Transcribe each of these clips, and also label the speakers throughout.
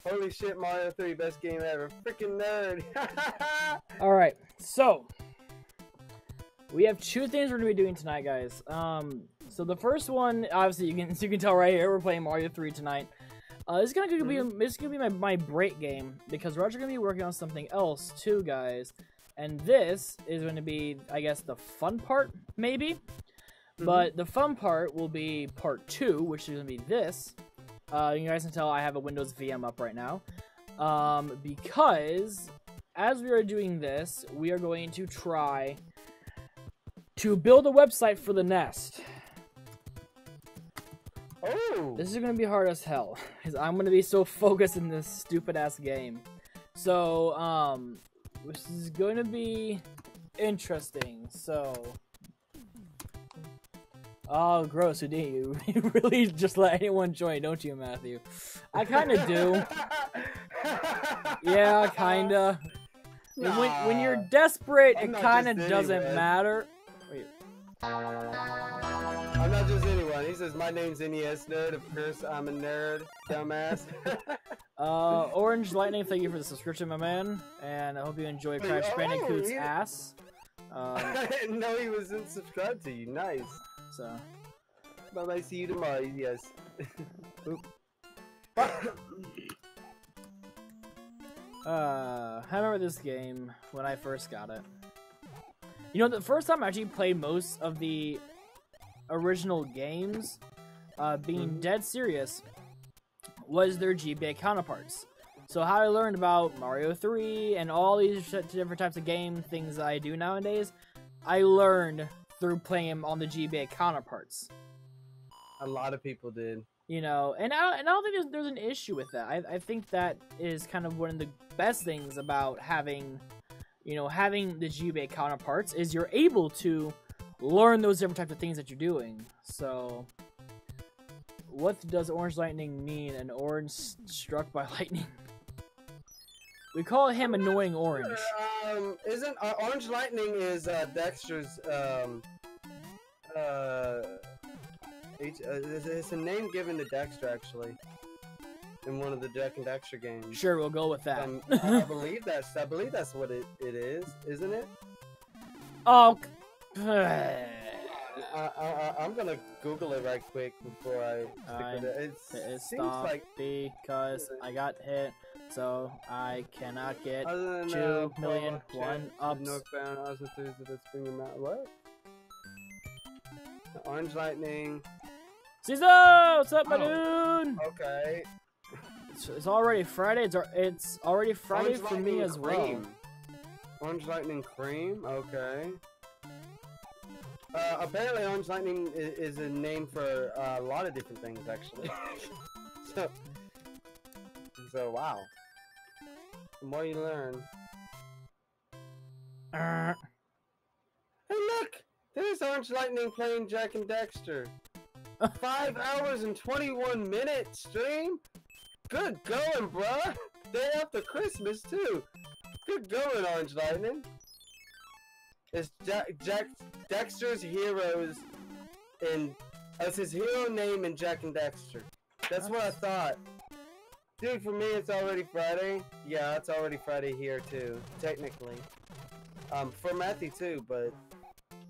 Speaker 1: Holy shit, Mario 3, best game ever. Freaking nerd.
Speaker 2: Alright, so we have two things we're gonna be doing tonight, guys. So the first one, obviously you can tell right here, we're playing Mario 3 tonight. This is gonna be my break game because we're actually gonna be working on something else too, guys. And this is going to be, I guess, the fun part, maybe. But the fun part will be part 2, which is going to be this. You guys can tell I have a Windows VM up right now. Because as we are doing this, we are going to try to build a website for the Nest.
Speaker 1: Oh!
Speaker 2: This is going to be hard as hell. Because I'm going to be so focused in this stupid-ass game. So, this is going to be interesting, so... Oh, gross, who did you? You really just let anyone join, don't you, Matthew? I kinda do. Yeah, kinda.
Speaker 1: Nah,
Speaker 2: when you're desperate, it kinda
Speaker 1: just
Speaker 2: doesn't
Speaker 1: anyone.
Speaker 2: matter. Wait.
Speaker 1: I'm not just anyone. He says, my name's NES Nerd. Of course, I'm a nerd. Dumbass.
Speaker 2: Orange Lightning, thank you for the subscription, my man. And I hope you enjoy Crash Bandicoot's ass.
Speaker 1: I didn't know he wasn't subscribed to you. Nice.
Speaker 2: So.
Speaker 1: Bye-bye, see you tomorrow. Yes. Oop.
Speaker 2: I remember this game when I first got it. You know, the first time I actually played most of the original games, being dead serious, was their GBA counterparts. So how I learned about Mario 3 and all these different types of game things that I do nowadays, I learned through playing them on the GBA counterparts.
Speaker 1: A lot of people did.
Speaker 2: You know, and I don't think there's an issue with that. I think that is kind of one of the best things about having, you know, having the GBA counterparts is you're able to learn those different types of things that you're doing. So, what does orange lightning mean? An orange struck by lightning? We call him Annoying Orange.
Speaker 1: Isn't Orange Lightning is Dexter's it's a name given to Dexter actually in one of the Jak and Daxter games.
Speaker 2: Sure, we'll go with that.
Speaker 1: I believe that's what it is, isn't it?
Speaker 2: Oh.
Speaker 1: I'm gonna Google it right quick before I stick with it. It seems like
Speaker 2: because I got hit, so I cannot get
Speaker 1: 2
Speaker 2: million one-ups.
Speaker 1: Northbound, also through the spring amount. What? Orange Lightning.
Speaker 2: Caesar, what's up, my dude?
Speaker 1: Okay.
Speaker 2: It's already Friday. It's already Friday
Speaker 1: Orange
Speaker 2: for me as well.
Speaker 1: Cream. Orange Lightning Cream. Okay. Apparently, Orange Lightning is a name for a lot of different things, actually. so wow. The more you learn. Hey, look! There's Orange Lightning playing Jak and Daxter. 5 hours and 21 minutes stream? Good going, bruh! Day after Christmas, too. Good going, Orange Lightning. It's Dexter's heroes in... That's his hero name in Jak and Daxter. That's what I thought. Dude, for me, it's already Friday. Yeah, it's already Friday here, too. Technically. For Matthew, too, but...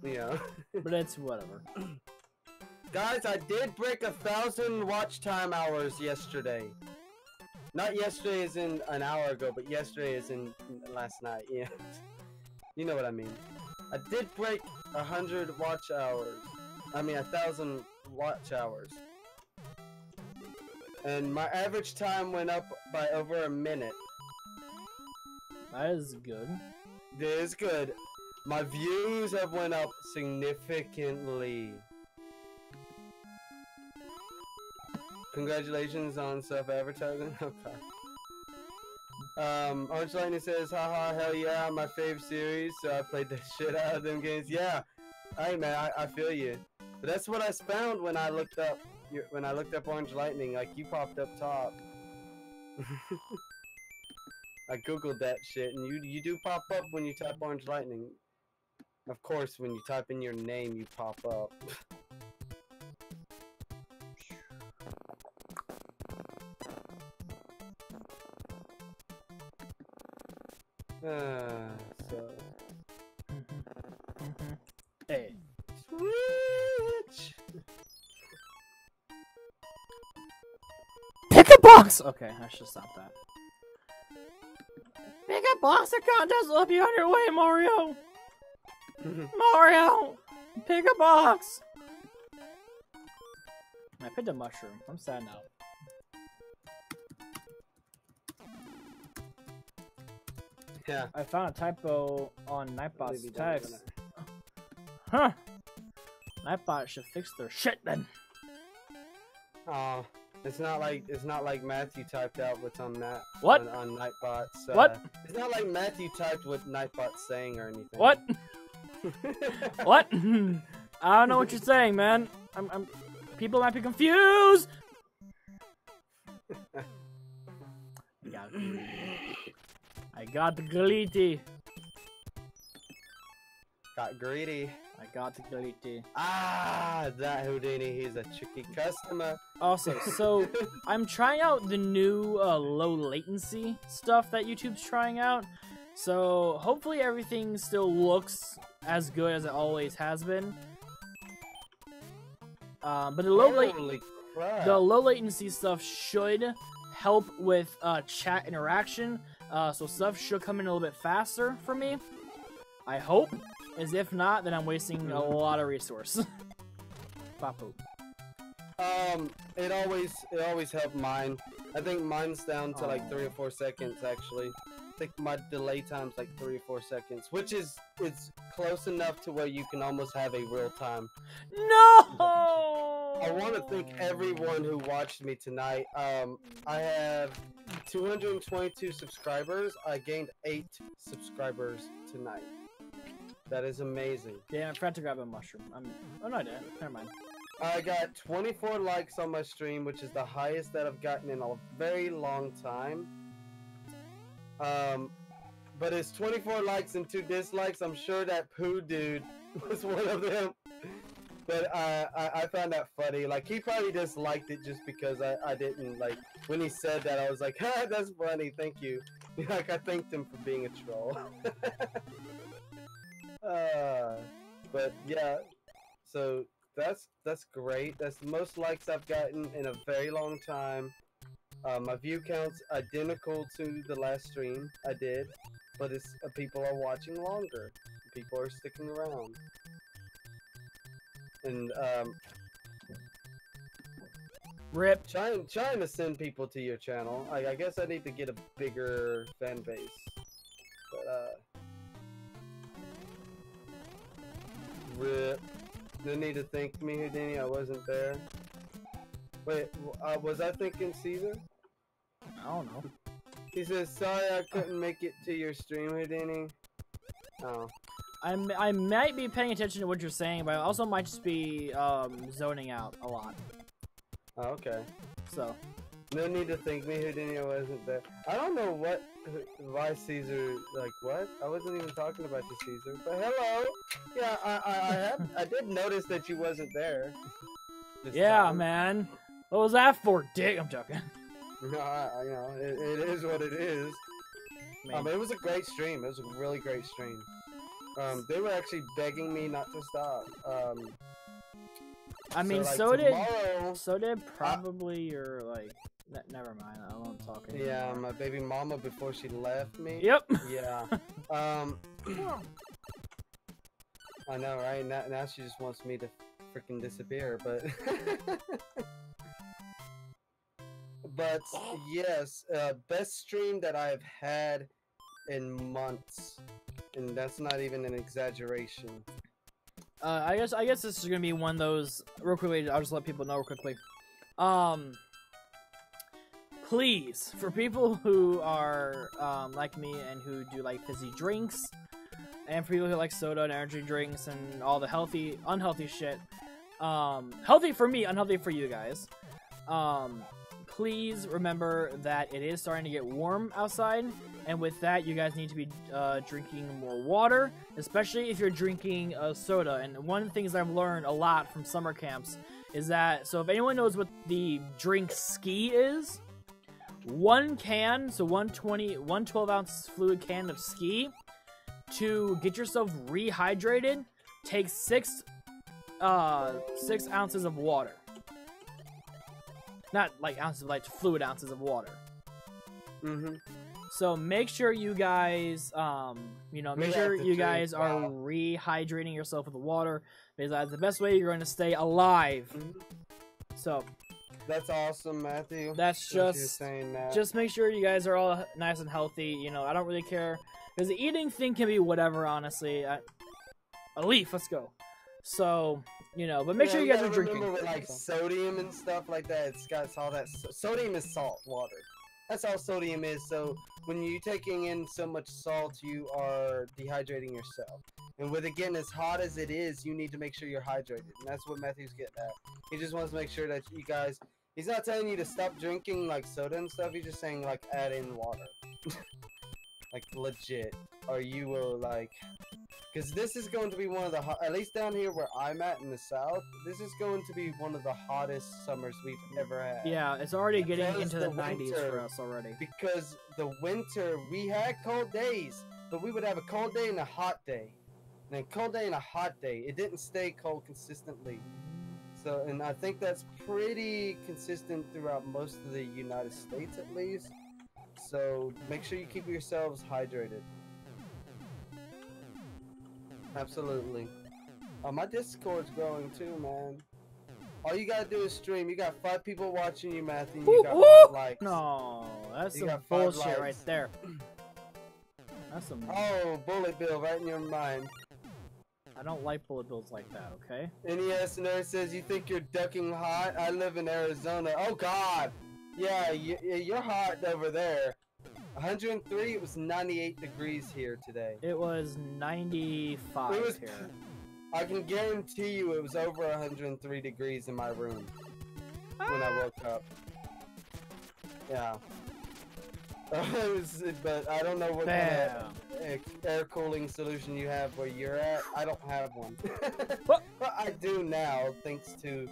Speaker 1: You know.
Speaker 2: But it's whatever.
Speaker 1: Guys, I did break 1,000 watch time hours yesterday. Not yesterday as in an hour ago, but yesterday as in last night. Yeah. You know what I mean. I did break 100 watch hours. I mean 1,000 watch hours. And my average time went up by over a minute.
Speaker 2: That is good.
Speaker 1: It is good. My views have went up significantly. Congratulations on self-advertising. Okay. Orange Lightning says, haha, hell yeah, my fave series, so I played the shit out of them games. Yeah. Hey man, I feel you. But that's what I found when I looked up Orange Lightning, like you popped up top. I googled that shit and you do pop up when you type Orange Lightning. Of course, when you type in your name, you pop up. So.
Speaker 2: Hey.
Speaker 1: Switch.
Speaker 2: Pick a box! Okay, I should stop that. Pick a box, the contest will be on your way, Mario! Mario! Pick a box! I picked a mushroom. I'm sad now.
Speaker 1: Yeah.
Speaker 2: I found a typo on Nightbot's text. Huh. Nightbot should fix their shit then.
Speaker 1: Oh, it's not like Matthew typed out what's on that.
Speaker 2: What?
Speaker 1: On Nightbot's.
Speaker 2: What?
Speaker 1: It's not like Matthew typed what Nightbot's saying or anything.
Speaker 2: What? What? I don't know what you're saying, man. People might be confused. I got the glitty.
Speaker 1: Got greedy.
Speaker 2: I got the glitty.
Speaker 1: Ah, that Houdini. He's a tricky customer.
Speaker 2: Also, so I'm trying out the new low latency stuff that YouTube's trying out. So hopefully everything still looks as good as it always has been. But the low latency stuff should help with chat interaction. So stuff should come in a little bit faster for me. I hope. As if not, then I'm wasting a lot of resources. Papu.
Speaker 1: It always helped mine. I think mine's down to like 3 or 4 seconds actually. I think my delay time's like 3 or 4 seconds, which is close enough to where you can almost have a real time.
Speaker 2: No!
Speaker 1: I want to thank everyone who watched me tonight. I have 222 subscribers. I gained 8 subscribers tonight. That is amazing.
Speaker 2: Yeah, I forgot to grab a mushroom. Oh no, I didn't. Never mind.
Speaker 1: I got 24 likes on my stream, which is the highest that I've gotten in a very long time. But it's 24 likes and 2 dislikes. I'm sure that Pooh dude was one of them. But I found that funny. Like, he probably just liked it just because I didn't, like, when he said that, I was like, ha, that's funny, thank you. Like, I thanked him for being a troll. But yeah, so that's great. That's the most likes I've gotten in a very long time. My view count's identical to the last stream I did, but it's people are watching longer. People are sticking around. And
Speaker 2: Rip.
Speaker 1: trying to send people to your channel. I guess I need to get a bigger fan base. But Rip. No need to thank me, Houdini. I wasn't there. Wait, was I thinking Caesar?
Speaker 2: I don't know.
Speaker 1: He says, sorry I couldn't make it to your stream, Houdini. Oh.
Speaker 2: I might be paying attention to what you're saying, but I also might just be zoning out a lot.
Speaker 1: Oh, okay.
Speaker 2: So.
Speaker 1: No need to thank me, Houdini. I wasn't there. I don't know why Caesar, like, what? I wasn't even talking about the Caesar. But hello! Yeah, I did notice that you wasn't there.
Speaker 2: Yeah,
Speaker 1: time.
Speaker 2: man. What was that for, dick? I'm joking.
Speaker 1: No, you know, it is what it is. It was a great stream. It was a really great stream. They were actually begging me not to stop.
Speaker 2: I mean,
Speaker 1: like,
Speaker 2: so did probably your, like, never mind, I won't talk anymore.
Speaker 1: Yeah, my baby mama before she left me.
Speaker 2: Yep.
Speaker 1: Yeah. I know, right? Now she just wants me to freaking disappear, but... But, yes, best stream that I've had in months. And that's not even an exaggeration.
Speaker 2: I guess this is gonna be one of those, real quickly, I'll just let people know real quickly. Please, for people who are, like me and who do, like, fizzy drinks, and for people who like soda and energy drinks and all the healthy, unhealthy shit, healthy for me, unhealthy for you guys, please remember that it is starting to get warm outside, and with that, you guys need to be drinking more water, especially if you're drinking soda. And one of the things I've learned a lot from summer camps is that, so if anyone knows what the drink ski is, one can, so 12 ounce fluid can of ski to get yourself rehydrated takes 6 ounces of water. Not like ounces, like fluid ounces of water. So make sure you guys, make sure you guys are rehydrating yourself with the water, because that's the best way you're going to stay alive. So
Speaker 1: that's awesome, Matthew.
Speaker 2: That's just make sure you guys are all nice and healthy. You know, I don't really care, because the eating thing can be whatever, honestly. A leaf, let's go. So, you know, but make sure you guys are drinking.
Speaker 1: Remember with, like, sodium and stuff like that, it's got all that. Sodium is salt water. That's all sodium is. So when you're taking in so much salt, you are dehydrating yourself. And with, again, as hot as it is, you need to make sure you're hydrated. And that's what Matthew's getting at. He just wants to make sure that you guys... He's not telling you to stop drinking, like, soda and stuff. He's just saying, like, add in water. Like, legit. Or you will, like... Because this is going to be one of the... At least down here where I'm at in the south, this is going to be one of the hottest summers we've ever had.
Speaker 2: Yeah, it's already getting into the 90s for us already.
Speaker 1: Because the winter, we had cold days, but we would have a cold day and a hot day. And a cold day and a hot day. It didn't stay cold consistently. So, and I think that's pretty consistent throughout most of the United States, at least. So, make sure you keep yourselves hydrated. Absolutely. My Discord's growing too, man. All you gotta do is stream. You got 5 people watching you, Matthew. You got 5 likes.
Speaker 2: No, that's some bullshit right there. That's some...
Speaker 1: Oh, bullet bill right in your mind.
Speaker 2: I don't like bullet bills like that, okay?
Speaker 1: NES Nerd says, you think you're ducking hot? I live in Arizona. Oh, God. Yeah, you're hot over there. 103, it was 98 degrees here today.
Speaker 2: It was 95 here.
Speaker 1: I can guarantee you it was over 103 degrees in my room when I woke up. Yeah. But I don't know what kind of air cooling solution you have where you're at. I don't have one. But I do now, thanks to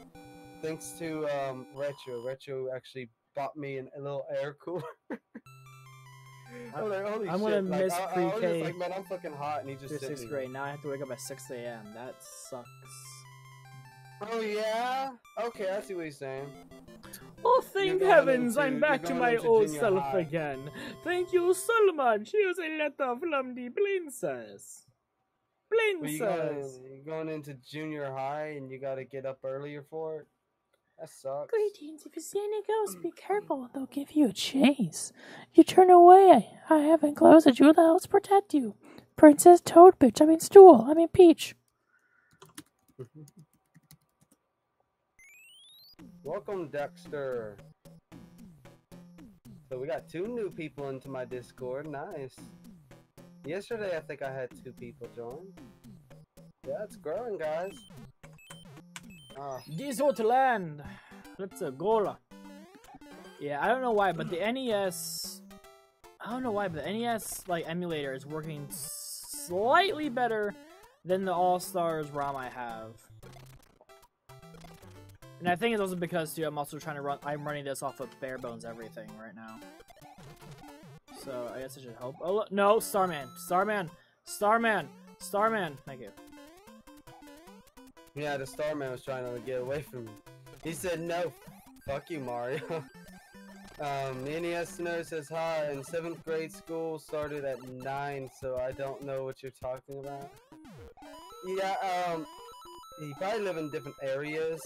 Speaker 1: Retro. Retro actually bought me a little air cooler. Holy
Speaker 2: I'm
Speaker 1: shit.
Speaker 2: gonna miss
Speaker 1: I was
Speaker 2: pre-K.
Speaker 1: just like, man, I'm fucking hot, and he just
Speaker 2: sixth grade. Now I have to wake up at 6 a.m. That sucks.
Speaker 1: Oh yeah? Okay, I see what he's saying.
Speaker 2: Oh, thank heavens, I'm back to my old self again. Thank you so much. Here's a letter from the princess. Princess.
Speaker 1: You going into junior high, and you gotta get up earlier for it? That sucks.
Speaker 3: Greetings, if you see any ghosts, be careful, they'll give you a chase. You turn away, I haven't closed the jewel to help protect you. Princess Toad bitch, Stool, Peach.
Speaker 1: Welcome, Dexter. So we got 2 new people into my Discord, nice. Yesterday I think I had 2 people join. Yeah, it's growing, guys.
Speaker 2: This hot land. Let's go. Yeah, I don't know why, but the NES... like emulator is working slightly better than the All-Stars ROM I have. And I think it's also because, too, I'm also trying to I'm running this off of bare bones everything right now. So, I guess I should hope. Oh, look, no, Starman. Thank you.
Speaker 1: Yeah, the Starman was trying to get away from me. He said, no, fuck you, Mario. The NES Nerd says, hi, in 7th grade school started at 9, so I don't know what you're talking about. Yeah, you probably live in different areas.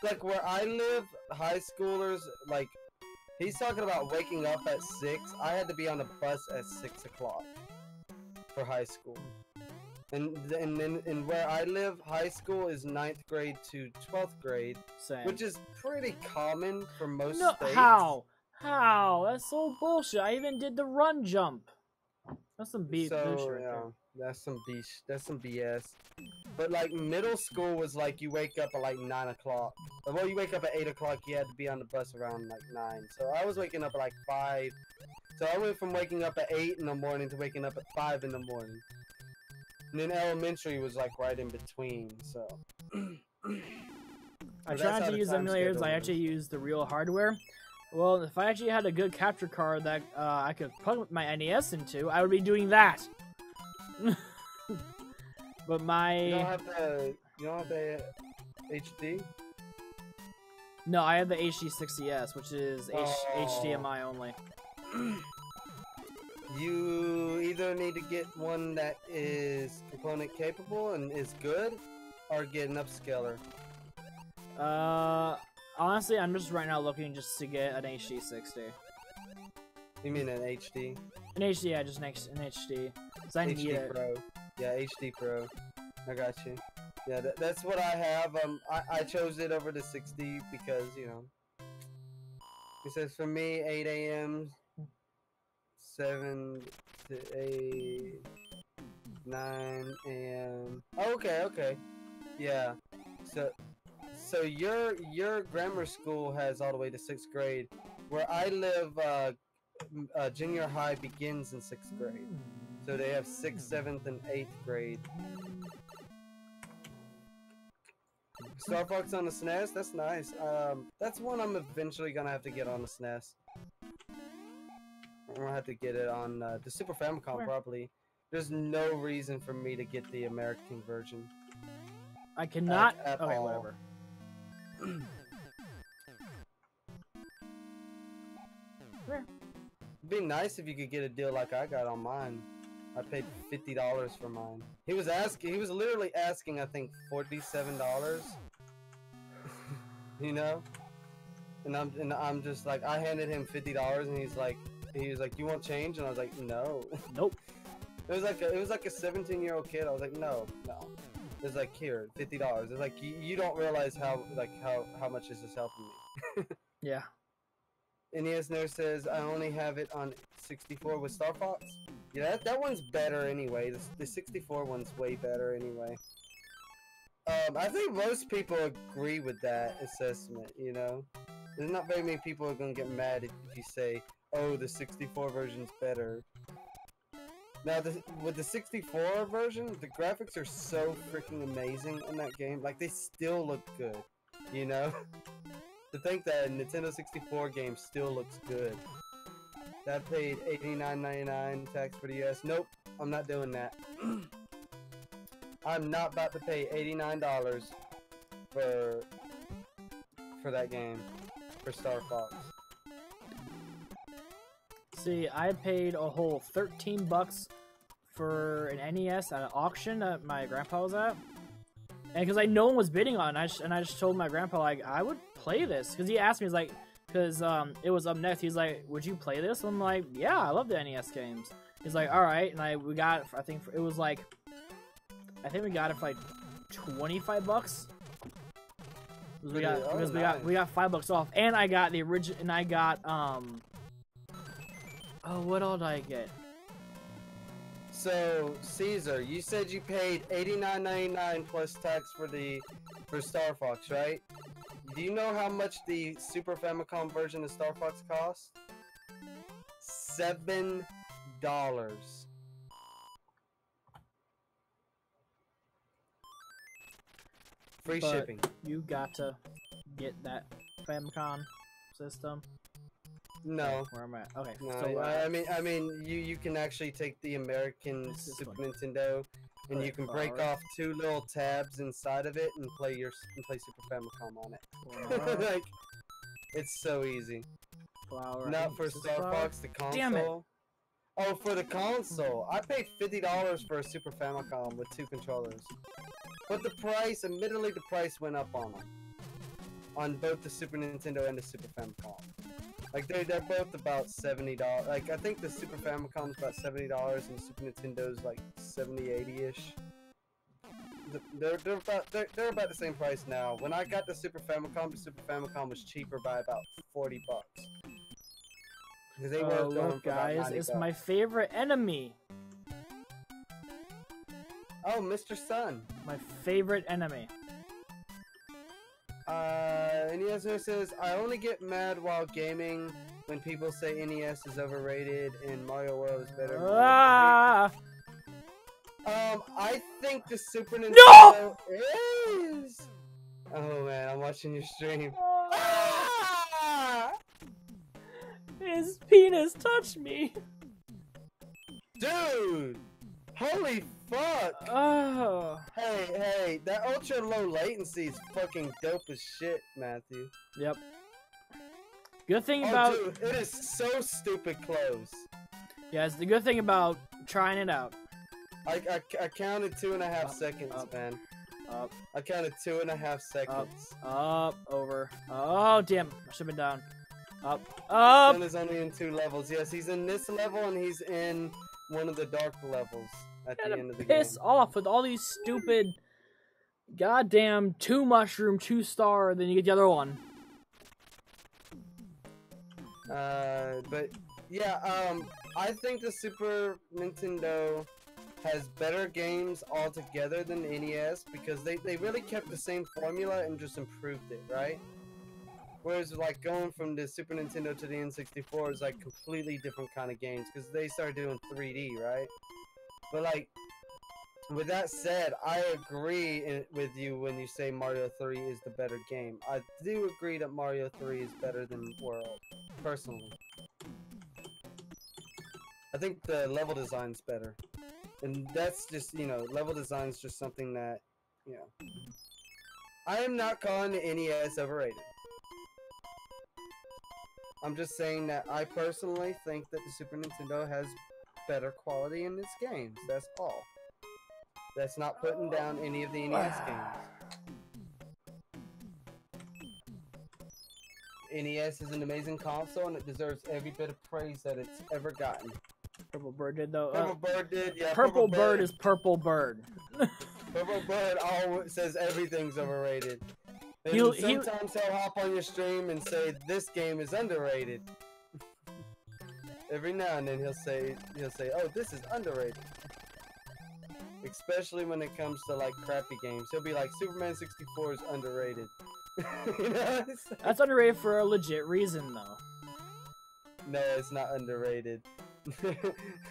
Speaker 1: Like, where I live, high schoolers, like, he's talking about waking up at 6. I had to be on the bus at 6 o'clock for high school. And where I live, high school is 9th grade to 12th grade.
Speaker 2: Same.
Speaker 1: Which is pretty common for most states.
Speaker 2: How? That's so bullshit. I even did the run jump. That's some bullshit right there.
Speaker 1: That's some BS. But like middle school was like you wake up at like 9 o'clock. Well, you wake up at 8 o'clock. You had to be on the bus around like 9. So I was waking up at like 5. So I went from waking up at 8 in the morning to waking up at 5 in the morning. And then elementary was like right in between. So
Speaker 2: I try not to use emulators. I actually use the real hardware. Well, if I actually had a good capture card that I could plug my NES into, I would be doing that. But my
Speaker 1: You don't have the HD?
Speaker 2: no, I have the HD60S, which is HDMI only.
Speaker 1: You either need to get one that is component capable and is good, or get an upscaler.
Speaker 2: Honestly, I'm just right now looking just to get an HD60.
Speaker 1: You mean an HD?
Speaker 2: An HD, yeah, just an HD. Cause I need
Speaker 1: HD
Speaker 2: it.
Speaker 1: Pro. Yeah, HD Pro. I got you. Yeah, that's what I have. I chose it over the 60 because, you know, it says for me 8 a.m., 7 to 8, 9 a.m. Oh, okay. Yeah. So your grammar school has all the way to 6th grade. Where I live, junior high begins in 6th grade. So they have 6th, 7th, and 8th grade. Star Fox on the SNES, that's nice. That's one I'm eventually gonna have to get on the SNES. I'm gonna have to get it on the Super Famicom probably. There's no reason for me to get the American version.
Speaker 2: I cannot.
Speaker 1: At
Speaker 2: okay,
Speaker 1: all.
Speaker 2: whatever.
Speaker 1: It'd be nice if you could get a deal like I got on mine. I paid $50 for mine. He was literally asking, I think, $47. You know? And I'm just like, I handed him $50 and he was like, you want change? And I was like, no.
Speaker 2: Nope.
Speaker 1: It was like a 17-year-old kid. I was like, no. It was like, here, $50. It's like, you don't realize how much this is helping me.
Speaker 2: Yeah.
Speaker 1: NES Nerd says, I only have it on 64 with Star Fox. Yeah, that one's better anyway. The 64 one's way better anyway. I think most people agree with that assessment, you know? There's not very many people who are gonna get mad if you say, oh, the 64 version's better. Now, with the 64 version, the graphics are so freaking amazing in that game. Like, they still look good, you know? To think that a Nintendo 64 game still looks good. That paid $89.99 tax for the US. Nope, I'm not doing that. I'm not about to pay $89 for that game, for Star Fox.
Speaker 2: See, I paid a whole $13 for an NES at an auction that my grandpa was at, and because no one was bidding on it, I just told my grandpa, like, I would play this, because he asked me, he's like, because it was up next, he's like, would you play this? I'm like, yeah, I love the NES games. He's like, all right, and we got it for, I think it was like, I think we got it for like $25. We got $5 off, and I got the original, and I got oh, what all did I get?
Speaker 1: So Caesar, you said you paid $89.99 plus tax for Star Fox, right? Do you know how much the Super Famicom version of Star Fox cost? $7. Free
Speaker 2: But
Speaker 1: shipping.
Speaker 2: You got to get that Famicom system.
Speaker 1: No.
Speaker 2: Where am I at? Okay.
Speaker 1: No,
Speaker 2: So,
Speaker 1: I mean, you can actually take the American Super Nintendo, and you can break off 2 little tabs inside of it and play Super Famicom on it. Like, it's so easy.
Speaker 2: Flower.
Speaker 1: Not for Star Fox, the console.
Speaker 2: Damn it.
Speaker 1: Oh, for the console, I paid $50 for a Super Famicom with 2 controllers. But the price, admittedly, the price went up on them, on both the Super Nintendo and the Super Famicom. Like, they're both about $70. Like, I think the Super Famicom's about $70 and the Super Nintendo's like 70, 80-ish. They're about the same price now. When I got the Super Famicom was cheaper by about $40. Because they were going
Speaker 2: look,
Speaker 1: for about
Speaker 2: guys,
Speaker 1: $90.
Speaker 2: it's my favorite enemy.
Speaker 1: Oh, Mr. Sun.
Speaker 2: My favorite enemy.
Speaker 1: NES says, I only get mad while gaming when people say NES is overrated and Mario World is better.
Speaker 2: Ah!
Speaker 1: I think the Super Nintendo is. Oh man, I'm watching your stream. Ah!
Speaker 2: Penis, touch me.
Speaker 1: Dude! Holy fuck!
Speaker 2: Oh.
Speaker 1: Hey, that ultra low latency is fucking dope as shit, Matthew.
Speaker 2: Yep. Good thing about
Speaker 1: dude, it is so stupid close.
Speaker 2: yeah, it's the good thing about trying it out.
Speaker 1: I counted 2.5 seconds, man.
Speaker 2: Up.
Speaker 1: I counted 2.5 seconds.
Speaker 2: Up. Over. Oh damn! I should have been down. Up. Up.
Speaker 1: Sun is only in 2 levels. Yes, he's in this level and he's in one of the dark levels at the end of the game.
Speaker 2: Piss off with all these stupid, goddamn 2 mushroom, 2 star, then you get the other one.
Speaker 1: But yeah, I think the Super Nintendo has better games altogether than the NES because they really kept the same formula and just improved it, right? Whereas like going from the Super Nintendo to the N64 is like completely different kind of games because they started doing 3D, right? But like, with that said, I agree with you when you say Mario 3 is the better game. I do agree that Mario 3 is better than World, personally. I think the level design's better. And that's just, you know, level design's just something that, you know. I am not calling the NES overrated. I'm just saying that I personally think that the Super Nintendo has better quality in its games. That's all. That's not putting down any of the NES games. NES is an amazing console and it deserves every bit of praise that it's ever gotten.
Speaker 2: Purple Bird did though.
Speaker 1: Purple Bird did, yeah.
Speaker 2: Purple Bird is Purple Bird.
Speaker 1: Purple Bird always says everything's overrated. And sometimes he'll hop on your stream and say this game is underrated. Every now and then he'll say, oh, this is underrated. Especially when it comes to like crappy games, he'll be like, Superman 64 is underrated. You know?
Speaker 2: That's underrated for a legit reason, though.
Speaker 1: No, it's not underrated.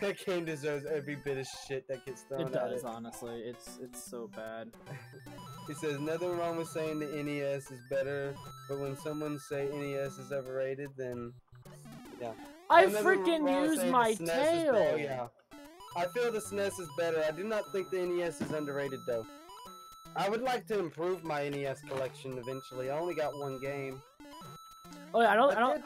Speaker 1: That game deserves every bit of shit that gets thrown at it.
Speaker 2: It does, honestly. It's so bad.
Speaker 1: He says, nothing wrong with saying the NES is better, but when someone say NES is overrated, then, yeah.
Speaker 2: I freaking use my tail!
Speaker 1: Oh, yeah. I feel the SNES is better. I do not think the NES is underrated, though. I would like to improve my NES collection eventually. I only got 1 game.
Speaker 2: Oh yeah,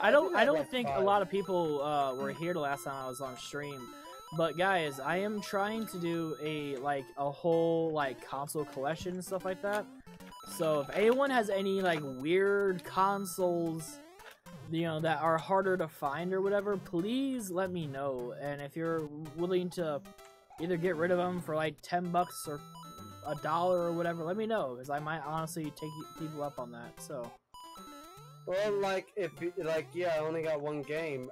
Speaker 2: I don't think a lot of people were here the last time I was on stream. But guys, I am trying to do a whole console collection and stuff like that. So if anyone has any weird consoles, you know, that are harder to find or whatever, please let me know. And if you're willing to either get rid of them for $10 or $1 or whatever, let me know, because I might honestly take people up on that. So.
Speaker 1: Well, yeah, I only got 1 game.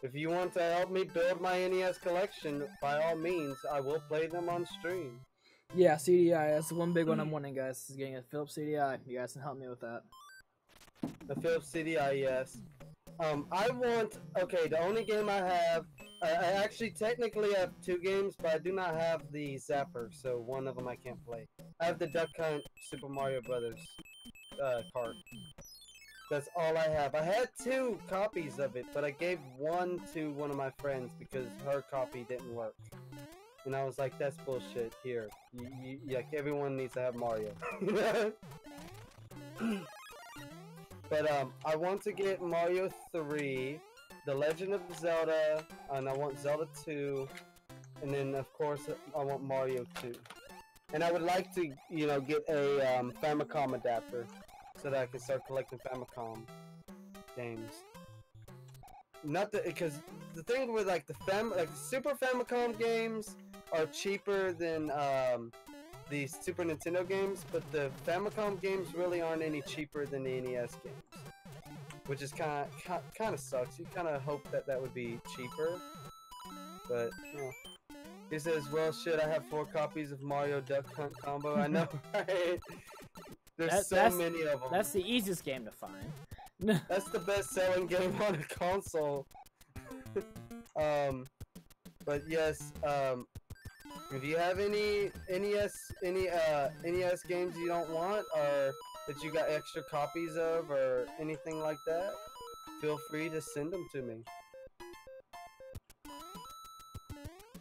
Speaker 1: If you want to help me build my NES collection, by all means, I will play them on stream.
Speaker 2: Yeah, CDI, that's the one big one I'm wanting, guys, is getting a Philips CDI. You guys can help me with that.
Speaker 1: The Philips CDI, yes. Okay, the only game I have, I actually technically have 2 games, but I do not have the Zapper, so one of them I can't play. I have the Duck Hunt Super Mario Brothers cart. That's all I have. I had 2 copies of it, but I gave 1 to one of my friends because her copy didn't work. And I was like, that's bullshit. Here, everyone needs to have Mario. But I want to get Mario 3, The Legend of Zelda, and I want Zelda 2, and then of course I want Mario 2. And I would like to, you know, get a Famicom adapter so that I can start collecting Famicom games. Not that, because the thing with the Super Famicom games are cheaper than the Super Nintendo games, but the Famicom games really aren't any cheaper than the NES games, which is kind of sucks. You kind of hope that would be cheaper, but you know. He says, "Well, shit, I have 4 copies of Mario Duck Hunt Combo." I know, right? There's so many of them.
Speaker 2: That's the easiest game to find.
Speaker 1: That's the best-selling game on a console. But yes, if you have any NES games you don't want, or that you got extra copies of, or anything like that, feel free to send them to me.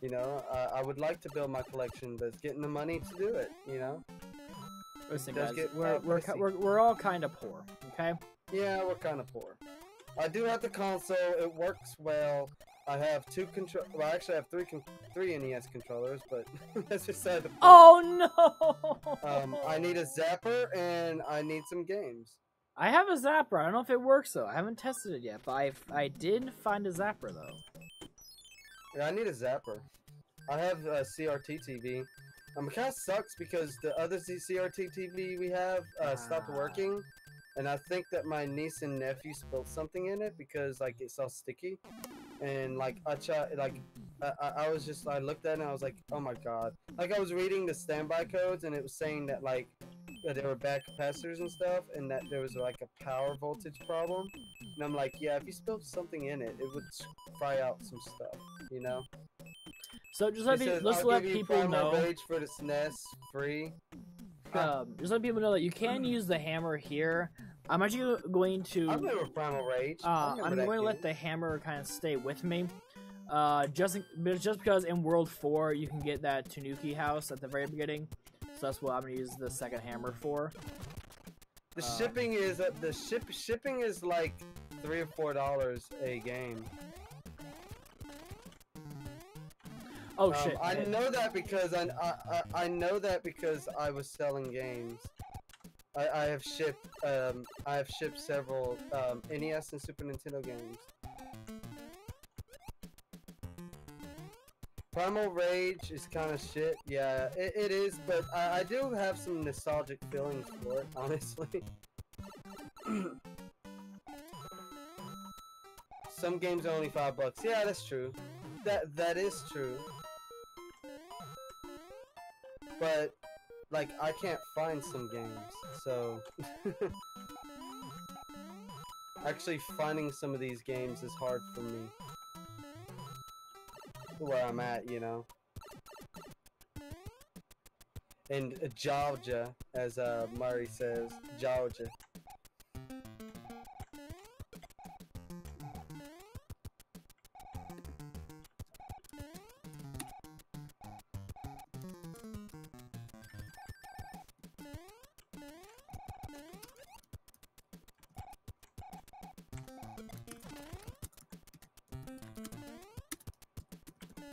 Speaker 1: You know, I would like to build my collection, but it's getting the money to do it. You know.
Speaker 2: Listen,
Speaker 1: does
Speaker 2: guys,
Speaker 1: get,
Speaker 2: we're all kind of poor, okay?
Speaker 1: Yeah, we're kind of poor. I do have the console. It works well. I have two control. Well, actually, I have three NES controllers, but that's beside the point.
Speaker 2: Oh no!
Speaker 1: I need a zapper and I need some games.
Speaker 2: I have a zapper. I don't know if it works though. I haven't tested it yet, but I did find a zapper though.
Speaker 1: Yeah, I need a zapper. I have a CRT TV. It kind of sucks because the other CRT TV we have stopped working, and I think that my niece and nephew spilled something in it because like it's all sticky, and like I was just I looked at it and I was like, oh my god! Like I was reading the standby codes and it was saying that like that there were bad capacitors and stuff, and that there was like a power voltage problem, and I'm like, yeah, if you spilled something in it, it would fry out some stuff, you know.
Speaker 2: So just let people know.
Speaker 1: Rage for the SNES free.
Speaker 2: Just let people know that you can use the hammer here. I'm actually going to.
Speaker 1: I remember Primal Rage.
Speaker 2: I'm going to let the hammer kind of stay with me. Just because in World 4 you can get that Tanuki house at the very beginning, so that's what I'm going to use the second hammer for.
Speaker 1: The shipping is shipping is like $3 or $4 a game.
Speaker 2: Oh shit!
Speaker 1: I know that because I know that because I was selling games. I have shipped several NES and Super Nintendo games. Primal Rage is kind of shit. Yeah, it is, but I do have some nostalgic feelings for it, honestly. Some games are only $5. Yeah, that's true. That is true. But, like, I can't find some games, so... Actually, finding some of these games is hard for me. Where I'm at, you know. And Georgia, as Murray says, Georgia.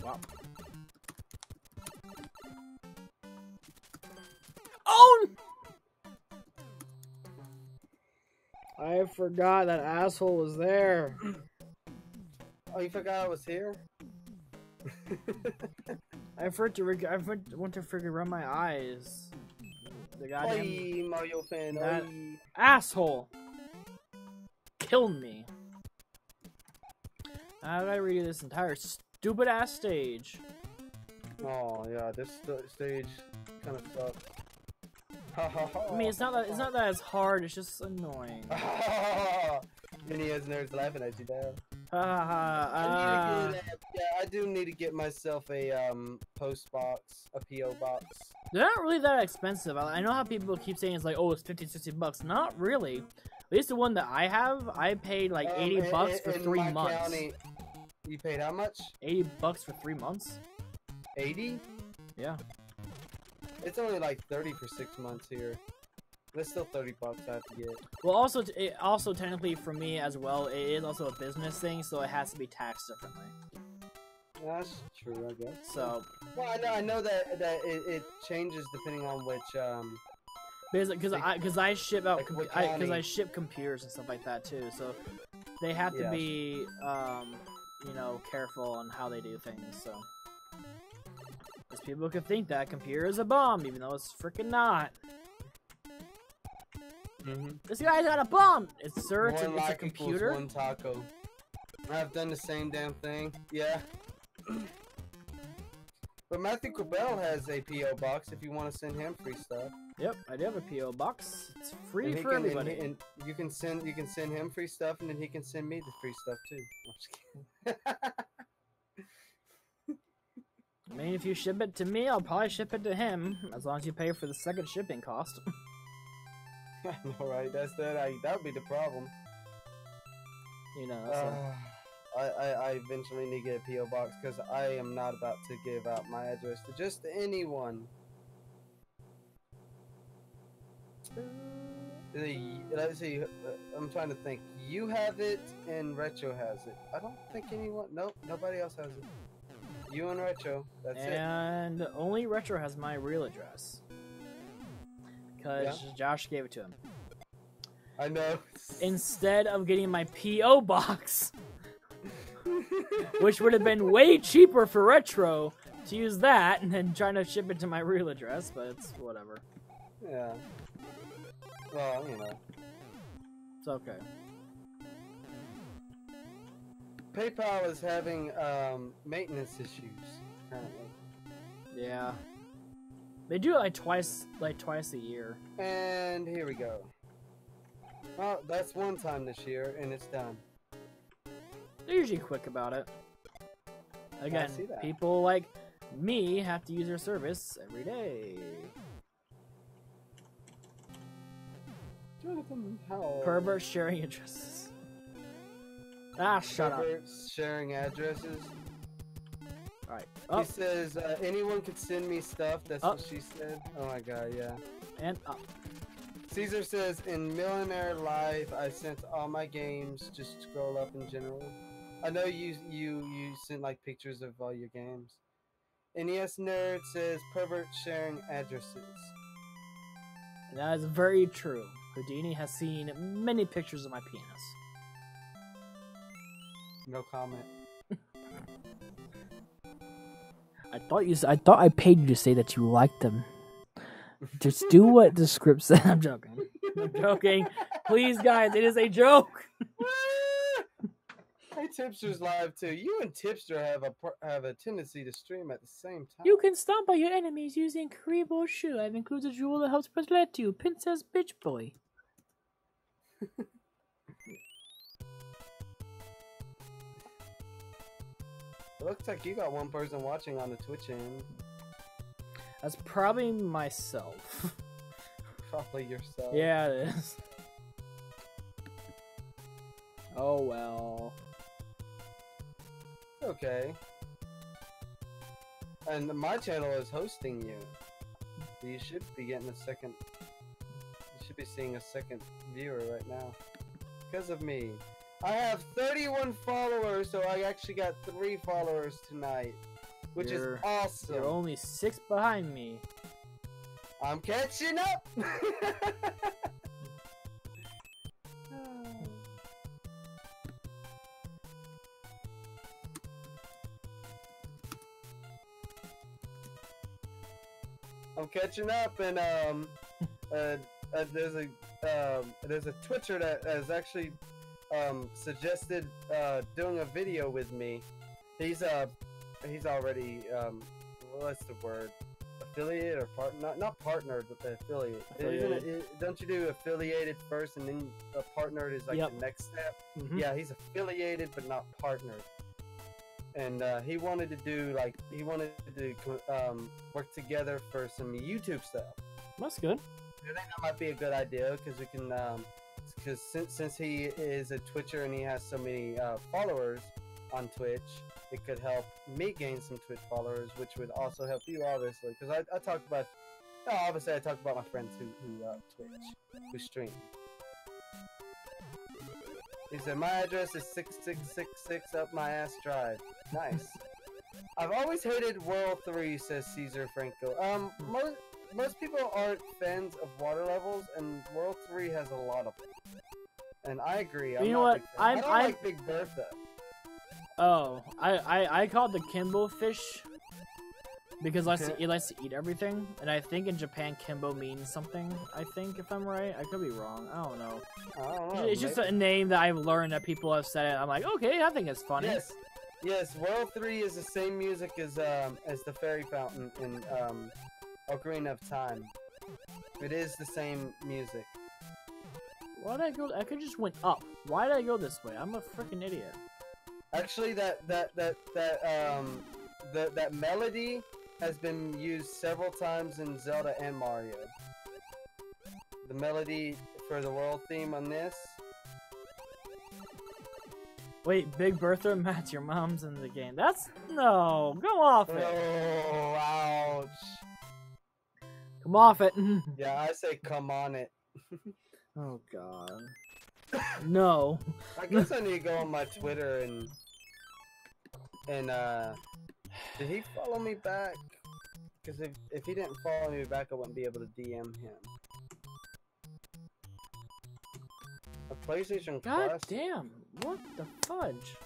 Speaker 2: Wow. Oh! I forgot that asshole was there.
Speaker 1: Oh, you forgot I was here?
Speaker 2: I went to freaking run my eyes. The goddamn
Speaker 1: Oi, Mario fan.
Speaker 2: that
Speaker 1: Oi.
Speaker 2: asshole killed me. How did I redo this entire stupid ass stage?
Speaker 1: Oh yeah, this stage kind of sucks.
Speaker 2: I mean, it's not that it's hard. It's just annoying.
Speaker 1: Many as nerds laughing at you, Dad.
Speaker 2: Yeah,
Speaker 1: I do need to get myself a post box, a PO box.
Speaker 2: they're not really that expensive. I know how people keep saying it's like, oh, it's $50-$60. Not really. At least the one that I have, I paid like $80 for 3 months.
Speaker 1: County, you paid how much?
Speaker 2: $80 for 3 months.
Speaker 1: 80?
Speaker 2: Yeah.
Speaker 1: It's only like 30 for 6 months here. That's still $30 I have to get.
Speaker 2: Well, also technically for me as well, it is also a business thing, so it has to be taxed differently.
Speaker 1: That's true, I guess.
Speaker 2: So.
Speaker 1: Well, I know that it changes depending on which
Speaker 2: Because I ship out
Speaker 1: like
Speaker 2: I ship computers and stuff like that too, so they have to be you know, careful on how they do things. So. Because people could think that computer is a bomb, even though it's freaking not. This guy's got a bomb! It's a computer.
Speaker 1: One taco. I've done the same damn thing. Yeah. But Matthew Cabell has a PO box if you want to send him free stuff.
Speaker 2: Yep, I do have a PO box. It's free for everybody.
Speaker 1: And you can send him free stuff, and then he can send me the free stuff too. I'm just kidding.
Speaker 2: I mean, if you ship it to me, I'll probably ship it to him, as long as you pay for the second shipping cost.
Speaker 1: I know, right? That would be the problem.
Speaker 2: You know. So.
Speaker 1: I eventually need to get a PO box because I am not about to give out my address to just anyone. Let's see. I'm trying to think. You have it, and Retro has it. I don't think anyone. Nope, nobody else has it. You and Retro. That's it.
Speaker 2: And only Retro has my real address. Because Josh gave it to him.
Speaker 1: I know.
Speaker 2: Instead of getting my P.O. box, which would have been way cheaper for Retro to use that and then trying to ship it to my real address, but it's whatever.
Speaker 1: Yeah. Well, you know.
Speaker 2: It's okay.
Speaker 1: PayPal is having maintenance issues currently.
Speaker 2: Yeah. They do it twice a year.
Speaker 1: And here we go. Well, that's one time this year, and it's done.
Speaker 2: They're usually quick about it. Again, people like me have to use their service every day.
Speaker 1: Jonathan, how?
Speaker 2: Pervert sharing addresses. Ah, shut up.
Speaker 1: Sharing addresses.
Speaker 2: Alright.
Speaker 1: He says, anyone could send me stuff. That's what she said. Oh my god, yeah.
Speaker 2: And up.
Speaker 1: Caesar says, in Millionaire Live, I sent all my games. Just scroll up in general. I know you sent like pictures of all your games. NES Nerd says, pervert sharing addresses.
Speaker 2: That is very true. Houdini has seen many pictures of my penis.
Speaker 1: No comment.
Speaker 3: I thought I paid you to say that you liked them. Just do what the script said. I'm joking.
Speaker 2: I'm joking. Please, guys, it is a joke.
Speaker 1: Hey, Tipster's live too. You and Tipster have a tendency to stream at the same time.
Speaker 3: You can stomp on your enemies using Karibo Shoe. I've included a jewel that helps protect you. Princess Bitch Boy.
Speaker 1: It looks like you got one person watching on the Twitch end.
Speaker 2: That's probably myself.
Speaker 1: Probably yourself.
Speaker 2: Yeah, it is. Oh well.
Speaker 1: Okay. And my channel is hosting you. So you should be getting a second. You should be seeing a second viewer right now. Because of me. I have 31 followers, so I actually got 3 followers tonight. Which is awesome.
Speaker 2: You're only 6 behind me.
Speaker 1: I'm catching up! I'm catching up, and there's a Twitcher that has actually suggested doing a video with me. He's already what's the word? Affiliate or partner? Not partnered, but the affiliate. Don't you do affiliated first, and then partnered is like the next step?
Speaker 2: Mm-hmm.
Speaker 1: Yeah, he's affiliated but not partnered. And he wanted to work together for some YouTube stuff.
Speaker 2: That's good.
Speaker 1: I think that might be a good idea because we can, because since he is a Twitcher and he has so many followers on Twitch, it could help me gain some Twitch followers, which would also help you, obviously. Because I talk about, obviously I talk about my friends who Twitch, who stream. He said, my address is 6666 up my ass drive. Nice. I've always hated World 3, says Caesar Franco. Most people aren't fans of water levels, and World 3 has a lot of them. And I agree.
Speaker 2: You know what?
Speaker 1: I don't like Big Bertha.
Speaker 2: Oh, I call it the Kimbo fish because it likes to eat everything, and I think in Japan Kimbo means something. I think, if I'm right, I could be wrong. I don't know. It's just a name that I've learned that people have said it. I'm like, okay, I think it's funny.
Speaker 1: Yes. World 3 is the same music as the Fairy Fountain in Ocarina of Time. It is the same music.
Speaker 2: Why did I go? I could just went up. Why did I go this way? I'm a freaking idiot.
Speaker 1: Actually, that melody has been used several times in Zelda and Mario. The melody for the world theme on this.
Speaker 2: Wait, Big Bertha, Matt, your mom's in the game. That's no, go off it.
Speaker 1: Oh, ouch.
Speaker 2: Come off it.
Speaker 1: Yeah, I say come on it.
Speaker 2: Oh God. No.
Speaker 1: I guess I need to go on my Twitter and did he follow me back? Because if he didn't follow me back, I wouldn't be able to DM him. A PlayStation
Speaker 2: God
Speaker 1: Classic.
Speaker 2: damn. What the fudge?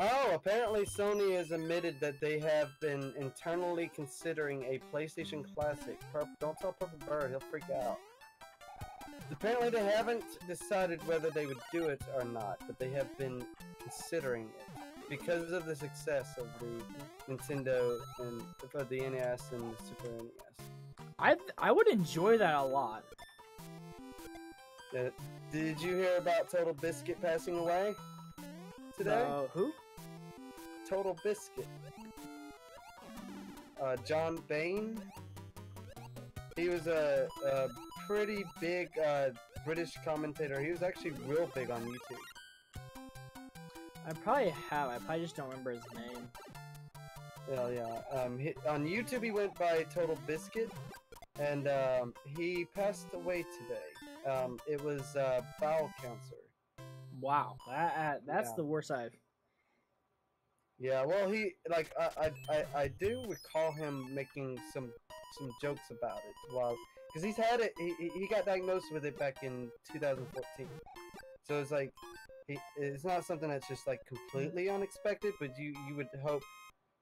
Speaker 1: Oh, apparently Sony has admitted that they have been internally considering a PlayStation Classic. Don't tell Purple Bird, he'll freak out. Apparently they haven't decided whether they would do it or not, but they have been considering it because of the success of the Nintendo and of the NES and the Super NES.
Speaker 2: I would enjoy that a lot.
Speaker 1: Did you hear about Total Biscuit passing away today?
Speaker 2: Who?
Speaker 1: Total Biscuit. John Bain. He was a pretty big British commentator. He was actually real big on YouTube.
Speaker 2: I probably have. I probably just don't remember his name.
Speaker 1: Yeah. On YouTube he went by Total Biscuit, and he passed away today. It was bowel cancer.
Speaker 2: Wow, that's the worst I've.
Speaker 1: Yeah, well, he like I do recall him making some jokes about it. Well, because he's had it, he got diagnosed with it back in 2014. So it's like it's not something that's just like completely unexpected, but you would hope,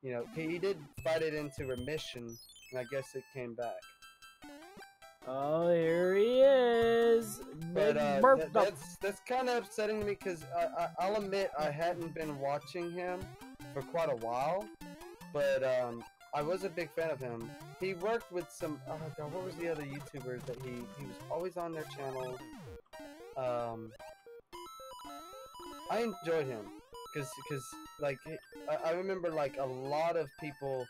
Speaker 1: you know, he did fight it into remission, and I guess it came back.
Speaker 2: Oh, here he is.
Speaker 1: But that's kind of upsetting to me because I'll admit I hadn't been watching him for quite a while, but I was a big fan of him. He worked with some, oh god, what was the other YouTubers that he was always on their channel? I enjoyed him because like I remember like a lot of people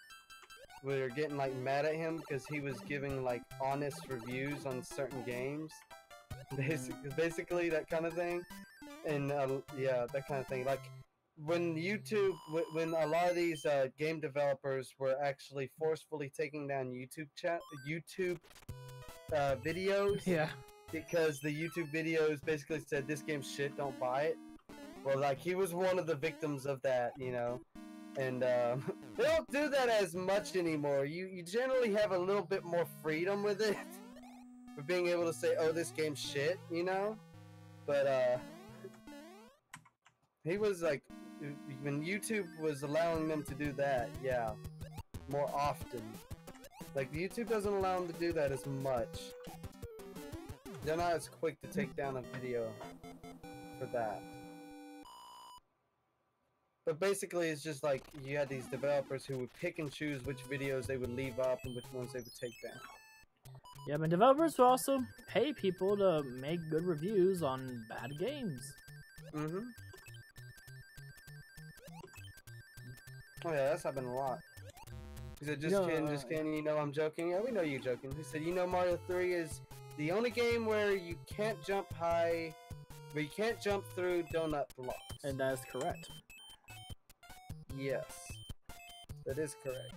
Speaker 1: were getting like mad at him because he was giving like honest reviews on certain games, basically that kind of thing, and yeah, that kind of thing. Like when when a lot of these game developers were actually forcefully taking down YouTube videos, yeah, because the YouTube videos basically said this game's shit, don't buy it. Well, like he was one of the victims of that, you know. And they don't do that as much anymore. You generally have a little bit more freedom with it, for being able to say, "Oh, this game's shit," you know. But he was like, when YouTube was allowing them to do that, yeah, more often. Like YouTube doesn't allow them to do that as much. They're not as quick to take down a video for that. But basically, it's just like you had these developers who would pick and choose which videos they would leave up and which ones they would take down.
Speaker 2: Yeah, but developers will also pay people to make good reviews on bad games.
Speaker 1: Mm-hmm. Oh yeah, that's happened a lot. He said, just kidding, you know I'm joking. Yeah, we know you're joking. He said, you know Mario 3 is the only game where you can't jump high, where you can't jump through donut blocks.
Speaker 2: And that is correct.
Speaker 1: Yes, that is correct.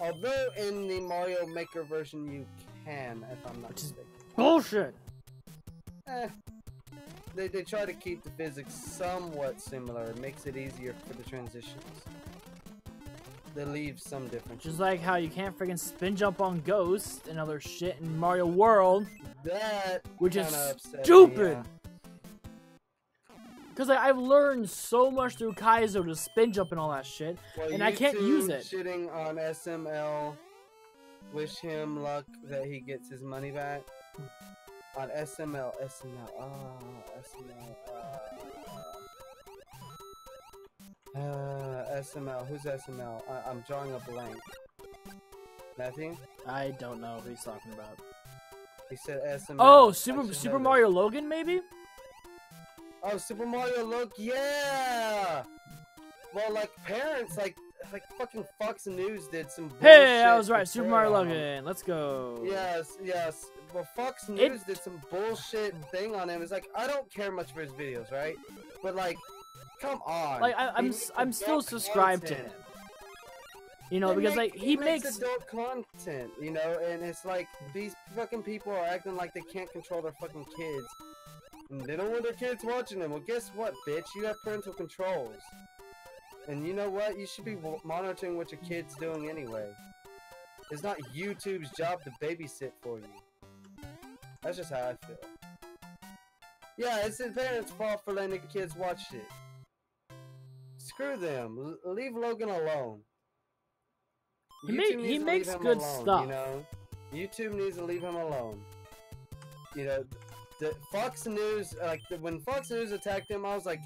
Speaker 1: Although in the Mario Maker version you can, if I'm not mistaken.
Speaker 2: Bullshit!
Speaker 1: They try to keep the physics somewhat similar. It makes it easier for the transitions. They leave some differences.
Speaker 2: Just like how you can't freaking spin jump on Ghost and other shit in Mario World.
Speaker 1: That
Speaker 2: which is stupid!
Speaker 1: Me, yeah.
Speaker 2: Because I've learned so much through Kaizo to spin jump and all that shit,
Speaker 1: well,
Speaker 2: and I can't use it.
Speaker 1: Shitting on SML, wish him luck that he gets his money back. On SML, SML, who's SML? I'm drawing a blank. Matthew?
Speaker 2: I don't know who he's talking about.
Speaker 1: He said SML.
Speaker 2: Oh, Super Mario Logan, maybe?
Speaker 1: Oh, Super Mario Look, yeah! Well, like, parents, like fucking Fox News did some bullshit.
Speaker 2: Hey, I was right, Super Mario Logan, let's go.
Speaker 1: Yes. Well, Fox News did some bullshit thing on him. It's like, I don't care much for his videos, right? But, like, come on.
Speaker 2: Like I'm still subscribed to him. You know, because like he makes
Speaker 1: adult content, you know, and it's like these fucking people are acting like they can't control their fucking kids. And they don't want their kids watching them. Well, guess what, bitch? You have parental controls. And you know what? You should be monitoring what your kid's doing anyway. It's not YouTube's job to babysit for you. That's just how I feel. Yeah, it's the parents' fault for letting the kids watch it. Screw them. Leave Logan alone.
Speaker 2: He makes good stuff.
Speaker 1: You know, YouTube needs to leave him alone. You know, the Fox News, when Fox News attacked him, I was like,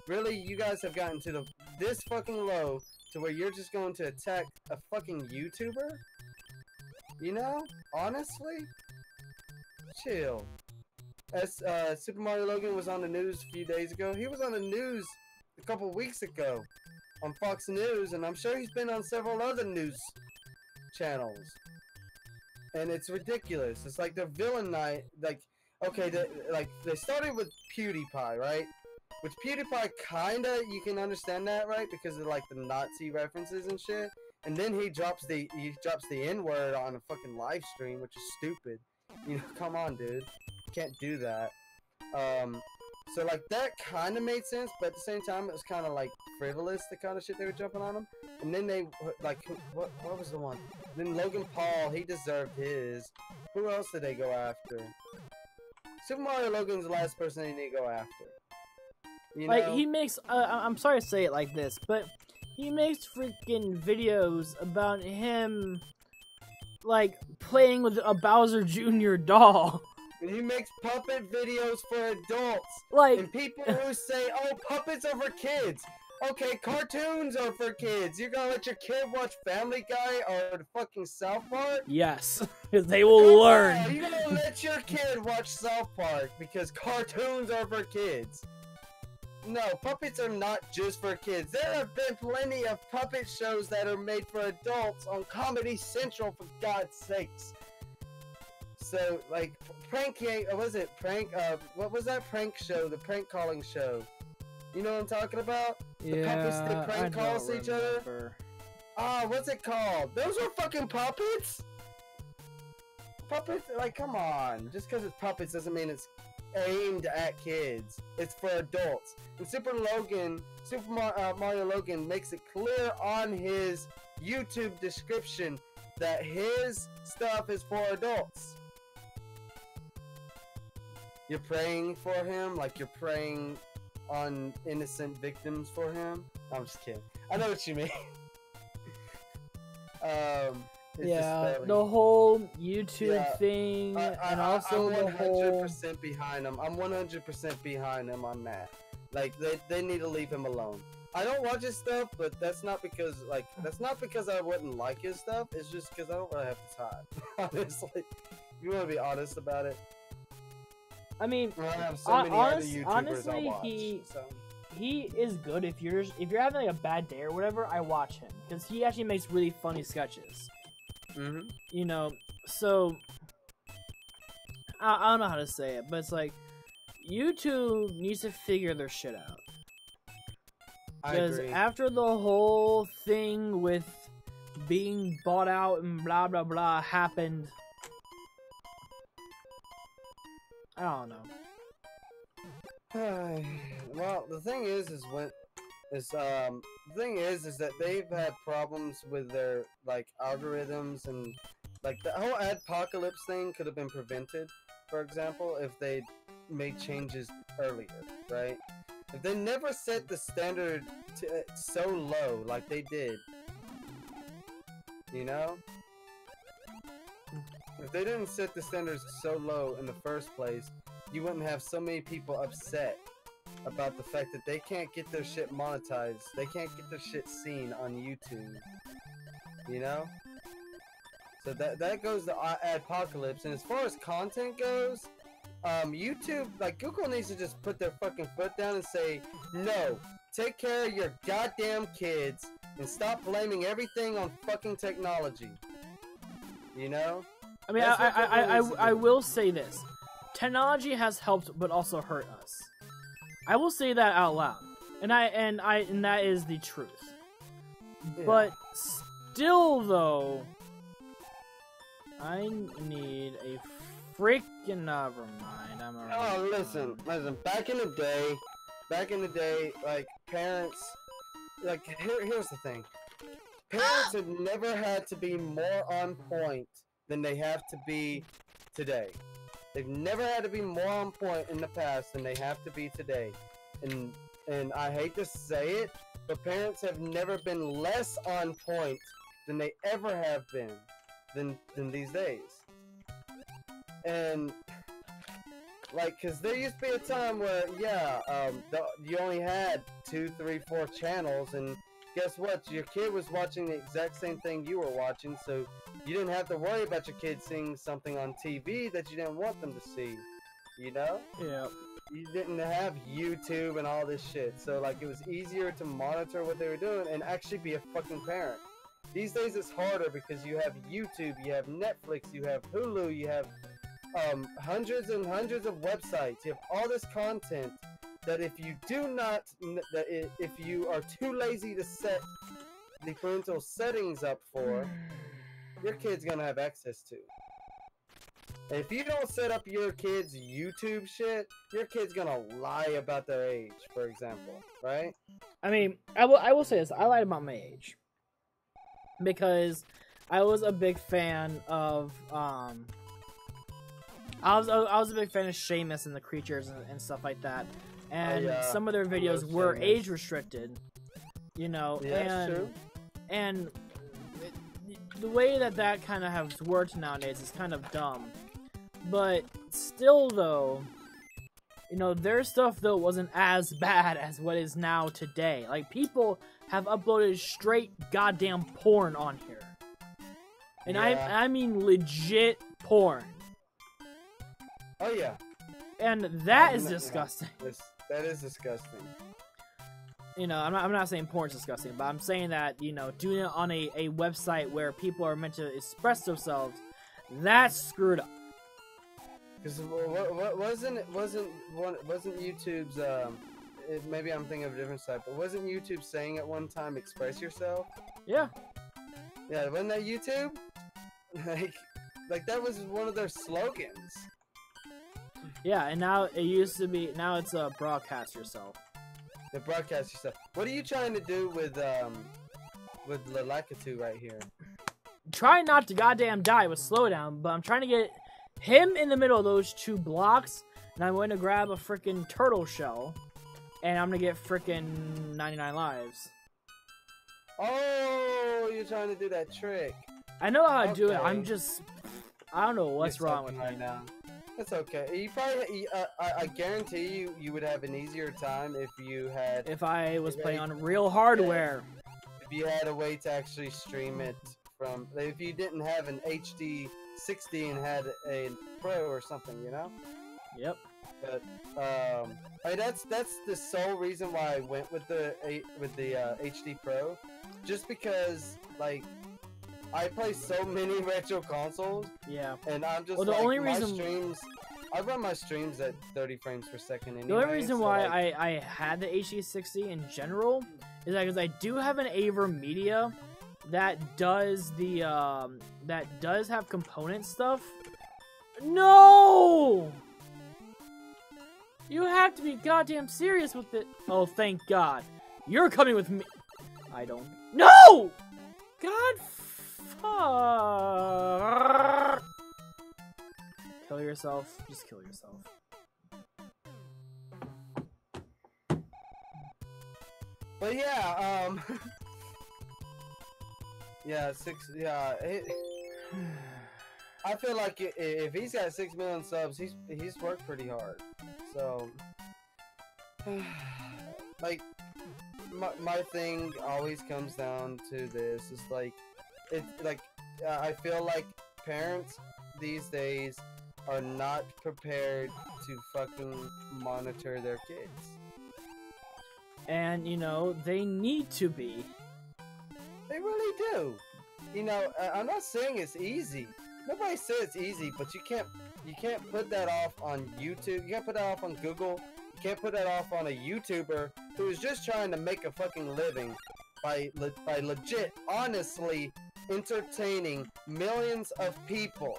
Speaker 1: really, you guys have gotten to this fucking low to where you're just going to attack a fucking YouTuber? You know, honestly, chill. As Super Mario Logan was on the news a few days ago, he was on the news a couple weeks ago on Fox News, and I'm sure he's been on several other news channels. And it's ridiculous. It's like the villain night, like, okay, they started with PewDiePie, right? Which PewDiePie kinda, you can understand that, right? Because of like the Nazi references and shit. And then he drops the N-word on a fucking live stream, which is stupid. You know, come on, dude. You can't do that. So like that kind of made sense, but at the same time it was kind of like frivolous, the kind of shit they were jumping on him. And then they like, what was the one? Then Logan Paul, he deserved his. Who else did they go after? Super Mario Logan's the last person they need to go after. You know?
Speaker 2: Like he makes, I'm sorry to say it like this, but he makes freaking videos about him like playing with a Bowser Jr. doll.
Speaker 1: And he makes puppet videos for adults.
Speaker 2: Like,
Speaker 1: and people who say, oh, puppets are for kids. Okay, cartoons are for kids. You're gonna let your kid watch Family Guy or the fucking South Park?
Speaker 2: Yes, because they will learn.
Speaker 1: You're gonna let your kid watch South Park because cartoons are for kids. No, puppets are not just for kids. There have been plenty of puppet shows that are made for adults on Comedy Central, for God's sakes. So, like, what was that prank show, the prank calling show? You know what I'm talking about? The puppets that prank calls each other? Ah, what's it called? Those are fucking puppets? Puppets, like, come on. Just because it's puppets doesn't mean it's aimed at kids. It's for adults. And Super Mario Logan makes it clear on his YouTube description that his stuff is for adults. You're praying for him like you're praying on innocent victims for him. I'm just kidding. I know what you mean.
Speaker 2: Yeah, the whole YouTube thing, and also
Speaker 1: I'm
Speaker 2: the whole.
Speaker 1: 100% behind him. I'm 100% behind him on that. Like they need to leave him alone. I don't watch his stuff, but that's not because I wouldn't like his stuff. It's just because I don't really have the time. Honestly, if you want to be honest about it.
Speaker 2: I mean,
Speaker 1: I have so many other YouTubers
Speaker 2: honestly,
Speaker 1: I watch,
Speaker 2: he is good if you're having like a bad day or whatever. I watch him because he actually makes really funny sketches.
Speaker 1: Mm-hmm.
Speaker 2: You know, so I don't know how to say it, but it's like YouTube needs to figure their shit out. Because after the whole thing with being bought out and blah blah blah happened, I don't know.
Speaker 1: Well, the thing is that they've had problems with their like algorithms, and like the whole adpocalypse thing could have been prevented, for example, if they made changes earlier, right? If they never set the standard so low like they did, you know? If they didn't set the standards so low in the first place, you wouldn't have so many people upset about the fact that they can't get their shit monetized. They can't get their shit seen on YouTube. You know? So that goes to adpocalypse. And as far as content goes, YouTube, like Google needs to just put their fucking foot down and say, no, take care of your goddamn kids and stop blaming everything on fucking technology. You know?
Speaker 2: I mean, I will say this. Technology has helped, but also hurt us. I will say that out loud. And that is the truth.
Speaker 1: Yeah.
Speaker 2: But still, though, I need a freaking never mind. I'm already
Speaker 1: Oh, listen. Back in the day, like parents, like here's the thing. Parents have never had to be more on point than they have to be today. They've never had to be more on point in the past than they have to be today. And I hate to say it, but parents have never been less on point than they ever have been than these days. And like, cause there used to be a time where, yeah, you only had 2, 3, 4 channels, and guess what? Your kid was watching the exact same thing you were watching, so you didn't have to worry about your kid seeing something on TV that you didn't want them to see, you know?
Speaker 2: Yeah.
Speaker 1: You didn't have YouTube and all this shit, so like it was easier to monitor what they were doing and actually be a fucking parent. These days it's harder because you have YouTube, you have Netflix, you have Hulu, you have hundreds and hundreds of websites. You have all this content that if you if you are too lazy to set the parental settings up for, your kid's gonna have access to. And if you don't set up your kid's YouTube shit, your kid's gonna lie about their age, for example, right?
Speaker 2: I mean, I will say this. I lied about my age. Because I was a big fan of, I was a big fan of Seamus and the creatures and stuff like that. And some of their videos were age restricted, you know,
Speaker 1: Yeah,
Speaker 2: and the way that kind of has worked nowadays is kind of dumb. But still, though, you know, their stuff, though, wasn't as bad as what is now today. Like, people have uploaded straight goddamn porn on here. And I mean legit porn.
Speaker 1: Oh, yeah.
Speaker 2: And that is disgusting.
Speaker 1: That is disgusting.
Speaker 2: You know, I'm not saying porn's disgusting, but I'm saying that, you know, doing it on a website where people are meant to express themselves, that's screwed up.
Speaker 1: Because wasn't YouTube's maybe I'm thinking of a different site, but wasn't YouTube saying at one time express yourself?
Speaker 2: Yeah.
Speaker 1: Yeah, wasn't that YouTube? like that was one of their slogans.
Speaker 2: Yeah, and now it used to be, now it's broadcast yourself.
Speaker 1: The broadcast yourself. What are you trying to do with Lalakatu right here?
Speaker 2: Trying not to goddamn die with slowdown, but I'm trying to get him in the middle of those 2 blocks, and I'm going to grab a freaking turtle shell, and I'm going to get freaking 99 lives.
Speaker 1: Oh, you're trying to do that trick.
Speaker 2: I know how to do it, I'm just, I don't know what's wrong with me
Speaker 1: right now. That's okay. You probably, I guarantee you would have an easier time if you had...
Speaker 2: If I was playing on real hardware.
Speaker 1: If you had a way to actually stream it from... If you didn't have an HD 60 and had a Pro or something, you know?
Speaker 2: Yep.
Speaker 1: But, I mean, that's the sole reason why I went with the HD Pro. Just because, like... I play so many retro consoles. Yeah. And I'm just
Speaker 2: the only reason
Speaker 1: I run my streams at 30 frames per second anyway.
Speaker 2: The only reason why I had the HD60 in general is because I do have an AverMedia that does the that does have component stuff. No! You have to be goddamn serious with it. Oh, thank God. You're coming with me. I don't. No! God. Kill yourself. Just kill yourself.
Speaker 1: But yeah, yeah, I feel like if he's got 6 million subs, he's worked pretty hard. So, like, my thing always comes down to this. It's like, I feel like parents these days are not prepared to fucking monitor their kids.
Speaker 2: And, you know, they need to be.
Speaker 1: They really do. You know, I'm not saying it's easy. Nobody says it's easy, but you can't put that off on YouTube. You can't put that off on Google. You Can't put that off on a YouTuber who is just trying to make a fucking living by legit, honestly entertaining millions of people.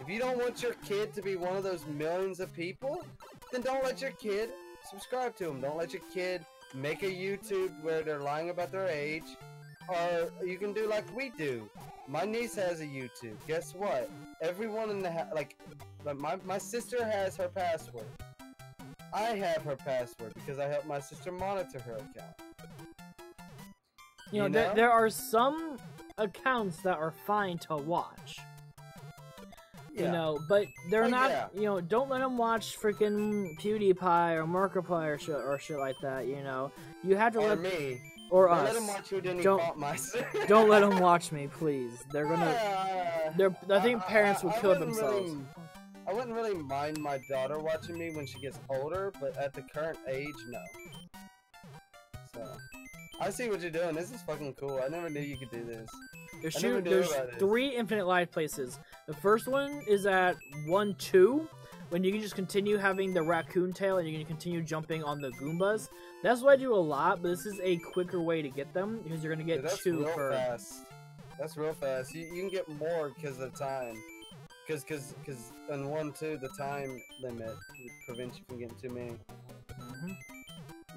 Speaker 1: If you don't want your kid to be one of those millions of people, then don't let your kid subscribe to him. Don't let your kid make a YouTube where they're lying about their age. Or you can do like we do. My niece has a YouTube. Guess what? Everyone in the my sister has her password. I have her password because I help my sister monitor her account.
Speaker 2: You know? There are some accounts that are fine to watch.
Speaker 1: Yeah.
Speaker 2: You know, but they're not.
Speaker 1: Yeah.
Speaker 2: You know, don't let them watch freaking PewDiePie or Markiplier or shit like that. You know, you have to
Speaker 1: Or
Speaker 2: let
Speaker 1: me.
Speaker 2: or
Speaker 1: Don't
Speaker 2: us.
Speaker 1: let them watch Houdini
Speaker 2: Don't-
Speaker 1: Fault Master.
Speaker 2: Don't let them watch me, please. They're gonna. I think parents will kill themselves.
Speaker 1: I wouldn't really mind my daughter watching me when she gets older, but at the current age, no. So, I see what you're doing. This is fucking cool. I never knew you could do this.
Speaker 2: There's 3 infinite life places. The first one is at 1-2, when you can just continue having the raccoon tail and you can continue jumping on the Goombas. That's what I do a lot, but this is a quicker way to get them because you're gonna get
Speaker 1: Dude, that's
Speaker 2: 2
Speaker 1: real
Speaker 2: per.
Speaker 1: fast. That's real fast. You can get more because of the time. Because on 1-2 the time limit prevents you from getting too many.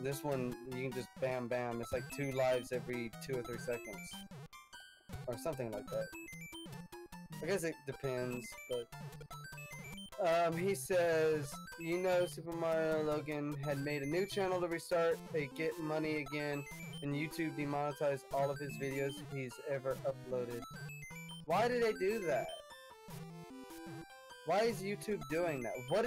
Speaker 1: This one you can just bam bam. It's like 2 lives every 2 or 3 seconds, or something like that. I guess it depends, but he says, you know, Super Mario Logan had made a new channel to restart a get money again, and YouTube demonetized all of his videos he's ever uploaded. Why did they do that? Why is YouTube doing that? What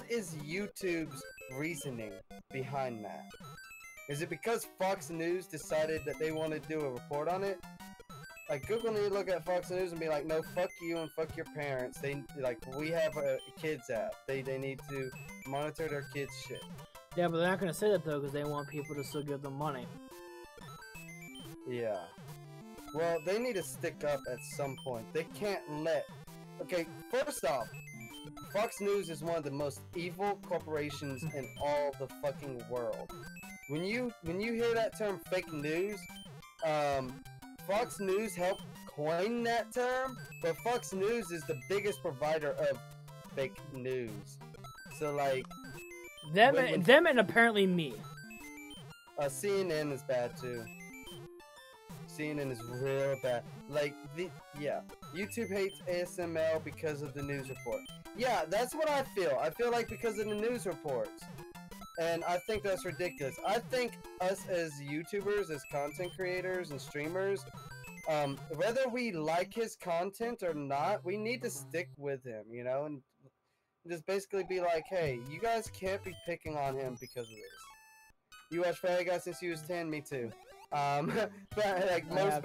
Speaker 1: is YouTube's reasoning behind that? Is it because Fox News decided that they want to do a report on it? Like, Google need to look at Fox News and be like, no, fuck you and fuck your parents. We have a kids app. They need to monitor their kids' shit.
Speaker 2: Yeah, but they're not gonna say that though because they want people to still give them money.
Speaker 1: Yeah. Well, they need to stick up at some point. They can't let... Okay, first off, Fox News is one of the most evil corporations in all the fucking world. When you hear that term fake news, Fox News helped coin that term, but Fox News is the biggest provider of fake news. So like
Speaker 2: Them and apparently me.
Speaker 1: CNN is bad too. CNN is real bad. Like YouTube hates ASML because of the news report. Yeah, that's what I feel. I feel like because of the news reports. And I think that's ridiculous. I think us as YouTubers, as content creators and streamers, whether we like his content or not, we need to stick with him, you know, and just basically be like, hey, you guys can't be picking on him because of this. You watch Family Guy since you was 10, me too. But like most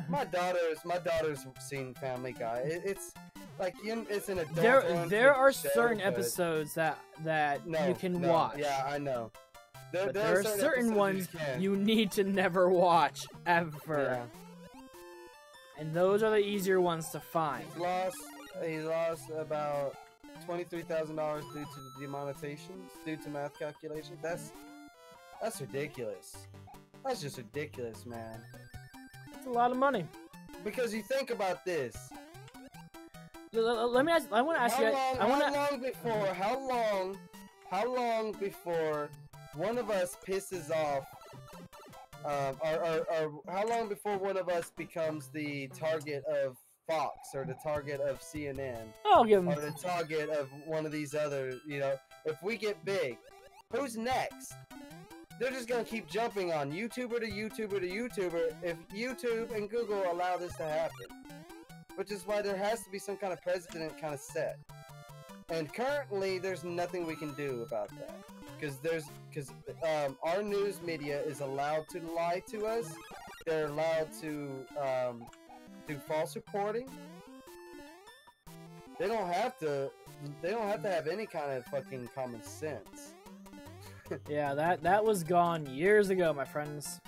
Speaker 1: my daughter's seen Family Guy. It's like it's an adult.
Speaker 2: There are certain episodes that you can watch.
Speaker 1: Yeah, I know.
Speaker 2: But there are certain ones you need to never watch ever. Yeah. And those are the easier ones to find.
Speaker 1: He lost about $23,000 due to the demonetizations, due to math calculations. That's ridiculous. That's just ridiculous, man.
Speaker 2: It's a lot of money.
Speaker 1: Because you think about this.
Speaker 2: Let me ask. I want to ask you.
Speaker 1: How long before one of us pisses off? Or how long before one of us becomes the target of Fox or the target of CNN?
Speaker 2: I'll give him.
Speaker 1: Or the target of one of these other. You know, if we get big, who's next? They're just gonna keep jumping on YouTuber to YouTuber to YouTuber if YouTube and Google allow this to happen. Which is why there has to be some kind of precedent kind of set. And currently, there's nothing we can do about that. Because our news media is allowed to lie to us. They're allowed to do false reporting. They don't have to have any kind of fucking common sense.
Speaker 2: Yeah, that was gone years ago, my friends.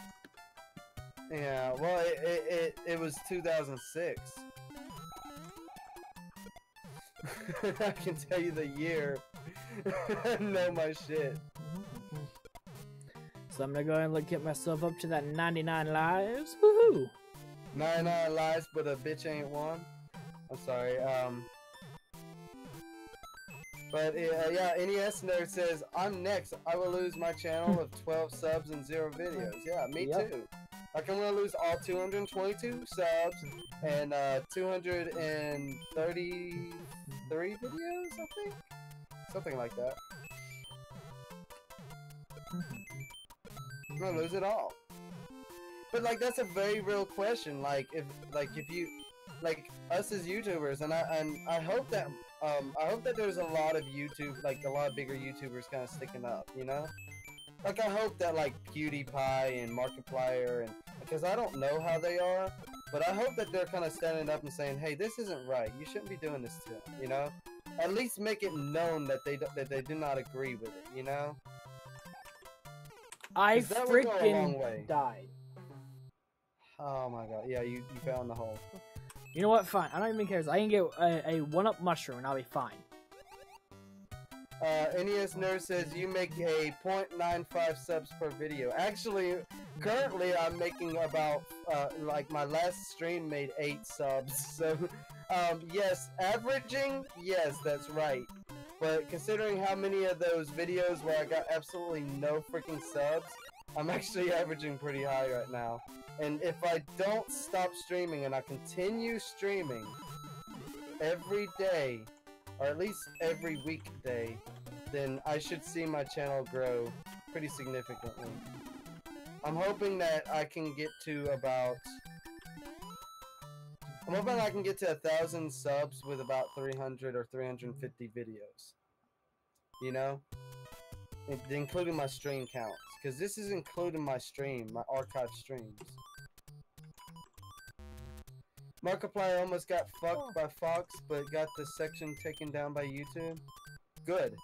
Speaker 1: Yeah, well, it was 2006. I can tell you the year. know my shit.
Speaker 2: So I'm gonna go ahead and get myself up to that 99 lives. Woohoo!
Speaker 1: 99 lives, but a bitch ain't one. I'm sorry. But yeah, NES Nerd says, I'm next. I will lose my channel of 12 subs and 0 videos. Yeah, me too. Like, I'm gonna lose all 222 subs and 233 videos, I think? Something like that. I'm gonna lose it all. But like, that's a very real question. Like, if you, like, us as YouTubers, and I hope that there's a lot of YouTube, like a lot of bigger YouTubers kind of sticking up, you know? Like, I hope that like PewDiePie and Markiplier, and because I don't know how they are, but I hope that they're kind of standing up and saying, hey, this isn't right. You shouldn't be doing this to them, you know? At least make it known that they do not agree with it, you know?
Speaker 2: I freaking died.
Speaker 1: Oh my god, yeah, you fell in the hole.
Speaker 2: You know what? Fine. I don't even care. I can get a 1-up mushroom and I'll be fine.
Speaker 1: NES Nerd says you make a 0.95 subs per video. Actually, currently I'm making about, like my last stream made 8 subs. So, yes, averaging, yes, that's right. But considering how many of those videos where I got absolutely no freaking subs, I'm actually averaging pretty high right now. And if I don't stop streaming and I continue streaming every day, or at least every weekday, then I should see my channel grow pretty significantly. I'm hoping that I can get to about... I'm hoping I can get to 1,000 subs with about 300 or 350 videos. You know? Including my stream counts. Because this is including my stream, my archive streams. Markiplier almost got fucked by Fox, but got the section taken down by YouTube. Good.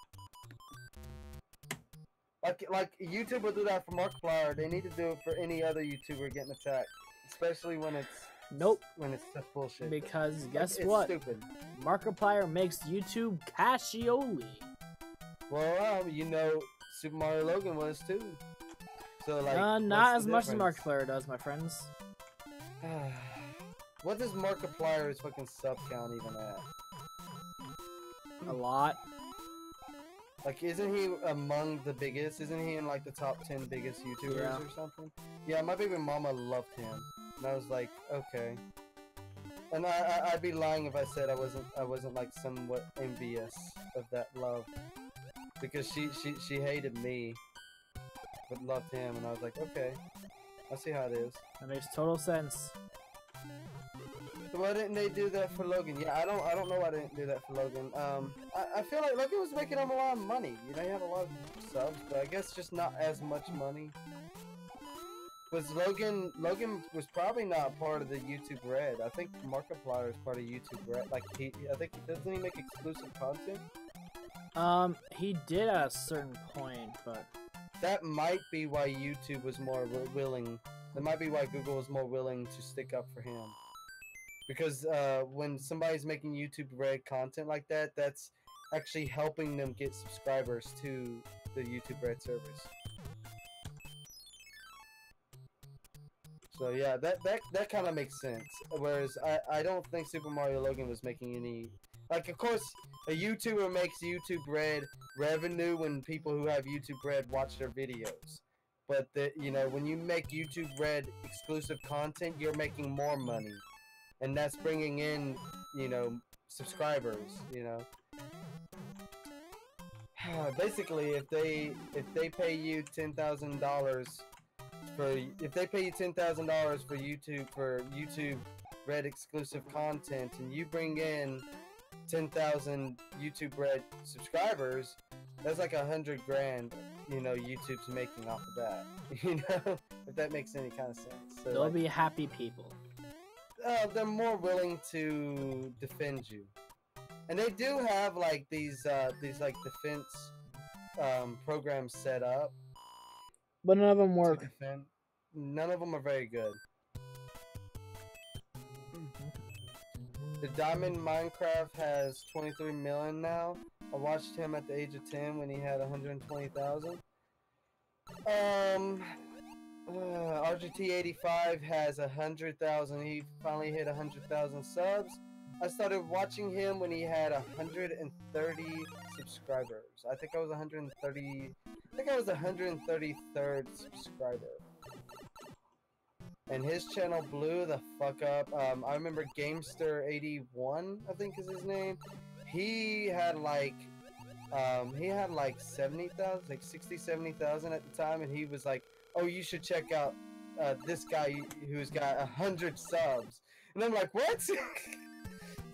Speaker 1: Like YouTube will do that for Markiplier. They need to do it for any other YouTuber getting attacked, especially when it's when it's just bullshit.
Speaker 2: Because guess what?
Speaker 1: Stupid.
Speaker 2: Markiplier makes YouTube cashioli.
Speaker 1: Well, you know, Super Mario Logan was too. So like,
Speaker 2: not as much as Markiplier does, my friends.
Speaker 1: What does Markiplier's fucking sub count even at?
Speaker 2: A lot.
Speaker 1: Like, isn't he among the biggest? Isn't he in like the top 10 biggest YouTubers or something? Yeah, my baby mama loved him, and I was like, okay. And I'd be lying if I said I wasn't like somewhat envious of that love, because she hated me, but loved him, and I was like, okay, I see how it is.
Speaker 2: That makes total sense.
Speaker 1: So why didn't they do that for Logan? Yeah, I don't know why they didn't do that for Logan. I feel like Logan was making him a lot of money. You know, he had a lot of subs, but I guess just not as much money. Was Logan was probably not part of the YouTube Red. I think Markiplier is part of YouTube Red. Like I think doesn't he make exclusive content?
Speaker 2: He did at a certain point, but
Speaker 1: that might be why YouTube was more willing. That might be why Google was more willing to stick up for him. Because when somebody's making YouTube Red content like that, that's actually helping them get subscribers to the YouTube Red service. So yeah, that kind of makes sense. Whereas I don't think Super Mario Logan was making any... Like, of course, a YouTuber makes YouTube Red revenue when people who have YouTube Red watch their videos. But, you know, when you make YouTube Red exclusive content, you're making more money. And that's bringing in, you know, subscribers, you know. Basically, if they pay you $10,000 if they pay you $10,000 for YouTube Red exclusive content, and you bring in 10,000 YouTube Red subscribers, that's like $100 grand, you know, YouTube's making off of that. You know, if that makes any kind of sense. So,
Speaker 2: they'll be happy people.
Speaker 1: They're more willing to defend you, and they do have like these like defense programs set up,
Speaker 2: but none of them work.
Speaker 1: None of them are very good. The Diamond Minecraft has 23 million now. I watched him at the age of 10 when he had 120,000. RGT85 has 100,000. He finally hit 100,000 subs. I started watching him when he had 130 subscribers. I think I was 130. I think I was 133rd subscriber. And his channel blew the fuck up. I remember Gamester81, I think is his name. He had like 70,000, like 60, 70,000 at the time, and he was like, "Oh, you should check out this guy who's got 100 subs." And I'm like, "What?" It's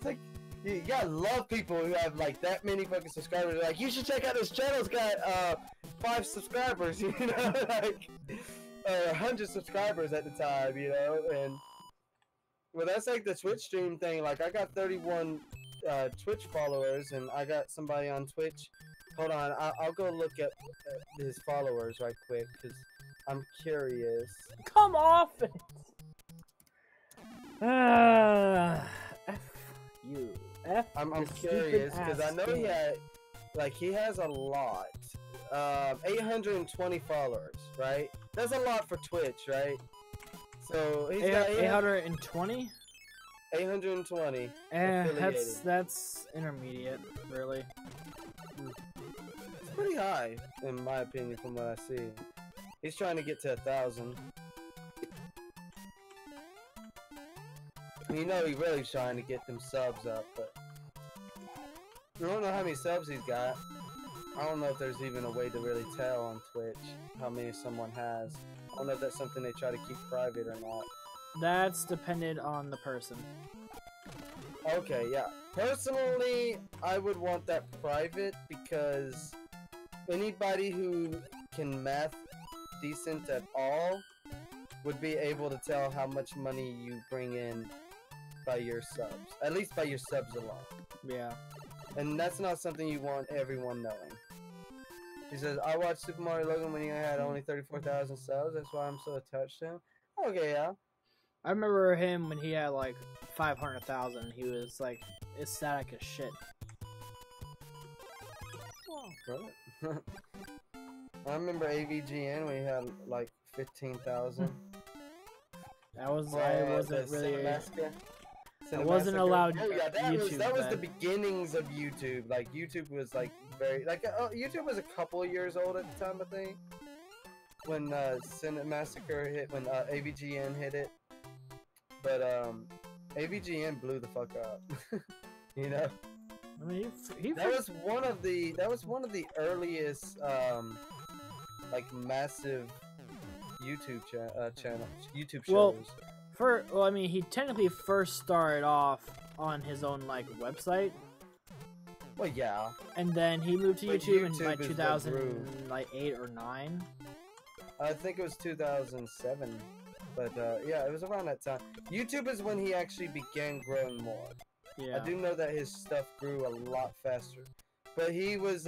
Speaker 1: like you gotta love people who have like that many fucking subscribers. They're like, "You should check out this channel. It's got 5 subscribers," you know, like 100 subscribers at the time, you know. And well, that's like the Twitch stream thing. Like I got 31 Twitch followers, and I got somebody on Twitch. Hold on, I'll go look at his followers right quick because I'm curious.
Speaker 2: Come off it! F you. F.
Speaker 1: I'm curious because I know he has a lot. 820 followers, right? That's a lot for Twitch, right? So he's got
Speaker 2: 820.
Speaker 1: 820.
Speaker 2: That's intermediate, really.
Speaker 1: It's pretty high, in my opinion, from what I see. He's trying to get to 1,000. You know, he's really trying to get them subs up, but I don't know how many subs he's got. I don't know if there's even a way to really tell on Twitch how many someone has. I don't know if that's something they try to keep private or not.
Speaker 2: That's dependent on the person.
Speaker 1: Okay, yeah. Personally, I would want that private because anybody who can math decent at all would be able to tell how much money you bring in by your subs. At least by your subs alone.
Speaker 2: Yeah. And
Speaker 1: that's not something you want everyone knowing. He says, I watched Super Mario Logan when he had only 34,000 subs. That's why I'm so attached to him. Okay, yeah.
Speaker 2: I remember him when he had like 500,000. He was like ecstatic as shit.
Speaker 1: Oh, I remember AVGN when he had like 15,000.
Speaker 2: I wasn't really. I wasn't
Speaker 1: Cinemassacre.
Speaker 2: allowed.
Speaker 1: Oh yeah,
Speaker 2: YouTube
Speaker 1: that was the beginnings of YouTube. Like YouTube was like very YouTube was a couple of years old at the time, I think. When Cinemassacre hit, when AVGN hit it, but AVGN blew the fuck up. You know.
Speaker 2: I mean,
Speaker 1: that was one of the earliest like massive YouTube channels, YouTube shows.
Speaker 2: Well, I mean, he technically first started off on his own like website.
Speaker 1: Well, yeah.
Speaker 2: And then he moved to YouTube in like 2008 or 9.
Speaker 1: I think it was 2007, but yeah, it was around that time. YouTube is when he actually began growing more.
Speaker 2: Yeah.
Speaker 1: I do know that his stuff grew a lot faster, but he was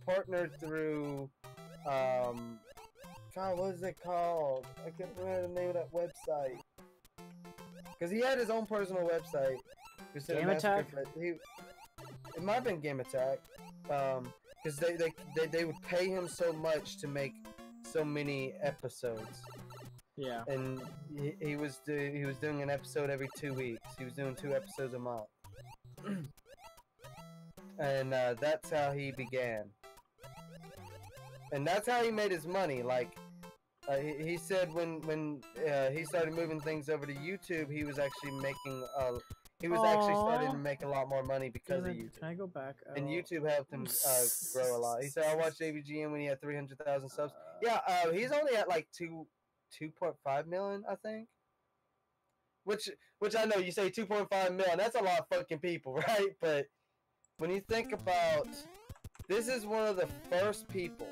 Speaker 1: partnered through God, what is it called? I can't remember the name of that website. Because he had his own personal website.
Speaker 2: Game Attack?
Speaker 1: It might have been Game Attack. Because they would pay him so much to make so many episodes.
Speaker 2: Yeah.
Speaker 1: And he was doing an episode every 2 weeks. He was doing 2 episodes a month. And that's how he began. And that's how he made his money. Like, he said when he started moving things over to YouTube, he was actually making starting to make a lot more money because of YouTube.
Speaker 2: Can I go back?
Speaker 1: And YouTube helped him grow a lot. He said, I watched AVGN when he had 300,000 subs. Yeah, he's only at like 2.5 million, I think. Which I know you say 2.5 million. That's a lot of fucking people, right? But when you think about, this is one of the first people.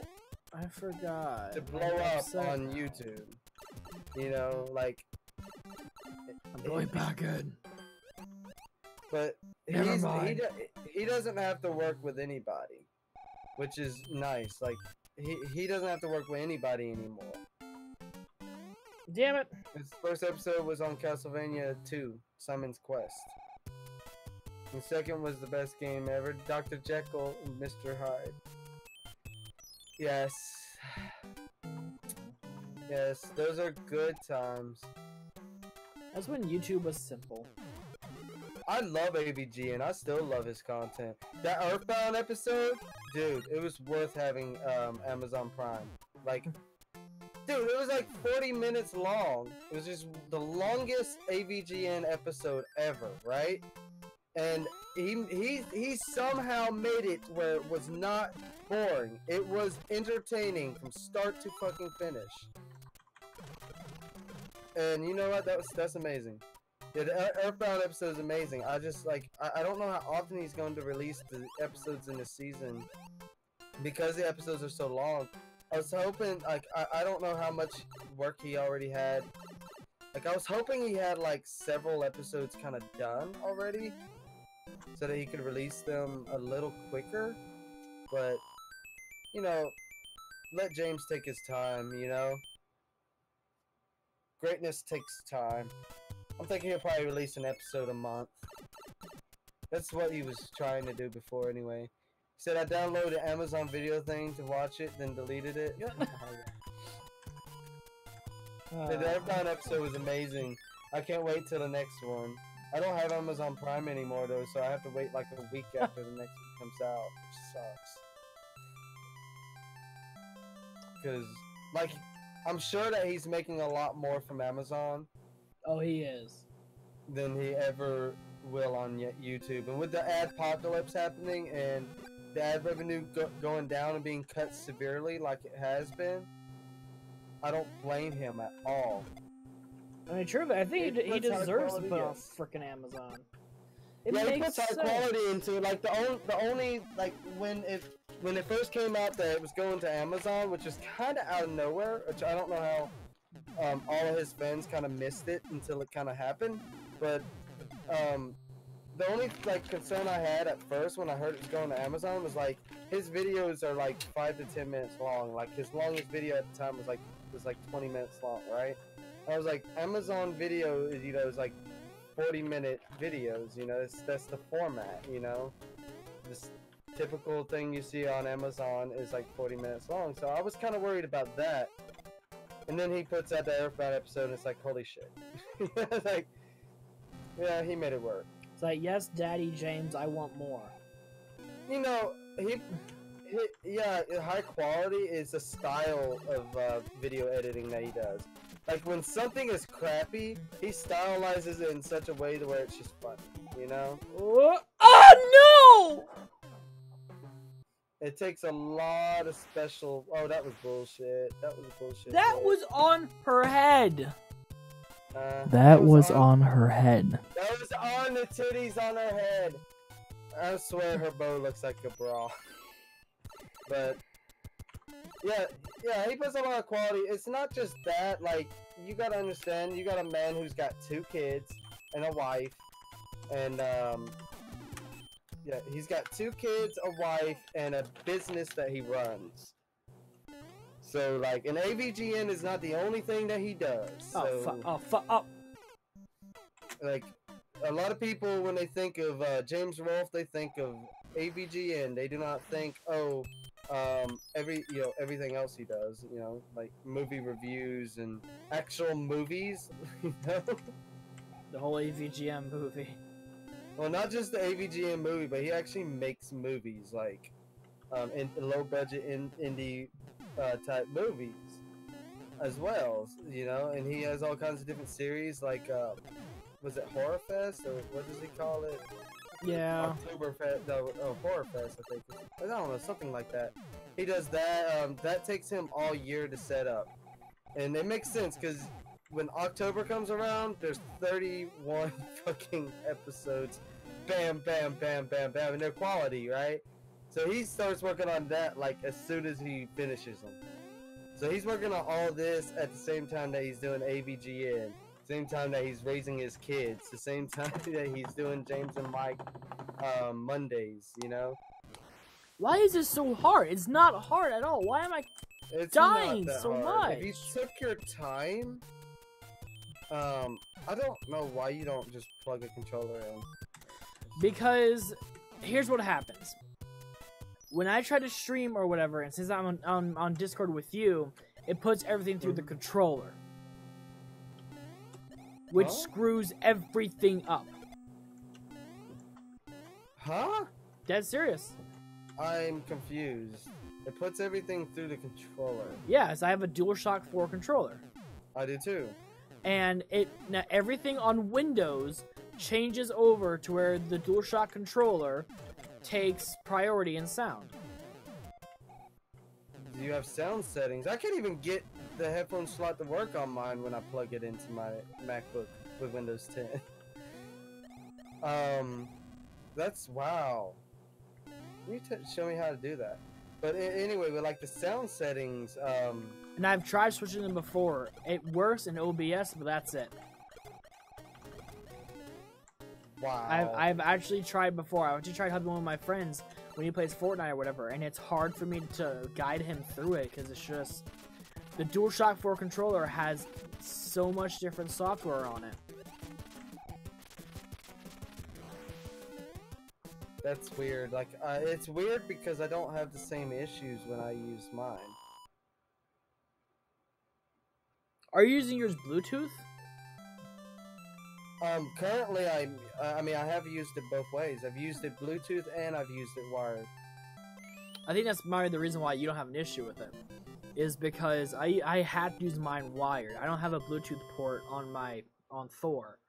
Speaker 2: I forgot.
Speaker 1: To blow up on YouTube. You know, like...
Speaker 2: I'm going back in.
Speaker 1: But he doesn't have to work with anybody. Which is nice. Like, he doesn't have to work with anybody anymore.
Speaker 2: Damn it.
Speaker 1: His first episode was on Castlevania 2, Simon's Quest. And second was the best game ever, Dr. Jekyll and Mr. Hyde. Yes. Yes, those are good times.
Speaker 2: That's when YouTube was simple.
Speaker 1: I love AVG and I still love his content. That Earthbound episode, dude, it was worth having Amazon Prime. Like, dude, it was like 40 minutes long. It was just the longest AVGN episode ever, right? And he somehow made it where it was not boring. It was entertaining from start to fucking finish. And you know what? That's amazing. Yeah, the Earthbound episode is amazing. I just like I don't know how often he's going to release the episodes in the season because the episodes are so long. I was hoping like I don't know how much work he already had. Like I was hoping he had like several episodes kind of done already, so that he could release them a little quicker. But you know, let James take his time. You know, greatness takes time. I'm thinking he'll probably release an episode a month. That's what he was trying to do before anyway. He said I downloaded the Amazon video thing to watch it, then deleted it. The Earthbound episode was amazing. I can't wait till the next one. I don't have Amazon Prime anymore though, so I have to wait like a week after the next one comes out, which sucks. Because, like, I'm sure that he's making a lot more from Amazon.
Speaker 2: Oh, he is.
Speaker 1: Than he ever will on YouTube. And with the adpocalypse happening and the ad revenue going down and being cut severely like it has been, I don't blame him at all.
Speaker 2: I mean, true, but I think he deserves to put on frickin' Amazon. It
Speaker 1: he puts high quality into it. Like the only like when it first came out that it was going to Amazon, which is kind of out of nowhere, which I don't know how. All of his fans kind of missed it until it kind of happened, but the only like concern I had at first when I heard it was going to Amazon was like his videos are like 5 to 10 minutes long. Like his longest video at the time was like 20 minutes long, right? And I was like, Amazon video is is like 40-minute videos, that's the format, this typical thing you see on Amazon is like 40 minutes long. So I was kind of worried about that. And then he puts out the Earthbound episode, and it's like, holy shit. It's like, yeah, he made it work.
Speaker 2: It's like, yes, Daddy James, I want more.
Speaker 1: Yeah, high quality is a style of video editing that he does. Like, when something is crappy, he stylizes it in such a way to where it's just funny,
Speaker 2: Oh, no!
Speaker 1: It takes a lot of special... Oh, that was bullshit. That was bullshit.
Speaker 2: That was on her head.
Speaker 3: That was on her head.
Speaker 1: That was on the titties on her head. I swear her bow looks like a bra. But... Yeah, he puts a lot of quality. It's not just that. Like, you gotta understand, you got a man who's got 2 kids and a wife. And, yeah, he's got 2 kids, a wife, and a business that he runs. So, like, an AVGN is not the only thing that he does. So, like, a lot of people, when they think of James Rolfe, they think of AVGN. They do not think, everything else he does. Like movie reviews and actual movies.
Speaker 2: The whole AVGN movie.
Speaker 1: Well, not just the AVGN movie, but he actually makes movies, like, in low-budget indie type movies, as well, and he has all kinds of different series, like, was it Horror Fest, or what does he call it?
Speaker 2: Yeah.
Speaker 1: Oktoberfest, no, Horror Fest, I think. I don't know, something like that. He does that, that takes him all year to set up. And it makes sense, because when October comes around, there's 31 fucking episodes. Bam, bam, bam, bam, bam, and they're quality, right? So he starts working on that, like, as soon as he finishes them. So he's working on all this at the same time that he's doing AVGN. Same time that he's raising his kids. The same time that he's doing James and Mike Mondays,
Speaker 2: Why is this so hard? It's not hard at all. Why am I dying so much?
Speaker 1: If you took your time, I don't know why you don't just plug a controller in.
Speaker 2: Because here's what happens. When I try to stream or whatever, and since I'm on Discord with you, it puts everything through the controller. Which screws everything up.
Speaker 1: Huh?
Speaker 2: Dead serious.
Speaker 1: I'm confused. It puts everything through the controller.
Speaker 2: Yes, I have a DualShock 4 controller.
Speaker 1: I do too.
Speaker 2: And now everything on Windows changes over to where the DualShock controller takes priority in sound.
Speaker 1: You have sound settings. I can't even get the headphone slot to work on mine when I plug it into my MacBook with Windows 10. That's wow. Can you show me how to do that? But anyway, with like the sound settings,
Speaker 2: and I've tried switching them before. It works in OBS, but that's it.
Speaker 1: Wow.
Speaker 2: I've actually tried before. I actually tried helping one of my friends when he plays Fortnite or whatever, and it's hard for me to guide him through it because it's just the DualShock 4 controller has so much different software on it.
Speaker 1: That's weird. Like, it's weird because I don't have the same issues when I use mine.
Speaker 2: Are you using yours Bluetooth?
Speaker 1: Currently, I mean, I have used it both ways. I've used it Bluetooth and I've used it wired.
Speaker 2: I think that's probably the reason why you don't have an issue with it. Is because I had to use mine wired. I don't have a Bluetooth port on Thor.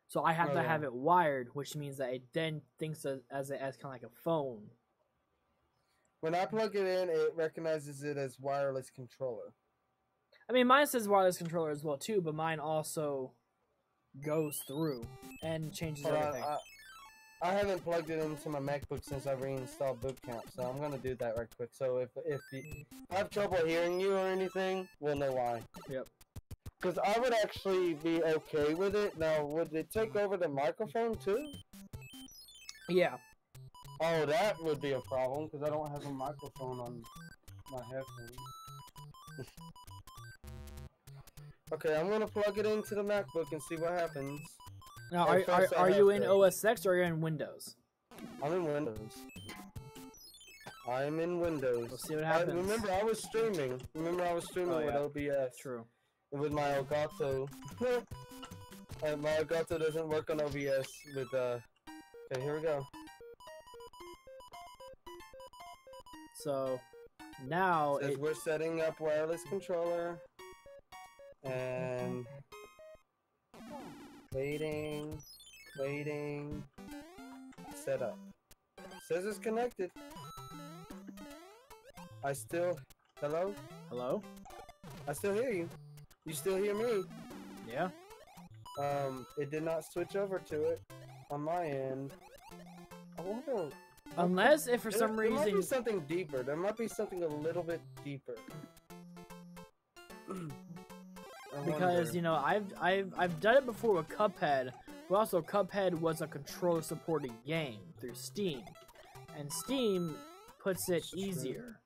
Speaker 2: So I have to have it wired, which means that it then thinks as kind of like a phone.
Speaker 1: When I plug it in, it recognizes it as wireless controller.
Speaker 2: I mean, mine says wireless controller as well too, but mine also goes through and changes everything.
Speaker 1: I haven't plugged it into my MacBook since I reinstalled Boot Camp, so I'm gonna do that right quick. So if you have trouble hearing you or anything, we'll know why.
Speaker 2: Yep.
Speaker 1: Because I would actually be okay with it. Now, would it take over the microphone too?
Speaker 2: Yeah.
Speaker 1: Oh, that would be a problem because I don't have a microphone on my headphones. Okay, I'm gonna plug it into the MacBook and see what happens.
Speaker 2: Now, are you in OS X or are you in Windows?
Speaker 1: I'm in Windows. I'm in Windows.
Speaker 2: We'll see what happens.
Speaker 1: Remember, I was streaming. With OBS.
Speaker 2: True.
Speaker 1: With my Elgato. My Elgato doesn't work on OBS with, Okay, here we go.
Speaker 2: So, now
Speaker 1: Says we're setting up wireless controller. And... Waiting. Set up. Says it's connected. Hello?
Speaker 2: Hello?
Speaker 1: I still hear you. You still hear me?
Speaker 2: Yeah.
Speaker 1: It did not switch over to it on my end. I wonder...
Speaker 2: Unless if for some reason...
Speaker 1: There might be something deeper. There might be something a little bit deeper.
Speaker 2: Because, you know, I've done it before with Cuphead, but also Cuphead was a controller supported game through Steam. And Steam puts it easier.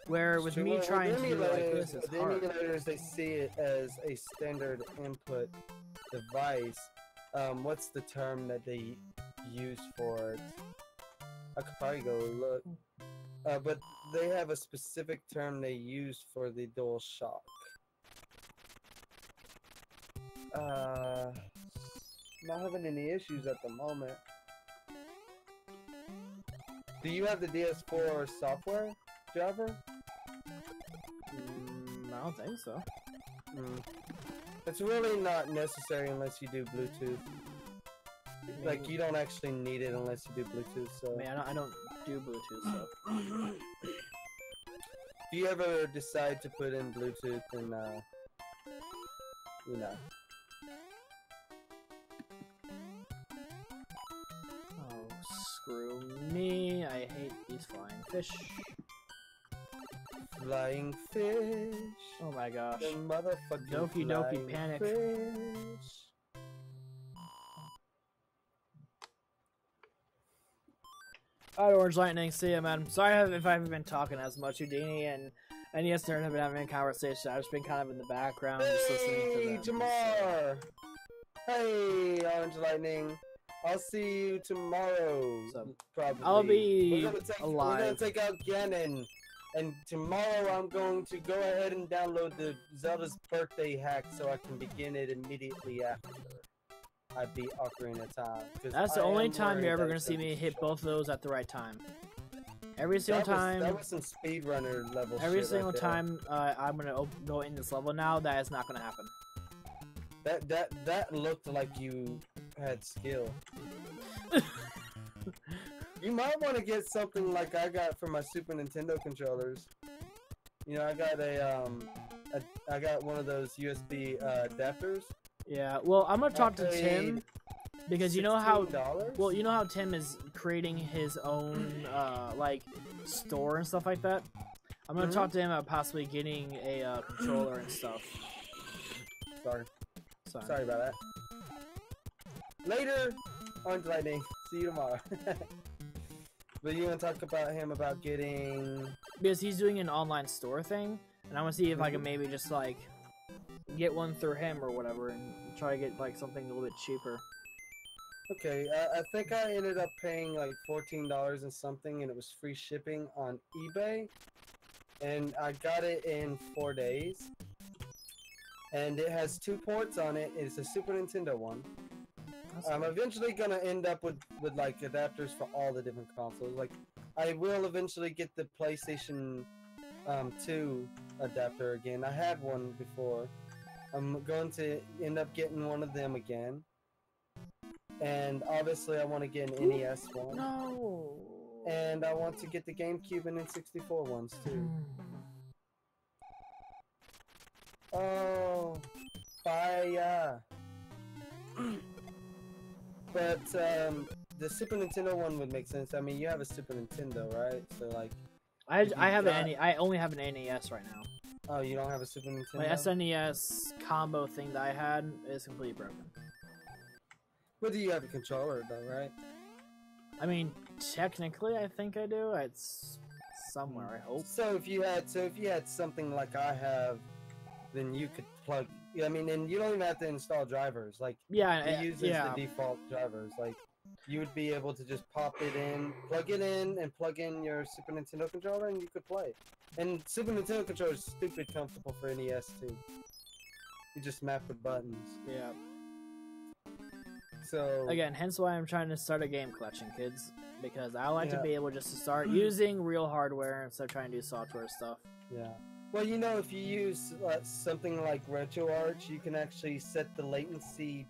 Speaker 2: Where with me trying to do it like this, it's hard.
Speaker 1: The emulators, they see it as a standard input device. What's the term that they use for it? I could probably go look. But they have a specific term they use for the DualShock. Not having any issues at the moment. Do you have the DS4 software driver?
Speaker 2: I don't think so.
Speaker 1: It's really not necessary unless you do Bluetooth. Like, you don't actually need it unless you do Bluetooth, so...
Speaker 2: Man, I don't do Bluetooth, so...
Speaker 1: If you ever decide to put in Bluetooth, then, you know.
Speaker 2: Oh, screw me. I hate these flying fish.
Speaker 1: Flying fish.
Speaker 2: Oh my gosh.
Speaker 1: The motherfucking
Speaker 2: Doki Doki Panic.
Speaker 1: Fish.
Speaker 2: Alright, Orange Lightning, see ya, man. Sorry if I haven't been talking as much, Houdini, and yes, there have been having a conversation. I've just been kind of in the background, just listening to them.
Speaker 1: Jamar! Hey, Orange Lightning. I'll see you tomorrow.
Speaker 2: So,
Speaker 1: probably.
Speaker 2: I'll be
Speaker 1: We're gonna
Speaker 2: alive.
Speaker 1: take out Ganon. And tomorrow I'm going to go ahead and download the Zelda's birthday hack so I can begin it immediately after I beat Ocarina of Time.
Speaker 2: That's the only time you're ever going to see me hit both of those at the right time. Every single time.
Speaker 1: That was some speedrunner level
Speaker 2: Every
Speaker 1: shit
Speaker 2: single
Speaker 1: right
Speaker 2: time I'm going to go in this level now, that is not going to happen.
Speaker 1: That looked like you had skill. You might want to get something like I got for my Super Nintendo controllers. You know, I got one of those USB adapters.
Speaker 2: Yeah, well, I'm gonna talk to Tim because you know how Tim is creating his own like store and stuff like that. I'm gonna talk to him about possibly getting a controller and stuff.
Speaker 1: Sorry about that. Later, Orange Lightning. See you tomorrow. But you want to talk about him about getting...
Speaker 2: Because he's doing an online store thing, and I want to see if I can maybe just, like, get one through him or whatever, and try to get, like, something a little bit cheaper.
Speaker 1: Okay, I think I ended up paying, like, $14 and something, and it was free shipping on eBay, and I got it in 4 days. And it has 2 ports on it. It's a Super Nintendo one. I'm eventually gonna end up with like adapters for all the different consoles. Like, I will eventually get the PlayStation 2 adapter again. I had one before. I'm going to end up getting one of them again. And obviously, I want to get an NES one.
Speaker 2: No.
Speaker 1: And I want to get the GameCube and N64 ones too. Oh, fire! But the Super Nintendo one would make sense. I mean, you have a Super Nintendo, right? So like,
Speaker 2: I only have an NES right now.
Speaker 1: Oh, you don't have a Super Nintendo?
Speaker 2: My SNES combo thing that I had is completely broken.
Speaker 1: But do you have a controller though, right?
Speaker 2: I mean, technically, I think I do. It's somewhere, I hope.
Speaker 1: So if you had something like I have, then you could plug. I mean, and you don't even have to install drivers. Like,
Speaker 2: yeah,
Speaker 1: it uses the default drivers. Like, you would be able to just pop it in, plug it in, and plug in your Super Nintendo controller, and you could play. And Super Nintendo controller is stupid comfortable for NES too. You just map with buttons.
Speaker 2: Yeah.
Speaker 1: So
Speaker 2: again, hence why I'm trying to start a game collection, kids, because I like to be able just to start using real hardware instead of trying to do software stuff.
Speaker 1: Yeah. Well, you know, if you use something like RetroArch, you can actually set the latency.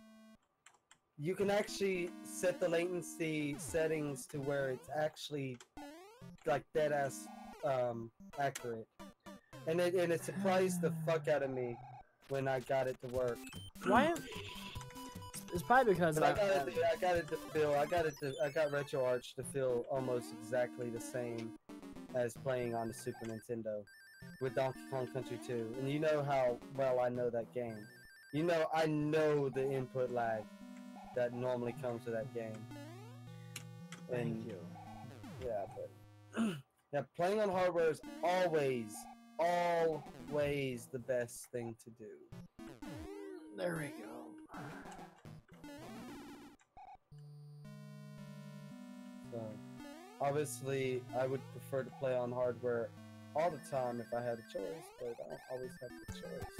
Speaker 1: You can actually set the latency settings to where it's actually like dead ass accurate, and it surprised the fuck out of me when I got it to work.
Speaker 2: Why? It's probably because
Speaker 1: I got RetroArch to feel almost exactly the same as playing on the Super Nintendo with Donkey Kong Country 2. And you know how well I know that game. You know, I know the input lag that normally comes with that game. And,
Speaker 2: Thank you.
Speaker 1: Yeah, but yeah, playing on hardware is always the best thing to do.
Speaker 2: There we go.
Speaker 1: So, obviously, I would prefer to play on hardware all the time if I had a choice, but I don't always have the choice.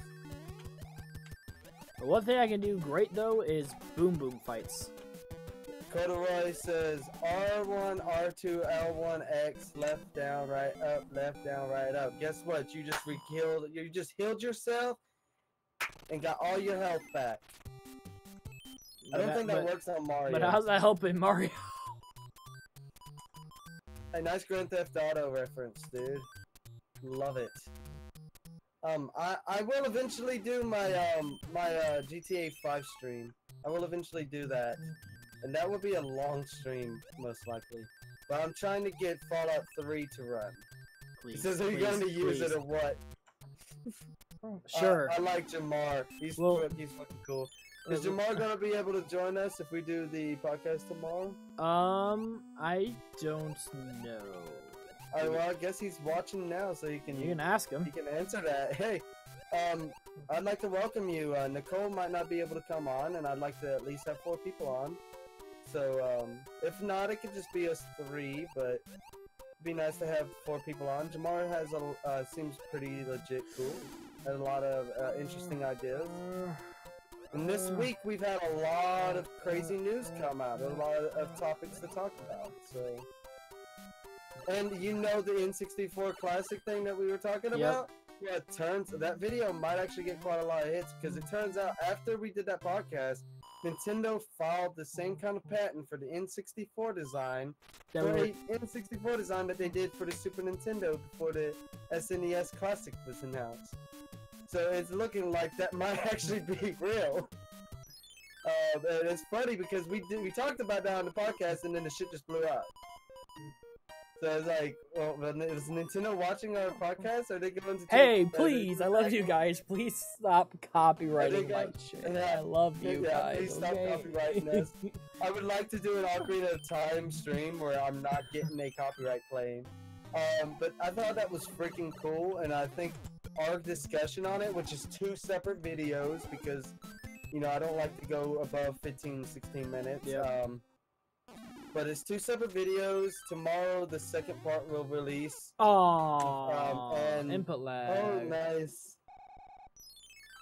Speaker 2: The one thing I can do great, though, is boom boom fights.
Speaker 1: Corduroy says R1, R2, L1, X, left, down, right, up, left, down, right, up. Guess what? You just healed yourself and got all your health back. I don't think that works on Mario.
Speaker 2: But how's that helping Mario?
Speaker 1: Hey, nice Grand Theft Auto reference, dude. Love it. I will eventually do my my GTA 5 stream. I will eventually do that, and that will be a long stream most likely. But I'm trying to get Fallout 3 to run. He says, "Are you going to use it or what?"
Speaker 2: Sure.
Speaker 1: I like Jamar. He's fucking cool. Is Jamar gonna be able to join us if we do the podcast tomorrow?
Speaker 2: I don't know.
Speaker 1: Well, I guess he's watching now, so you can
Speaker 2: ask him.
Speaker 1: He can answer that. Hey, I'd like to welcome you. Nicole might not be able to come on, and I'd like to at least have 4 people on. So if not, it could just be us 3. But it'd be nice to have 4 people on. Jamar has seems pretty legit cool. Had a lot of interesting ideas. And this week we've had a lot of crazy news come out. A lot of topics to talk about. So. And you know the N64 classic thing that we were talking about? Yeah, it turns that video might actually get quite a lot of hits because it turns out after we did that podcast, Nintendo filed the same kind of patent for the N64 design N64 design that they did for the Super Nintendo before the SNES Classic was announced. So it's looking like that might actually be real. And it's funny because we talked about that on the podcast and then the shit just blew up. So it's like, well, is Nintendo watching our podcast? Are they going to?
Speaker 2: Hey, please! I love you guys. Please stop copyrighting my shit. I love you guys.
Speaker 1: Please stop copyrighting us. I would like to do an Ocarina of Time stream where I'm not getting a copyright claim. But I thought that was freaking cool, and I think our discussion on it, which is 2 separate videos, because you know I don't like to go above 15-16 minutes.
Speaker 2: Yeah.
Speaker 1: But it's 2 separate videos. Tomorrow, the second part will release.
Speaker 2: Oh,
Speaker 1: and
Speaker 2: input lag.
Speaker 1: Oh, nice.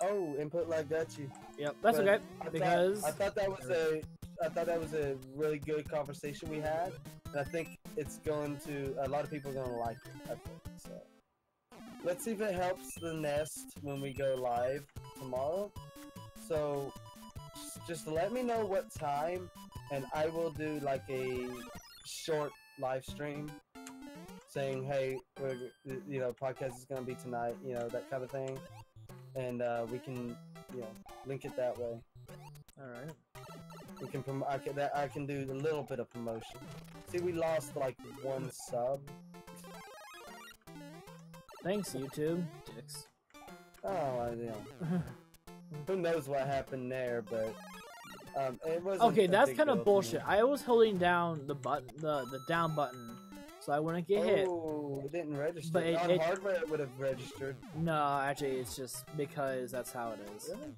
Speaker 1: Oh, input lag got you.
Speaker 2: Yep, that's
Speaker 1: But
Speaker 2: okay.
Speaker 1: I thought that was a really good conversation we had, and I think it's going to a lot of people are going to like it. I think so. Let's see if it helps the nest when we go live tomorrow. So, just let me know what time. And I will do like a short live stream saying, hey, podcast is going to be tonight, that kind of thing. And we can, link it that way.
Speaker 2: Alright.
Speaker 1: We can I can do a little bit of promotion. See, we lost like 1 sub.
Speaker 2: Thanks, YouTube. Dicks.
Speaker 1: Oh, who knows what happened there, but... it wasn't
Speaker 2: okay, that's kind
Speaker 1: deal
Speaker 2: of bullshit. I was holding down the button, the down button, so I wouldn't get hit.
Speaker 1: Oh, it didn't register.
Speaker 2: But
Speaker 1: on hardware, it would have registered.
Speaker 2: No, actually, it's just because that's how it is.
Speaker 1: Really?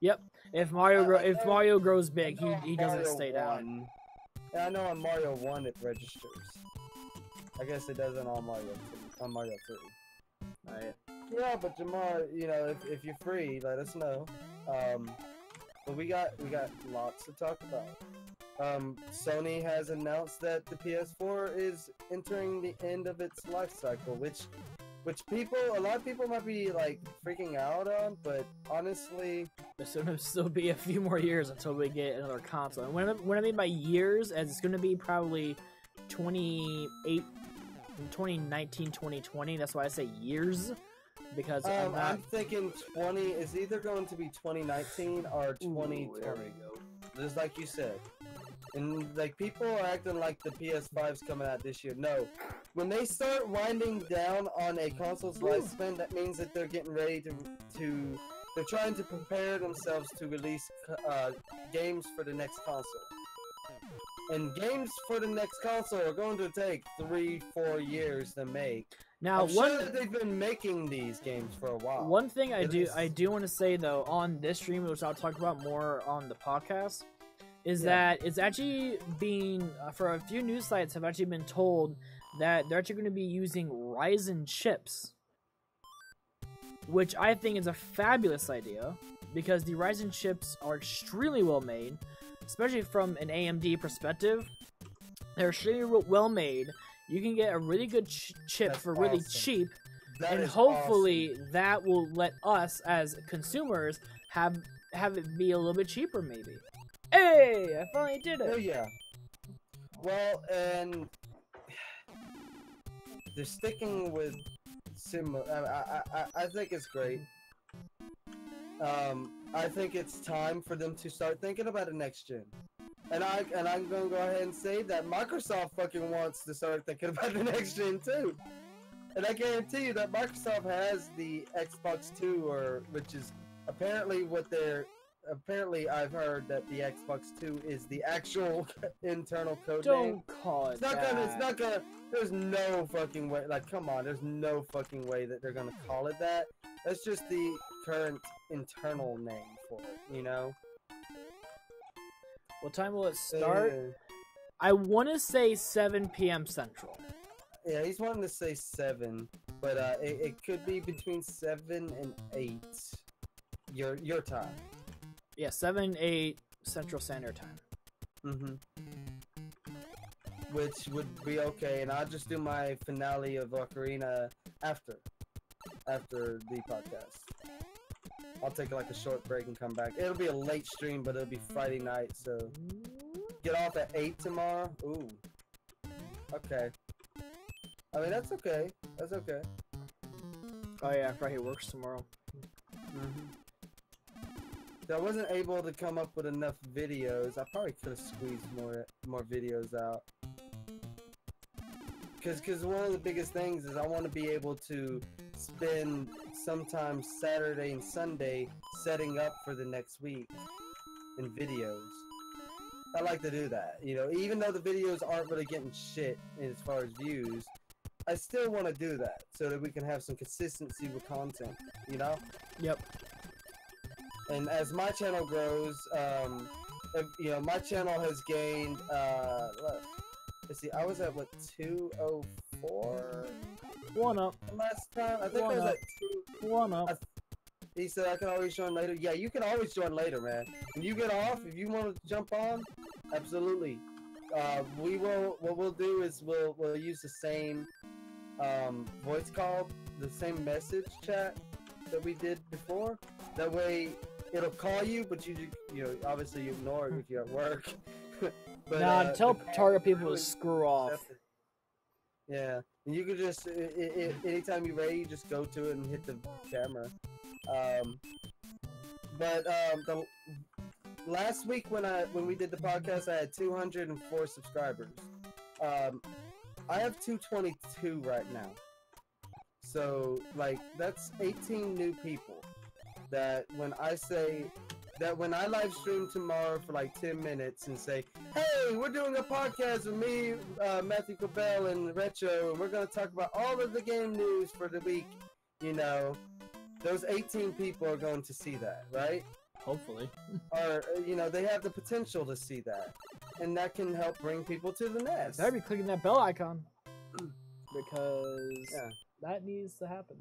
Speaker 2: Yep. If Mario grows big, he doesn't stay down.
Speaker 1: Yeah, I know on Mario 1 it registers. I guess it doesn't on Mario 3.
Speaker 2: Right.
Speaker 1: Yeah, but Jamar, if you're free, let us know. But we got lots to talk about. Sony has announced that the PS4 is entering the end of its life cycle, which a lot of people might be like freaking out on, but honestly,
Speaker 2: there's gonna still be a few more years until we get another console. And when I mean by years, as it's gonna be probably 2019, 2020. That's why I say years. Because
Speaker 1: I'm thinking 20 is either going to be 2019 or 2020.
Speaker 2: There we go.
Speaker 1: Just like you said. And like people are acting like the PS5's coming out this year. No. When they start winding down on a console's lifespan, that means that they're getting ready to they're trying to prepare themselves to release games for the next console. And games for the next console are going to take 3-4 years to make.
Speaker 2: Now,
Speaker 1: sure that they've been making these games for a while.
Speaker 2: One thing I do want to say though on this stream, which I'll talk about more on the podcast, is that it's actually being for a few news sites have actually been told that they're actually going to be using Ryzen chips, which I think is a fabulous idea because the Ryzen chips are extremely well made, especially from an AMD perspective. They're extremely well made. You can get a really good chip for really cheap, and hopefully that will let us as consumers have it be a little bit cheaper, maybe. Hey, I finally did it.
Speaker 1: Oh yeah. Well, and they're sticking with similar. I think it's great. I think it's time for them to start thinking about the next gen. And I'm gonna go ahead and say that Microsoft fucking wants to start thinking about the next gen too. And I guarantee you that Microsoft has the Xbox 2, which is apparently apparently I've heard that the Xbox 2 is the actual internal code name.
Speaker 2: Don't call it
Speaker 1: It's not gonna, there's no fucking way, like come on, there's no fucking way that they're gonna call it that. That's just the current internal name for it,
Speaker 2: What time will it start? I want to say 7 p.m. Central.
Speaker 1: Yeah, he's wanting to say 7, but it could be between 7 and 8. Your time.
Speaker 2: Yeah, 7, 8 Central Standard Time.
Speaker 1: Mm-hmm. Which would be okay, and I'll just do my finale of Ocarina after the podcast. I'll take like a short break and come back. It'll be a late stream, but it'll be Friday night, so get off at 8 tomorrow. Ooh. Okay. I mean, that's okay. That's okay.
Speaker 2: Oh yeah, Friday works tomorrow.
Speaker 1: So I wasn't able to come up with enough videos. I probably could have squeezed more videos out. Because one of the biggest things is I want to be able to spend sometimes Saturday and Sunday setting up for the next week in videos. I like to do that, you know, even though the videos aren't really getting shit as far as views, I still want to do that so that we can have some consistency with content, you know?
Speaker 2: Yep.
Speaker 1: And as my channel grows, you know, my channel has gained, let's see, I was at, what, 204?
Speaker 2: 1 up.
Speaker 1: Last time? I think I was at 2.
Speaker 2: 1 up.
Speaker 1: He said I can always join later. Yeah, you can always join later, man. When you get off, if you want to jump on, absolutely. What we'll do is we'll use the same voice call, the same message chat that we did before. That way, it'll call you, but you know, obviously you ignore it if you're at work. But,
Speaker 2: nah, tell target people to screw off.
Speaker 1: Yeah, and you can just anytime you're ready, you just go to it and hit the camera. The last week when we did the podcast, I had 204 subscribers. I have 222 right now. So like that's 18 new people. That when I live stream tomorrow for like 10 minutes and say, hey, we're doing a podcast with me, Matthew Cobell and Retro, and we're going to talk about all of the game news for the week, you know, those 18 people are going to see that, right?
Speaker 2: Hopefully.
Speaker 1: Or, you know, they have the potential to see that. And that can help bring people to the nest.
Speaker 2: Better be clicking that bell icon. Because that needs to happen.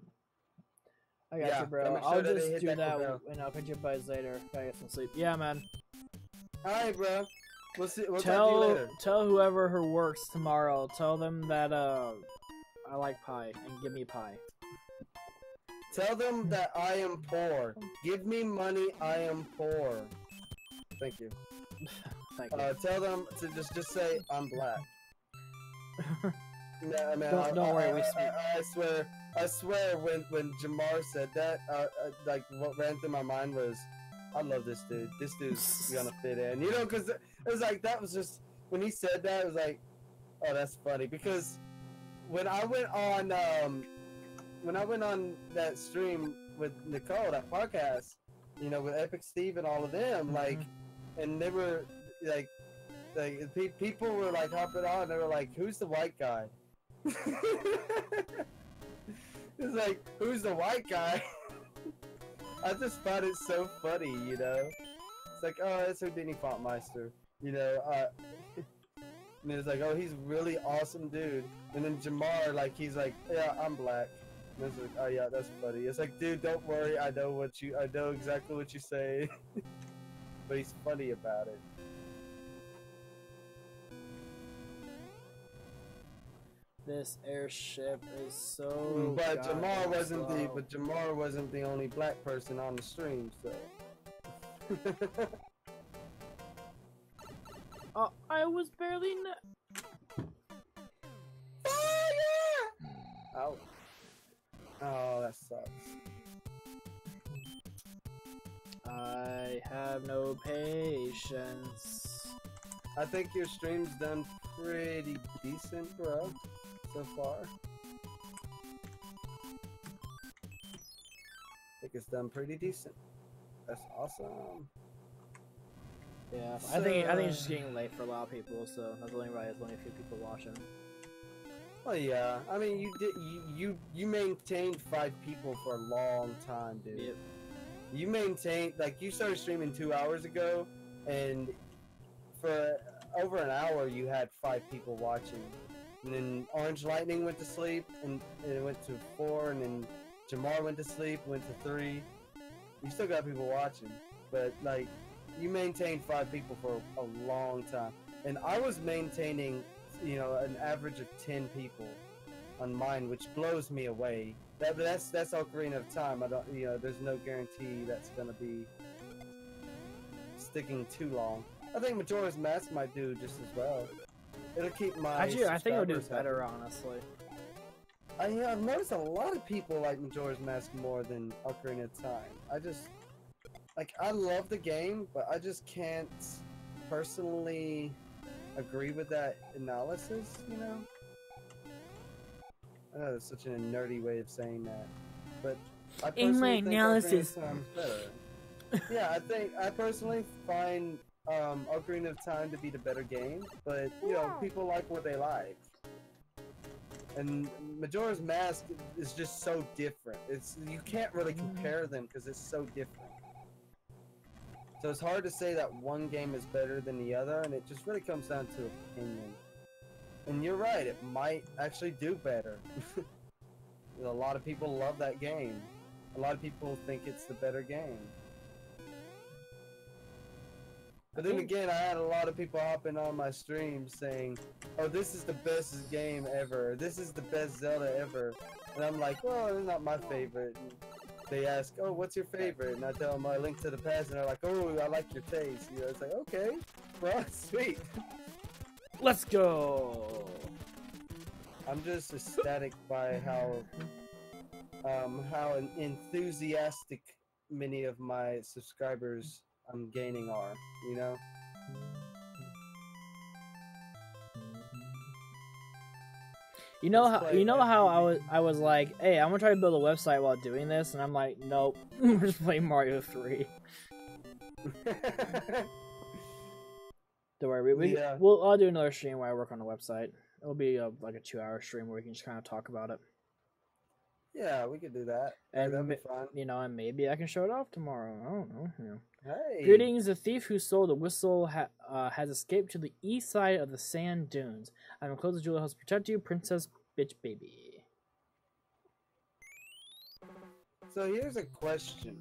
Speaker 2: I got you, bro. I'll just do that and I'll catch you guys later. I get some sleep. Yeah, man.
Speaker 1: Alright, bro. We'll see. We'll talk to you later.
Speaker 2: Tell whoever who works tomorrow, tell them that I like pie and give me pie.
Speaker 1: Tell them that I am poor. Give me money, I am poor. Thank you.
Speaker 2: Thank you.
Speaker 1: Tell them to just say I'm black. Nah, man,
Speaker 2: don't worry,
Speaker 1: I swear when Jamar said that, like what ran through my mind was, I love this dude. This dude's gonna fit in, you know, because it was like that was just when he said that, it was like, oh, that's funny. Because when I went on that stream with Nicole, that podcast, you know, with Epic Steve and all of them, like, and they were like people were like hopping on, and they were like, who's the white guy? It's like, who's the white guy? I just found it so funny, you know? It's like, oh, that's Houdini Fontmeister, you know? And it's like, oh, he's really awesome dude. And then Jamar, like, he's like, yeah, I'm black. And it's like, oh yeah, that's funny. It's like, dude, don't worry, I know exactly what you say. But he's funny about it.
Speaker 2: This airship is so.
Speaker 1: But Jamar wasn't the only black person on the stream, so.
Speaker 2: Oh, I was barely.
Speaker 1: Ow. Oh, that sucks.
Speaker 2: I have no patience.
Speaker 1: I think your stream's done pretty decent, bro. So far, I think it's done pretty decent. That's awesome.
Speaker 2: Yeah, so, I think it's just getting late for a lot of people, so that's only right. There's only a few people watching.
Speaker 1: Well, yeah. I mean, you maintained 5 people for a long time, dude.
Speaker 2: Yep.
Speaker 1: You maintained, like, you started streaming 2 hours ago, and for over an hour you had 5 people watching, and then Orange Lightning went to sleep, and it went to 4, and then Jamar went to sleep, went to 3. You still got people watching, but like you maintained 5 people for a long time, and I was maintaining, you know, an average of 10 people on mine, which blows me away. That's Ocarina of Time. I don't, you know, there's no guarantee that's gonna be sticking too long. I think Majora's Mask might do just as well. It'll keep my
Speaker 2: Actually, I think it'll do
Speaker 1: subscribers
Speaker 2: better,
Speaker 1: happy.
Speaker 2: honestly.
Speaker 1: I've noticed a lot of people like Majora's Mask more than Ocarina of Time. I just, like, I love the game, but I just can't personally agree with that analysis, you know? I know that's such a nerdy way of saying that, but I
Speaker 2: In my
Speaker 1: personally think
Speaker 2: analysis.
Speaker 1: Ocarina of Time is better. Yeah, I personally find Ocarina of Time to be the better game, but, you know, people like what they like. And Majora's Mask is just so different. You can't really compare them because it's so different. So it's hard to say that one game is better than the other, and it just really comes down to opinion. And you're right, it might actually do better. A lot of people love that game. A lot of people think it's the better game. But then again, I had a lot of people hopping on my stream saying, oh, this is the best game ever. This is the best Zelda ever. And I'm like, well, it's not my favorite. And they ask, oh, what's your favorite? And I tell them I Link to the Past, and they're like, oh, I like your taste. You know, it's like, okay, well, sweet.
Speaker 2: Let's go!
Speaker 1: I'm just ecstatic by how enthusiastic many of my subscribers I'm gaining are, you know?
Speaker 2: You know how I was like, hey, I'm gonna try to build a website while doing this, and I'm like, nope, we're just playing Mario 3. Don't worry, I'll do another stream where I work on the website. It'll be like a 2-hour stream where we can just kind of talk about it.
Speaker 1: Yeah, we could do that.
Speaker 2: And
Speaker 1: that'd be fun.
Speaker 2: You know, and maybe I can show it off tomorrow. I don't know. You know.
Speaker 1: Hey.
Speaker 2: Greetings, the thief who stole the whistle has escaped to the east side of the sand dunes. I'm close to Julia, helps protect you, princess bitch baby.
Speaker 1: So here's a question.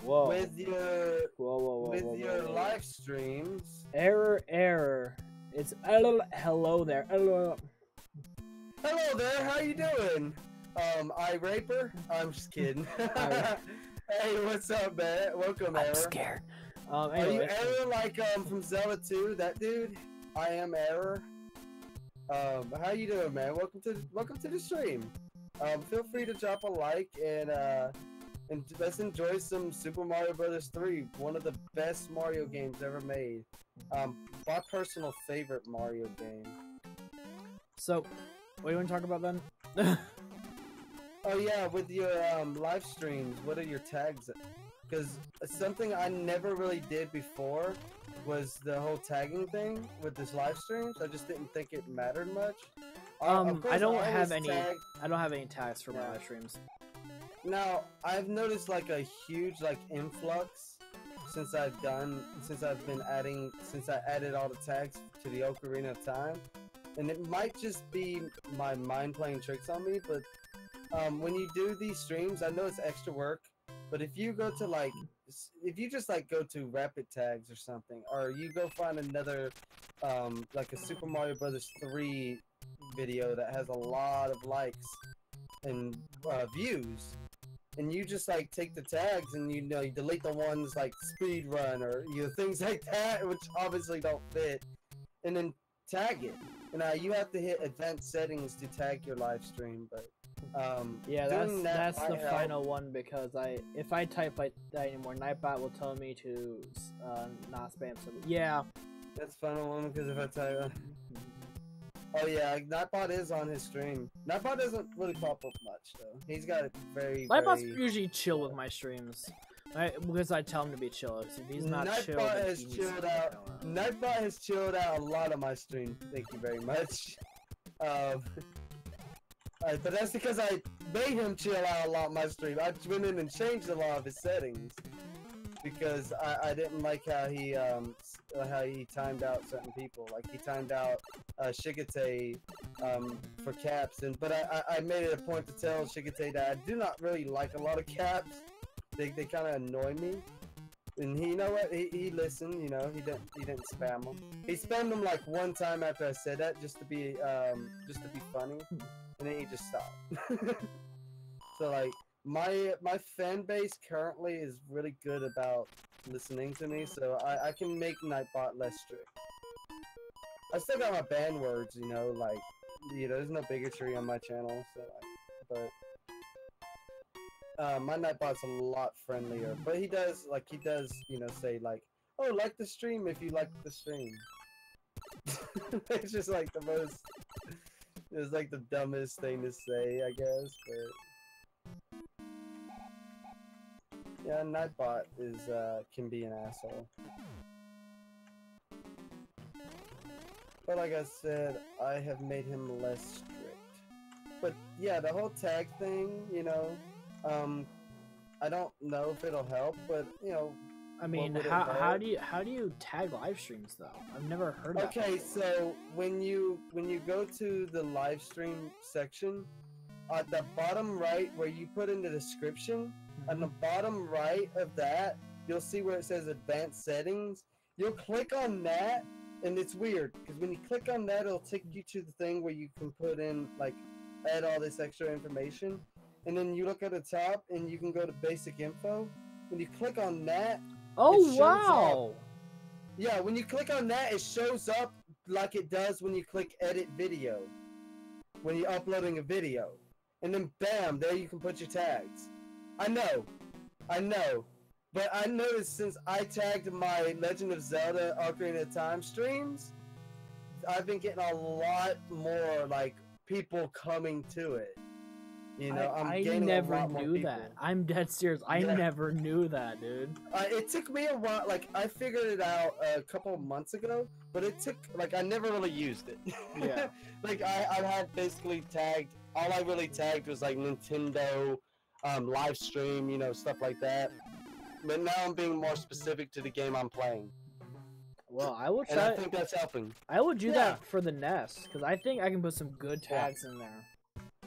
Speaker 2: Whoa.
Speaker 1: With your
Speaker 2: whoa.
Speaker 1: live streams.
Speaker 2: Error. It's hello there. Hello
Speaker 1: there, how you doing? iRaper? I'm just kidding. Hey, what's up, man? Welcome, Error.
Speaker 3: I'm scared.
Speaker 1: Are you Error like from Zelda 2? That dude? I am Error. How you doing, man? Welcome to the stream. Feel free to drop a like and let's enjoy some Super Mario Bros. 3, one of the best Mario games ever made. My personal favorite Mario game.
Speaker 2: So, what do you want to talk about then?
Speaker 1: Oh yeah, with your live streams, what are your tags? Because something I never really did before was the whole tagging thing with this live streams. I just didn't think it mattered much.
Speaker 2: I don't have any tags for my live streams.
Speaker 1: Now I've noticed like a huge influx since I added all the tags to the Ocarina of Time, and it might just be my mind playing tricks on me, but when you do these streams, I know it's extra work, but if you go to if you just go to rapid tags or something, or you go find another like a Super Mario Bros. 3 video that has a lot of likes and views, and you just take the tags and you delete the ones like speed run or things like that, which obviously don't fit, and then tag it. And you have to hit advanced settings to tag your live stream, but
Speaker 2: yeah, that's the final one, because if I type like that anymore, Nightbot will tell me to not spam. So yeah,
Speaker 1: that's the final one, because if I type, oh yeah, Nightbot is on his stream. Nightbot doesn't really pop up much though. He's got it
Speaker 2: Nightbot's usually chill with my streams. Because I tell him to be chill. If he's not chill, then
Speaker 1: has chilled out. Nightbot has chilled out a lot of my stream. Thank you very much. But that's because I made him chill out a lot of my stream. I went in and changed a lot of his settings. because I didn't like how he timed out certain people. Like he timed out Shigete for caps, but I made it a point to tell Shigete that I do not really like a lot of caps. They kind of annoy me. And you know what? He listened. You know, he didn't spam them. He spammed them like one time after I said that, just to be funny, and then he just stopped. So like my fan base currently is really good about listening to me, so I can make Nightbot less strict. I still got my ban words, you know, like, you know, there's no bigotry on my channel, so like, but my Nightbot's a lot friendlier. But he does, you know, say like, oh, like the stream if you like the stream. It's just like the most, it's like the dumbest thing to say, I guess, but. Yeah, Nightbot is can be an asshole. But like I said, I have made him less strict. But yeah, the whole tag thing, you know, I don't know if it'll help, but you know,
Speaker 2: I mean, how do you tag live streams though? I've never heard of that.
Speaker 1: Okay, so when you go to the live stream section, at the bottom right where you put in the description, on the bottom right of that, you'll see where it says advanced settings. You'll click on that, and it's weird because when you click on that, it'll take you to the thing where you can put in, like, add all this extra information. And then you look at the top, and you can go to basic info. When you click on that,
Speaker 2: oh wow!
Speaker 1: Yeah, when you click on that, it shows up like it does when you click edit video, when you're uploading a video. And then bam, there you can put your tags. I know, but I noticed since I tagged my Legend of Zelda Ocarina of Time streams, I've been getting a lot more, like, people coming to it. You know,
Speaker 2: I never knew that. I'm dead serious. I never knew that, dude.
Speaker 1: It took me a while. Like, I figured it out a couple of months ago, but it took, like, I never really used it.
Speaker 2: Yeah.
Speaker 1: Like, I had basically tagged, all I really tagged was, like, Nintendo, live stream, you know, stuff like that. But now I'm being more specific to the game I'm playing.
Speaker 2: Well, I will try.
Speaker 1: And I think that's helping.
Speaker 2: I will do that for the NES, because I think I can put some good tags in there.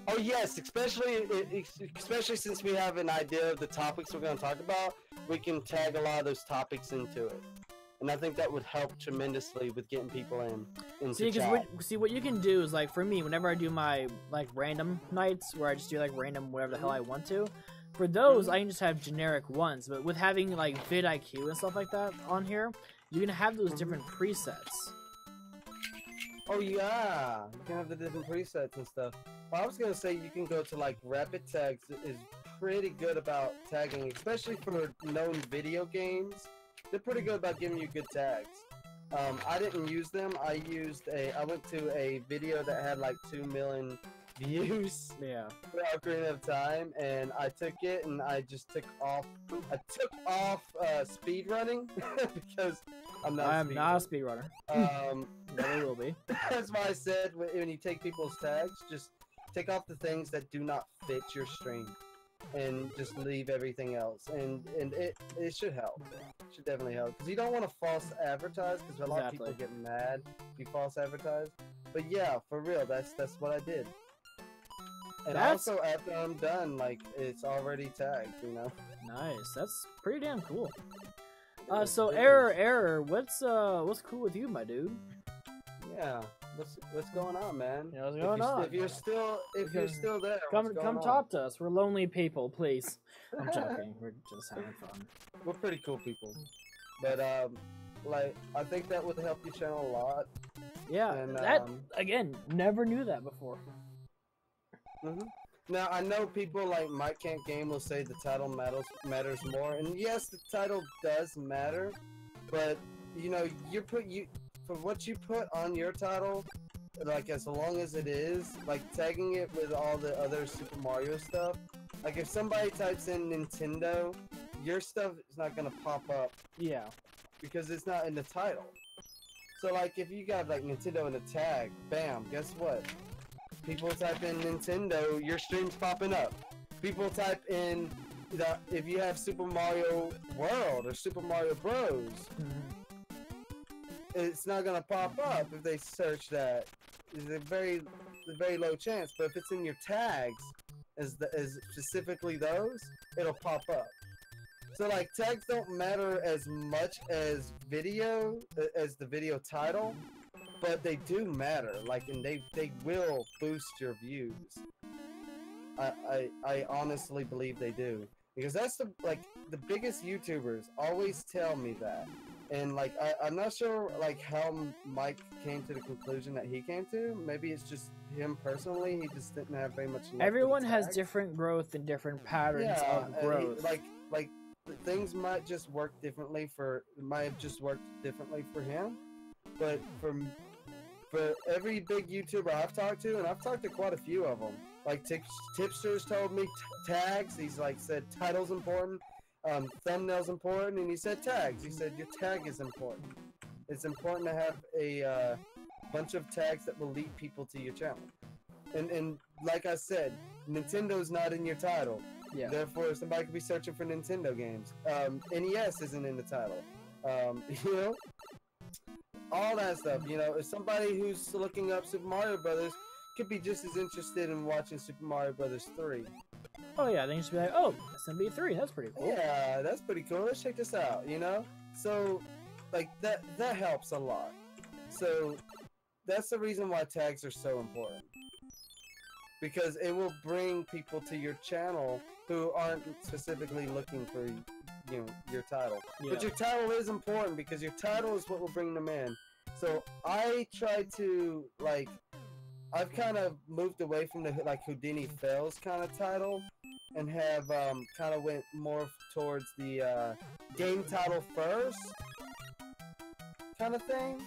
Speaker 1: Oh yes, especially since we have an idea of the topics we're going to talk about, we can tag a lot of those topics into it. And I think that would help tremendously with getting people into chat.
Speaker 2: See, what you can do is, like, for me, whenever I do my, like, random nights, where I just do, like, random whatever the hell I want to, for those, I can just have generic ones. But with having, like, vidIQ and stuff like that on here, you can have those different presets.
Speaker 1: Oh yeah, you can have the different presets and stuff. Well, I was going to say you can go to, like, Rapid Tags is pretty good about tagging, especially for known video games. They're pretty good about giving you good tags. I didn't use them. I went to a video that had like 2 million views.
Speaker 2: Yeah.
Speaker 1: For Ocarina of Time, and I took it and I just took off. I took off speedrunning because I'm not a
Speaker 2: speedrunner. Never will be.
Speaker 1: That's why I said when you take people's tags, just take off the things that do not fit your stream. And just leave everything else, and it should help. It should definitely help, because you don't want to false advertise, because a lot of people get mad if you false advertise. But yeah, for real, that's what I did. And also after I'm done, like, it's already tagged, you know.
Speaker 2: Nice, that's pretty damn cool. So error, what's cool with you, my dude?
Speaker 1: Yeah. What's going on, man?
Speaker 2: Yeah, what's going on?
Speaker 1: If you're still there,
Speaker 2: come talk to us. We're lonely people, please. I'm joking. We're just having fun.
Speaker 1: We're pretty cool people, but like, I think that would help your channel a lot.
Speaker 2: Yeah,
Speaker 1: and,
Speaker 2: that again, never knew that before.
Speaker 1: Now I know people like Mike Can't Game will say the title matters more, and yes, the title does matter, but you know, for what you put on your title, like, as long as it is, like, tagging it with all the other Super Mario stuff, like, if somebody types in Nintendo, your stuff is not gonna pop up.
Speaker 2: Yeah.
Speaker 1: Because it's not in the title. So, like, if you got, like, Nintendo in a tag, bam, guess what? People type in Nintendo, your stream's popping up. People type in if you have Super Mario World or Super Mario Bros, it's not gonna pop up if they search that. It's a very low chance. But if it's in your tags, as specifically those, it'll pop up. So like tags don't matter as much as the video title, but they do matter. Like, and they will boost your views. I honestly believe they do, because that's the biggest YouTubers always tell me that. And like I'm not sure like how Mike came to the conclusion that he came to. Maybe it's just him personally. He just didn't have very much.
Speaker 2: Everyone has different growth and different patterns of growth.
Speaker 1: Like things might just work differently might have just worked differently for him. But for every big YouTuber I've talked to, and I've talked to quite a few of them, like Tipsters told me tags. He's like said title's important. Thumbnail's important, and he said tags. He said your tag is important. It's important to have a bunch of tags that will lead people to your channel. And like I said, Nintendo's not in your title.
Speaker 2: Yeah.
Speaker 1: Therefore, somebody could be searching for Nintendo games. NES isn't in the title. You know, all that stuff. You know, if somebody who's looking up Super Mario Brothers could be just as interested in watching Super Mario Brothers 3.
Speaker 2: Oh yeah, they used to be like, oh, SMB3, that's pretty cool.
Speaker 1: Yeah, that's pretty cool. Let's check this out, you know? So, like, that helps a lot. So, that's the reason why tags are so important. Because it will bring people to your channel who aren't specifically looking for, you know, your title. Yeah. But your title is important, because your title is what will bring them in. So, I try to, like, I've kind of moved away from the, like, Houdini Fails kind of title, and have kind of went more towards the game title first kind of thing.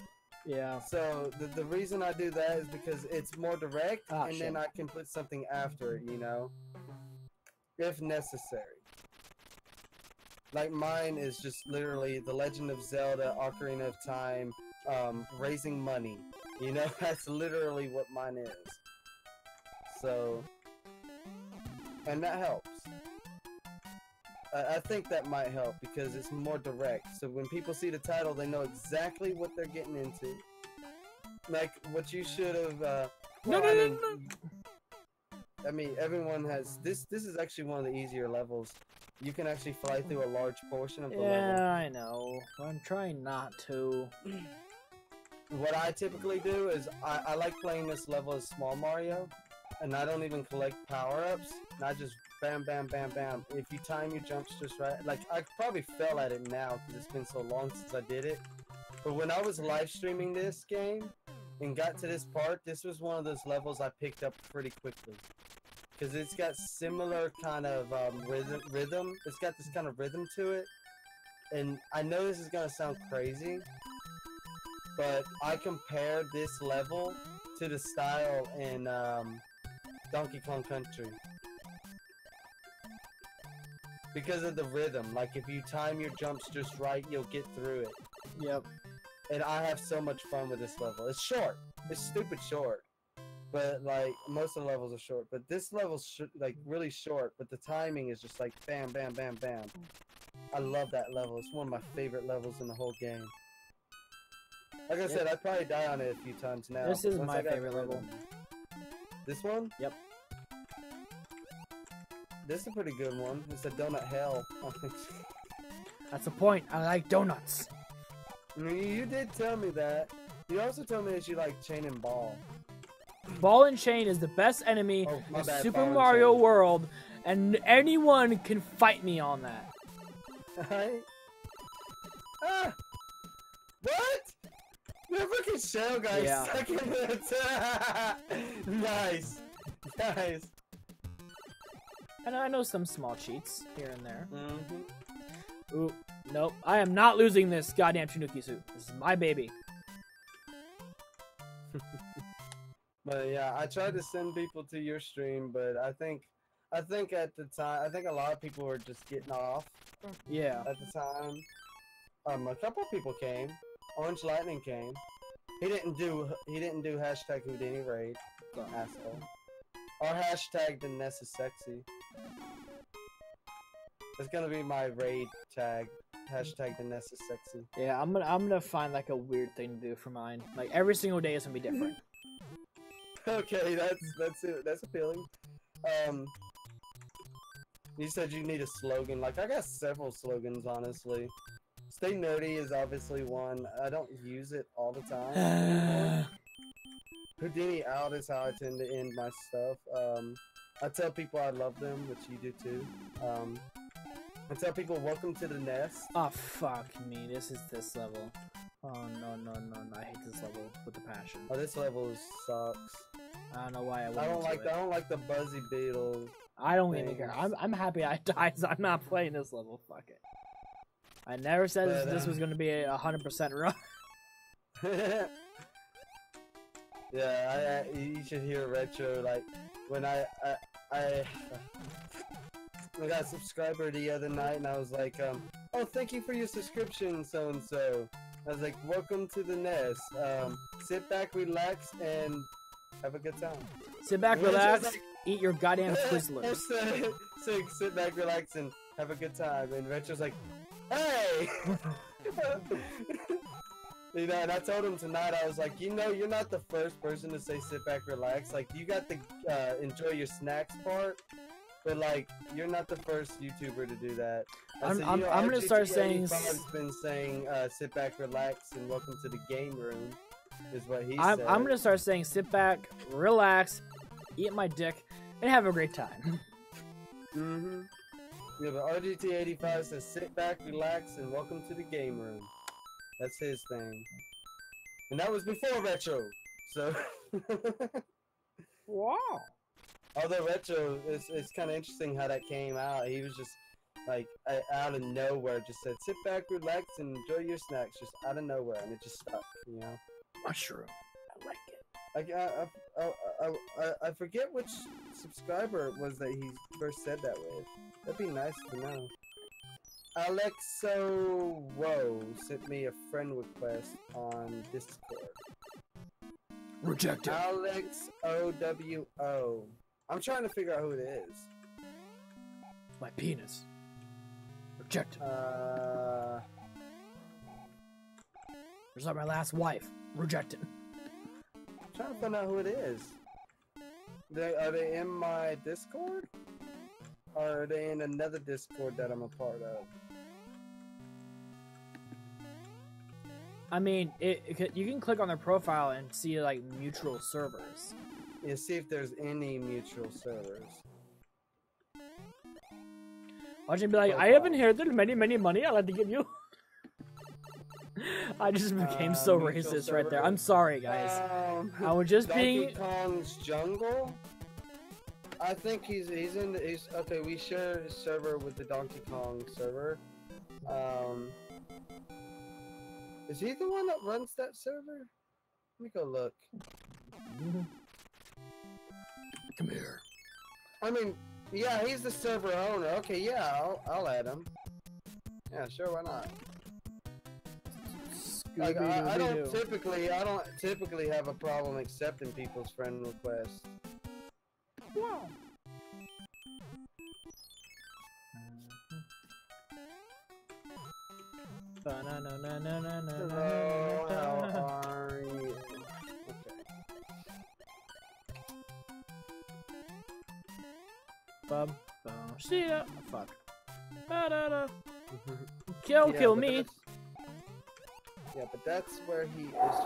Speaker 2: Yeah.
Speaker 1: So the reason I do that is because it's more direct, and then I can put something after it, you know, if necessary. Like mine is just literally The Legend of Zelda: Ocarina of Time, raising money. You know, that's literally what mine is. So. And that helps. I think that might help, because it's more direct. So when people see the title, they know exactly what they're getting into. Like, what you should have... I mean, everyone has... This is actually one of the easier levels. You can actually fly through a large portion of the level.
Speaker 2: Yeah, I know. I'm trying not to.
Speaker 1: What I typically do is, I like playing this level as Small Mario. And I don't even collect power-ups, and I just bam, bam, bam, bam. If you time your jumps just right, like, I probably fell at it now because it's been so long since I did it. But when I was live streaming this game and got to this part, this was one of those levels I picked up pretty quickly. Because it's got similar kind of rhythm. It's got this kind of rhythm to it. And I know this is going to sound crazy, but I compared this level to the style in... Donkey Kong Country, because of the rhythm. Like, if you time your jumps just right, you'll get through it.
Speaker 2: Yep.
Speaker 1: And I have so much fun with this level. It's short. It's stupid short. But, like, most of the levels are short. But this level's, like, really short. But the timing is just like bam, bam, bam, bam. I love that level. It's one of my favorite levels in the whole game. Like I said, I'd probably die on it a few times now.
Speaker 2: This is my favorite level.
Speaker 1: This one?
Speaker 2: Yep.
Speaker 1: This is a pretty good one. It's a donut hell.
Speaker 2: That's the point. I like donuts.
Speaker 1: You did tell me that. You also told me that you like Chain and Ball.
Speaker 2: Ball and Chain is the best enemy in Super Mario World, and anyone can fight me on that.
Speaker 1: Ah! What? The freaking shell guy stuck in it. Nice. Nice.
Speaker 2: And I know some small cheats here and there.
Speaker 1: Mm-hmm.
Speaker 2: Ooh, nope. I am not losing this goddamn Tanuki suit. This is my baby.
Speaker 1: But yeah, I tried to send people to your stream, but I think at the time, I think a lot of people were just getting off.
Speaker 2: Yeah.
Speaker 1: At the time, a couple people came. Orange Lightning came. He didn't do hashtag Houdini raid. Asshole. Or hashtag the Ness is sexy. That's gonna be my raid tag. Hashtag the nest is sexy.
Speaker 2: Yeah, I'm gonna find like a weird thing to do for mine. Like every single day is gonna be different.
Speaker 1: Okay, that's it. That's appealing. You said you need a slogan. Like I got several slogans, honestly. Stay nerdy is obviously one. I don't use it all the time anymore. Houdini out is how I tend to end my stuff. I tell people I love them, which you do too. I tell people welcome to the nest.
Speaker 2: Oh fuck me! This is this level. Oh no! I hate this level with a passion.
Speaker 1: Oh, this level sucks.
Speaker 2: I don't know why
Speaker 1: I don't like the buzzy beetles.
Speaker 2: I don't even care. I'm happy I died. So I'm not playing this level. Fuck it. I never said this was gonna be a 100% run.
Speaker 1: Yeah, you should hear Retro, like, when I got a subscriber the other night, and I was like, oh, thank you for your subscription, so-and-so. I was like, welcome to the nest. Sit back, relax, and have a good time.
Speaker 2: Sit back, relax, like, eat your goddamn Twizzlers.
Speaker 1: Sit back, relax, and have a good time. And Retro's like, hey! You know, and I told him tonight, I was like, you know, you're not the first person to say sit back, relax. Like, you got the enjoy your snacks part, but like, you're not the first YouTuber to do that.
Speaker 2: I'm gonna start saying.
Speaker 1: Has been saying sit back, relax, and welcome to the game room, is what he said.
Speaker 2: I'm gonna start saying sit back, relax, eat my dick, and have a great time.
Speaker 1: Yeah, but RGT85 says sit back, relax, and welcome to the game room. That's his thing. And that was before Retro, so...
Speaker 2: Wow.
Speaker 1: Although Retro, it's kind of interesting how that came out. He was just, like, out of nowhere, just said, sit back, relax, and enjoy your snacks, just out of nowhere, and it just stuck, you know?
Speaker 2: Mushroom. I like it.
Speaker 1: I forget which subscriber it was that he first said that with. That'd be nice to know. Alexo Woe sent me a friend request on Discord.
Speaker 2: Rejected.
Speaker 1: Alex OWO. I'm trying to figure out who it is.
Speaker 2: My penis. Rejected. There's not my last wife. Rejected.
Speaker 1: I'm trying to find out who it is. Are they in my Discord? Or are they in another Discord that I'm a part of?
Speaker 2: I mean, you can click on their profile and see like mutual servers.
Speaker 1: Yeah, see if there's any mutual servers.
Speaker 2: Watch him be like, I have inherited many money I'd like to give you. I just became so racist right there. I'm sorry, guys. I was just
Speaker 1: Donkey Kong's Jungle? I think he's okay, we share a server with the Donkey Kong server. Is he the one that runs that server? Let me go look.
Speaker 2: Come here.
Speaker 1: I mean, yeah, he's the server owner. Okay, yeah, I'll add him. Yeah, sure, why not? Like, I don't typically have a problem accepting people's friend requests.
Speaker 2: Wow.
Speaker 1: Hello, how are you?
Speaker 2: Okay. See ya. Fuck. Kill me.
Speaker 1: Yeah, but that's where he is.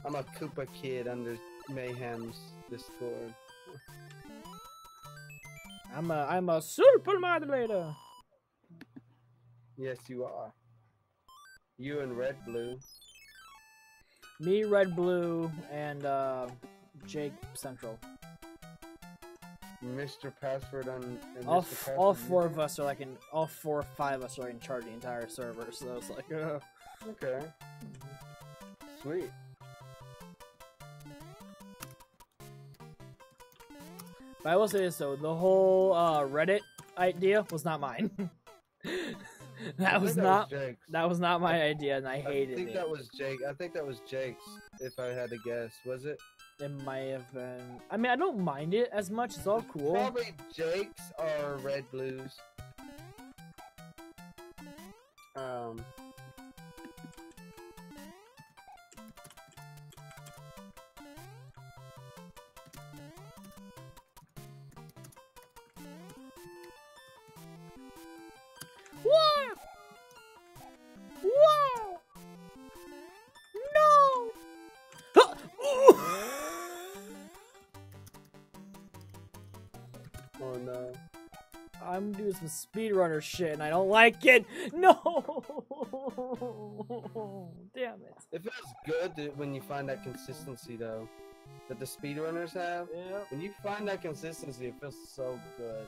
Speaker 1: I'm a Koopa kid under Mayhem's Discord.
Speaker 2: I'm a super moderator.
Speaker 1: Yes, you are. You and Red Blue.
Speaker 2: Me, Red Blue, and Jake Central.
Speaker 1: Mr. Password on.
Speaker 2: All four of us are like all 4 or 5 of us are in charge of the entire server. So it's like,
Speaker 1: okay, sweet.
Speaker 2: But I will say this though, the whole Reddit idea was not mine. that was not my idea, and I hated it.
Speaker 1: I think that was Jake. I think that was Jake's. If I had to guess, was it?
Speaker 2: It might have been. I mean, I don't mind it as much. It's all cool.
Speaker 1: Probably Jake's or Red Blues.
Speaker 2: Whoa! Whoa! No!
Speaker 1: Oh no.
Speaker 2: I'm doing some speedrunner shit and I don't like it. No! Damn it.
Speaker 1: It feels good when you find that consistency though, that the speedrunners have.
Speaker 2: Yeah.
Speaker 1: When you find that consistency, it feels so good.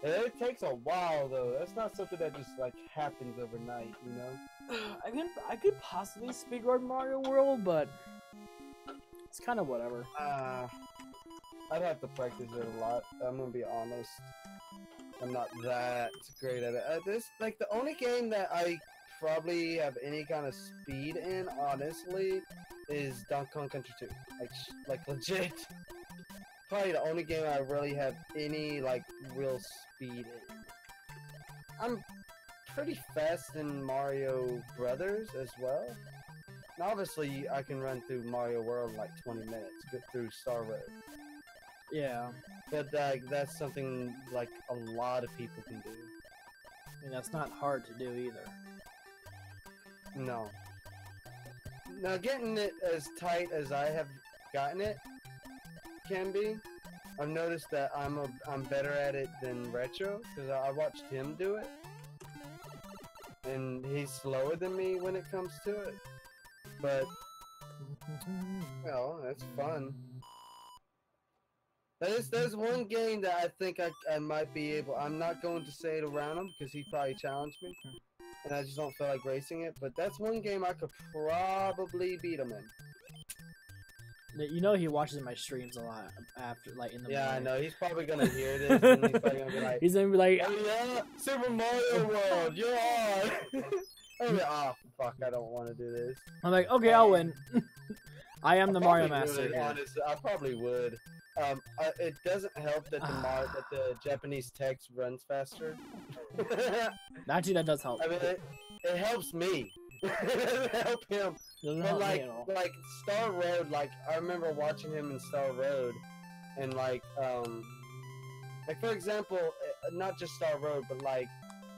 Speaker 1: And it takes a while though. That's not something that just like happens overnight, you know?
Speaker 2: I could possibly speedrun Mario World, but it's kind of whatever.
Speaker 1: I'd have to practice it a lot. I'm gonna be honest. I'm not that great at it. This like the only game that I probably have any kind of speed in, honestly, is Donkey Kong Country 2. Like legit. Probably the only game I really have any like real speed in. I'm pretty fast in Mario Brothers as well. And obviously, I can run through Mario World in like 20 minutes, get through Star Road.
Speaker 2: Yeah.
Speaker 1: But that's something like a lot of people can do.
Speaker 2: I mean, that's not hard to do either.
Speaker 1: No. Now, getting it as tight as I have gotten it can be. I've noticed that I'm better at it than Retro because I watched him do it, and he's slower than me when it comes to it. But well, that's fun. There's one game that I think I might be able. I'm not going to say it around him because he probably challenged me, and I just don't feel like racing it. But that's one game I could probably beat him in.
Speaker 2: You know he watches my streams a lot after, like in the
Speaker 1: Yeah,
Speaker 2: morning.
Speaker 1: I know. He's probably gonna hear this, and he's probably gonna be like,
Speaker 2: he's gonna be like,
Speaker 1: "Oh yeah, Super Mario World, you're on." I'm like, "Oh fuck, I don't want to do this."
Speaker 2: I'm like, okay, I'll win. I am the Mario Master.
Speaker 1: Would, honestly, I probably would. It doesn't help that the Japanese text runs faster.
Speaker 2: Actually, that does help.
Speaker 1: I mean, it helps me. It doesn't help him.
Speaker 2: Doesn't
Speaker 1: But
Speaker 2: help me at all.
Speaker 1: like Star Road, like I remember watching him in Star Road, and like for example, not just Star Road, but like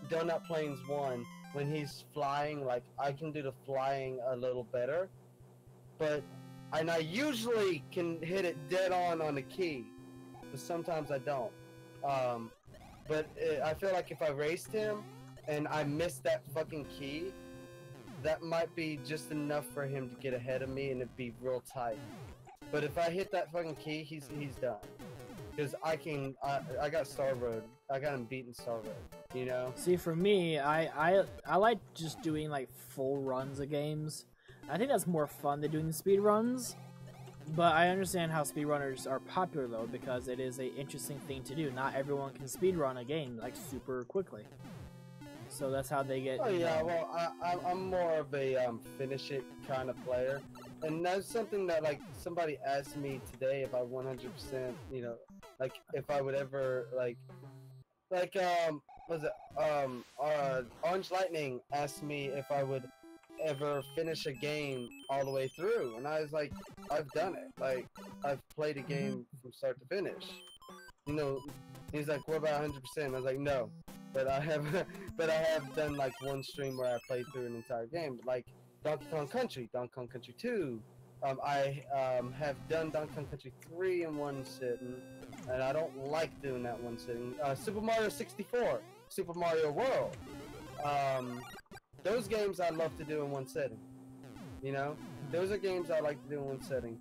Speaker 1: Donut Plains 1, when he's flying, like I can do the flying a little better, and I usually can hit it dead on the key, but sometimes I don't. But I feel like if I raced him and I missed that fucking key, that might be just enough for him to get ahead of me and it'd be real tight. But if I hit that fucking key, he's done. Because I got Star Road. I got him beaten Star Road, you know?
Speaker 2: See, for me, I like just doing like full runs of games. I think that's more fun than doing the speed runs. But I understand how speedrunners are popular though, because it is an interesting thing to do. Not everyone can speedrun a game like super quickly. So that's how they get.
Speaker 1: Oh yeah, well I'm more of a finish it kind of player, and that's something that like somebody asked me today if I 100%, you know, like if I would ever was it Orange Lightning asked me if I would ever finish a game all the way through, and I was like, I've done it. Like I've played a game from start to finish. You know, he's like, what about 100%? I was like, no. But I have done like one stream where I played through an entire game. But like Donkey Kong Country, Donkey Kong Country 2. I have done Donkey Kong Country 3 in one sitting, and I don't like doing that one sitting. Super Mario 64, Super Mario World. Those games I love to do in one sitting. You know, those are games I like to do in one sitting.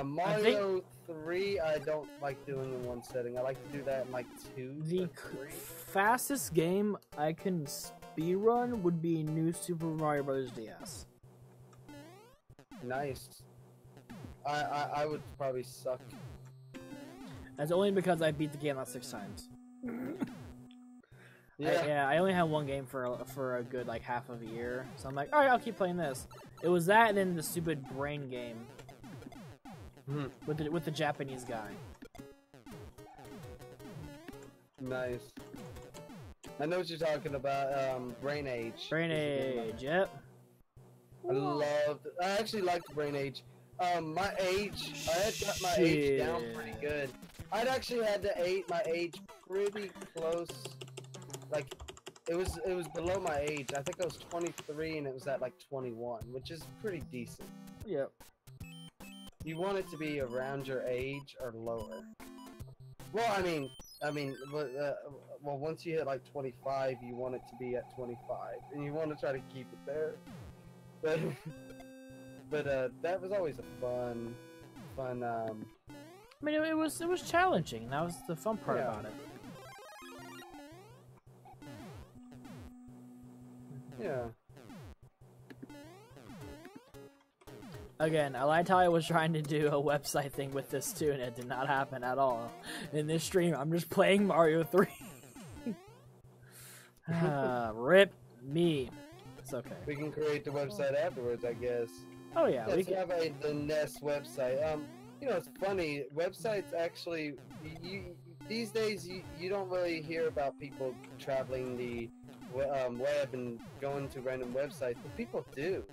Speaker 1: Mario 3 I don't like doing in one setting. I like to do that in like 2.
Speaker 2: The fastest game I can speedrun would be New Super Mario Bros. DS.
Speaker 1: Nice. I would probably suck.
Speaker 2: That's only because I beat the game like 6 times.
Speaker 1: Yeah.
Speaker 2: I only had one game for a good like half of a year, so I'm like, all right, I'll keep playing this. It was that, and then the stupid brain game. with the Japanese guy.
Speaker 1: Nice. I know what you're talking about. Brain Age.
Speaker 2: Brain Age. Yep.
Speaker 1: I actually liked Brain Age. My age, I had got my age down pretty good. I'd actually had my age pretty close. Like, it was below my age. I think I was 23 and it was at like 21, which is pretty decent.
Speaker 2: Yep.
Speaker 1: You want it to be around your age or lower. Well, I mean, well, once you hit like 25, you want it to be at 25, and you want to try to keep it there. But that was always a fun.
Speaker 2: I mean, it was challenging. That was the fun part about it.
Speaker 1: Yeah.
Speaker 2: Again, I lied how I was trying to do a website thing with this too, and it did not happen at all. In this stream, I'm just playing Mario 3. Rip me. It's okay.
Speaker 1: We can create the website afterwards, I guess.
Speaker 2: Oh yeah,
Speaker 1: we can have the NES website. You know, it's funny. Websites actually, these days you don't really hear about people traveling the web and going to random websites, but people do.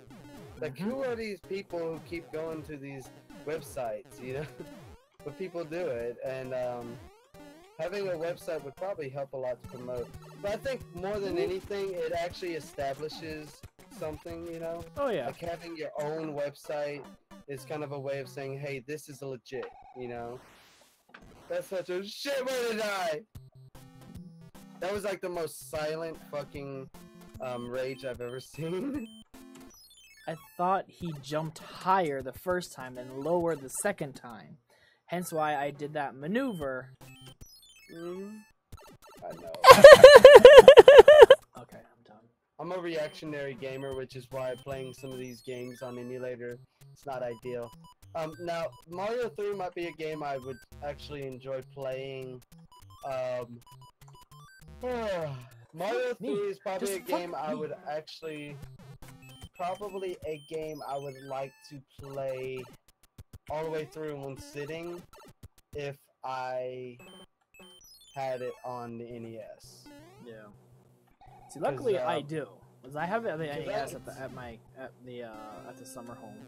Speaker 1: Like, who are these people who keep going to these websites, you know? But people do it, and having a website would probably help a lot to promote. But I think more than anything, it actually establishes something, you know?
Speaker 2: Oh yeah.
Speaker 1: Like, having your own website is kind of a way of saying, hey, this is legit, you know? That's such a shit way to die! That was like the most silent fucking rage I've ever seen.
Speaker 2: I thought he jumped higher the first time and lower the second time. Hence why I did that maneuver.
Speaker 1: I know.
Speaker 2: Okay, I'm done.
Speaker 1: I'm a reactionary gamer, which is why playing some of these games on emulator, it's not ideal. Now, Mario 3 might be a game I would actually enjoy playing. Mario 3 is probably a game I would actually... Probably a game I would like to play all the way through in one sitting if I had it on the NES.
Speaker 2: Yeah. See, luckily I do, because I have it on the NES at the summer home.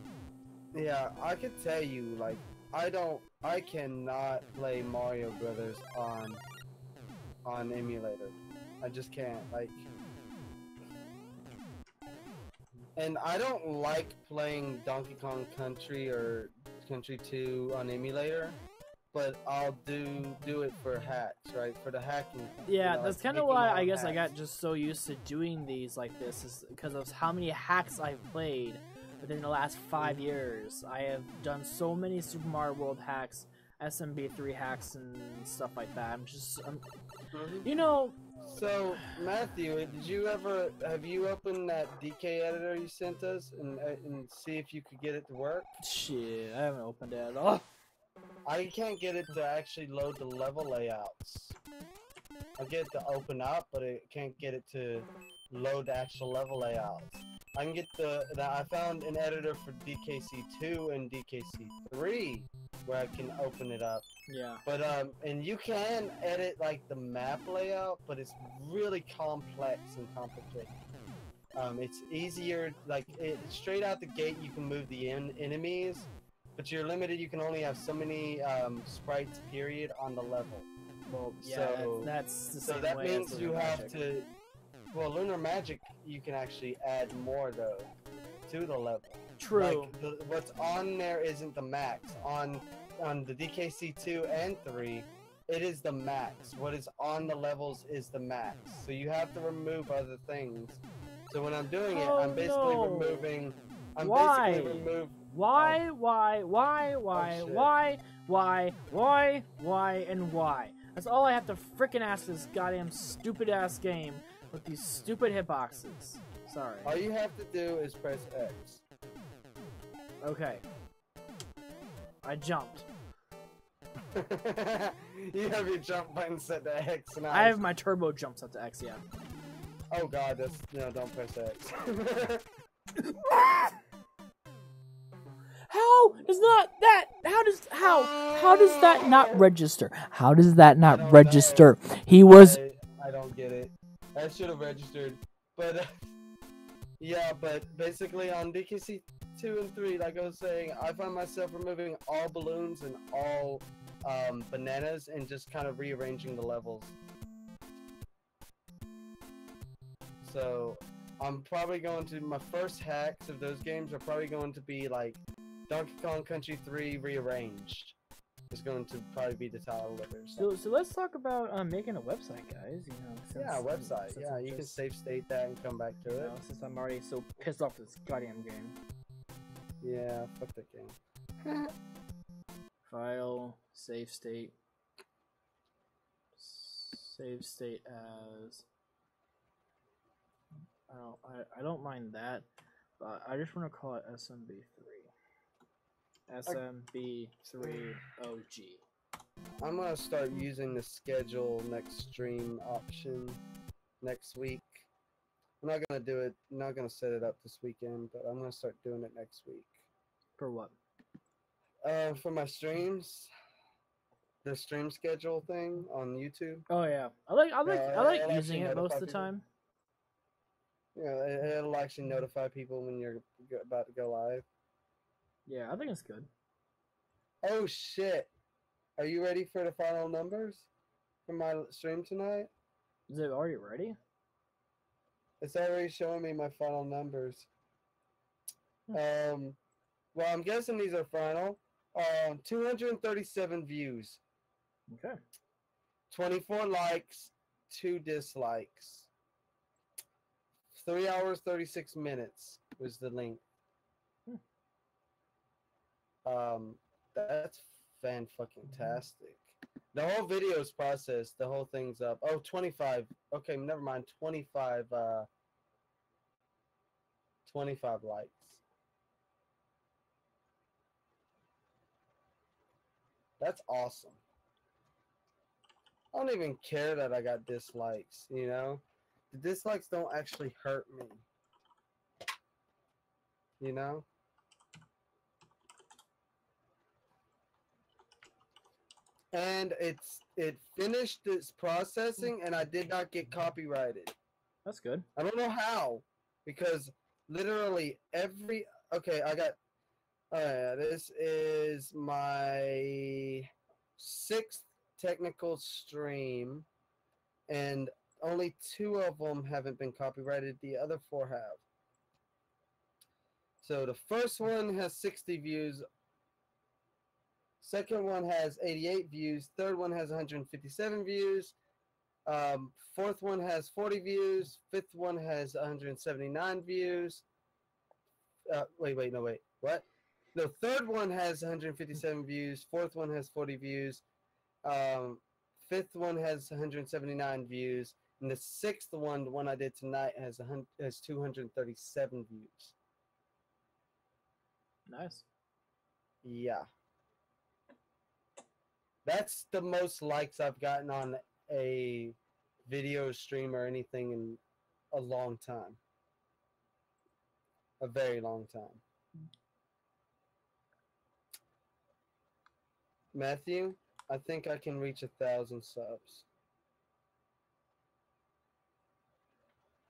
Speaker 1: Yeah, I could tell you, like, I cannot play Mario Brothers on emulator. I just can't, like. And I don't like playing Donkey Kong Country or Country 2 on emulator, but I'll do it for hacks, right? For the hacking.
Speaker 2: Yeah, that's kind of why I guess I got just so used to doing these like this, is because of how many hacks I've played within the last 5 years. I have done so many Super Mario World hacks, SMB3 hacks, and stuff like that. You know.
Speaker 1: So, Matthew, have you opened that DK editor you sent us and see if you could get it to work?
Speaker 2: Shit, I haven't opened it at all.
Speaker 1: I can't get it to actually load the level layouts. I get it to open up, but it can't get it to load the actual level layouts. I can get I found an editor for DKC2 and DKC3 where I can open it up.
Speaker 2: Yeah.
Speaker 1: But and you can edit like the map layout, but it's really complex and complicated. It's easier, like straight out the gate you can move the enemies, but you're limited. You can only have so many sprites period on the level.
Speaker 2: Well, yeah,
Speaker 1: so
Speaker 2: that's the same
Speaker 1: so that
Speaker 2: way
Speaker 1: means
Speaker 2: as
Speaker 1: you
Speaker 2: Lunar
Speaker 1: have
Speaker 2: Magic.
Speaker 1: to. Well, Lunar Magic, you can actually add more though to the level.
Speaker 2: True.
Speaker 1: Like what's on there isn't the max. On the DKC2 and 3, it is the max. What is on the levels is the max. So you have to remove other things. So when I'm doing it, I'm basically removing.
Speaker 2: Why? Why, and why? That's all I have to frickin' ask this goddamn stupid ass game with these stupid hitboxes. Sorry.
Speaker 1: All you have to do is press X.
Speaker 2: Okay. I jumped.
Speaker 1: You have your jump button set to X now.
Speaker 2: I have my turbo jump set to X, yeah.
Speaker 1: Oh god, don't press X.
Speaker 2: Help!
Speaker 3: No, it's not that. How does that not register? How does that not register? He was.
Speaker 1: I don't get it. I should have registered, but yeah. But basically on DKC 2 and 3, like I was saying, I find myself removing all balloons and all bananas and just kind of rearranging the levels. So I'm probably going to, my first hacks of those games are probably going to be like Donkey Kong Country 3 rearranged. Is going to probably be the title of it.
Speaker 2: So let's talk about making a website, guys. You know,
Speaker 1: yeah, website. Yeah, you can save state that and come back to it.
Speaker 2: Know, since I'm already so pissed off with this goddamn game.
Speaker 1: Yeah, fuck that game.
Speaker 2: File, save state. Save state as. I don't mind that, but I just want to call it SMB3. SMB3 OG.
Speaker 1: I'm gonna start using the schedule next stream option next week. I'm not gonna do it. I'm not gonna set it up this weekend, but I'm gonna start doing it next week.
Speaker 2: For what?
Speaker 1: For my streams, the stream schedule thing on YouTube.
Speaker 2: Oh yeah, I like using it most of the time.
Speaker 1: Yeah, it'll actually notify people when you're about to go live.
Speaker 2: Yeah, I think it's good.
Speaker 1: Oh shit! Are you ready for the final numbers for my stream tonight?
Speaker 2: Is it already ready?
Speaker 1: It's already showing me my final numbers. Well, I'm guessing these are final. 237 views.
Speaker 2: Okay.
Speaker 1: 24 likes, 2 dislikes. 3 hours, 36 minutes was the link. That's fan-fucking-tastic. The whole video is processed. The whole thing's up. Oh, 25. Okay, never mind. 25 likes. That's awesome. I don't even care that I got dislikes, you know? The dislikes don't actually hurt me. You know? And it finished its processing and I did not get copyrighted.
Speaker 2: That's good.
Speaker 1: I don't know how, because literally every I got this is my 6th technical stream and only 2 of them haven't been copyrighted, the other 4 have. So the first one has 60 views. Second one has 88 views. Third one has 157 views. Fourth one has 40 views. Fifth one has 179 views. Wait. What? The third one has 157 views. Fourth one has 40 views. Fifth one has 179 views. And the 6th one, the one I did tonight, has 237 views.
Speaker 2: Nice.
Speaker 1: Yeah. That's the most likes I've gotten on a video stream or anything in a long time. A very long time. Matthew, I think I can reach 1,000 subs.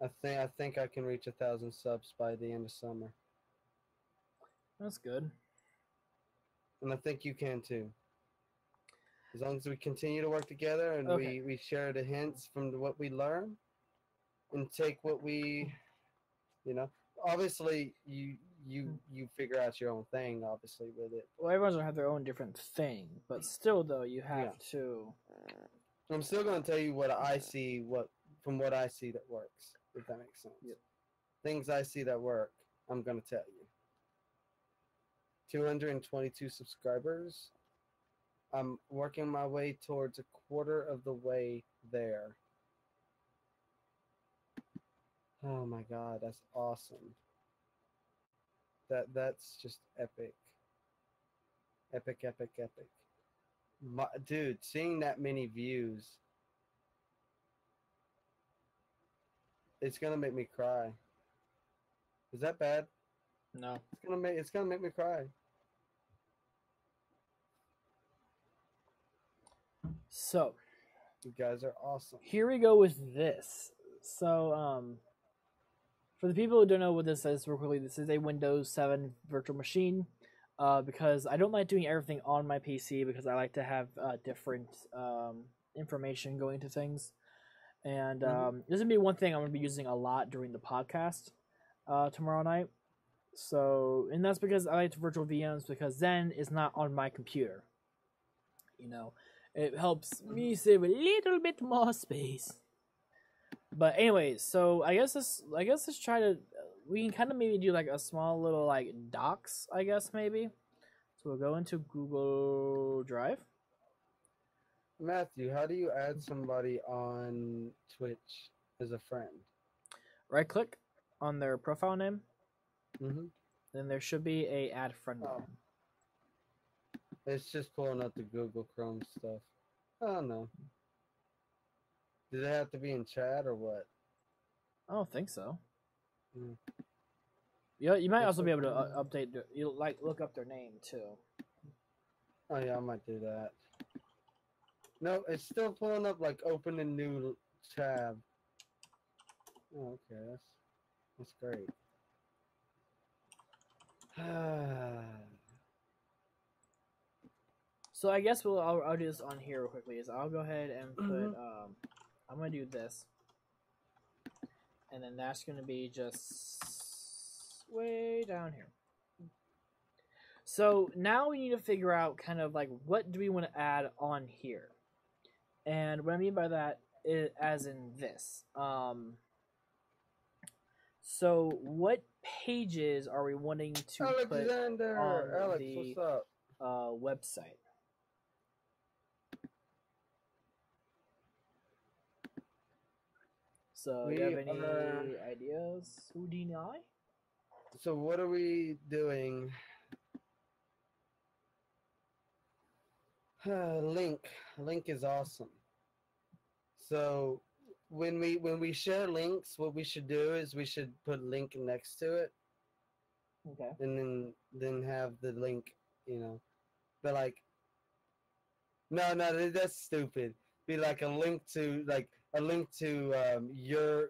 Speaker 1: I think I can reach 1,000 subs by the end of summer.
Speaker 2: That's good.
Speaker 1: And I think you can too. As long as we continue to work together and we share the hints from what we learn and take what we, you know, obviously you figure out your own thing, obviously, with it.
Speaker 2: Well, everyone's gonna have their own different thing, but still, though, you have to.
Speaker 1: I'm still gonna tell you what I see, from what I see that works, if that makes sense.
Speaker 2: Yep.
Speaker 1: Things I see that work, I'm gonna tell you. 222 subscribers. I'm working my way towards a quarter of the way there. Oh my god, that's awesome. That's just epic. Epic. Dude, seeing that many views, it's gonna make me cry. Is that bad?
Speaker 2: No.
Speaker 1: It's gonna make me cry.
Speaker 2: So
Speaker 1: You guys are awesome.
Speaker 2: here we go with this. So for the people who don't know what this is, real quickly, this is a Windows 7 virtual machine. Because I don't like doing everything on my PC because I like to have different information going to things. And this is gonna be one thing I'm gonna be using a lot during the podcast tomorrow night. So, and that's because I like virtual VMs because then it's not on my computer. You know, it helps me save a little bit more space. But anyways, so I guess let's try to. We can kind of maybe do like a small little like docs, I guess maybe. So we'll go into Google Drive.
Speaker 1: Matthew, how do you add somebody on Twitch as a friend?
Speaker 2: Right click on their profile name.
Speaker 1: Mm-hmm.
Speaker 2: Then there should be a add friend button.
Speaker 1: It's just pulling up the Google Chrome stuff. I don't know. Did it have to be in chat or what?
Speaker 2: I don't think so.
Speaker 1: Mm.
Speaker 2: Yeah, you might also be able to update. You like look up their name too.
Speaker 1: Oh yeah, I might do that. No, it's still pulling up like open a new tab. Oh, okay, that's great.
Speaker 2: So I guess I'll do this on here real quickly. Is I'll go ahead and put I'm gonna do this, and then that's gonna be just way down here. So now we need to figure out kind of like what do we want to add on here, and what I mean by that is as in this. So what pages are we wanting to
Speaker 1: Alexander,
Speaker 2: put on
Speaker 1: Alex,
Speaker 2: the
Speaker 1: what's up?
Speaker 2: website? So, do you have any ideas, Houdini?
Speaker 1: So what are we doing? Link is awesome. So when we share links, what we should do is we should put link next to it.
Speaker 2: Okay.
Speaker 1: And then have the link, you know, but like, no, that's stupid. Be like a link to your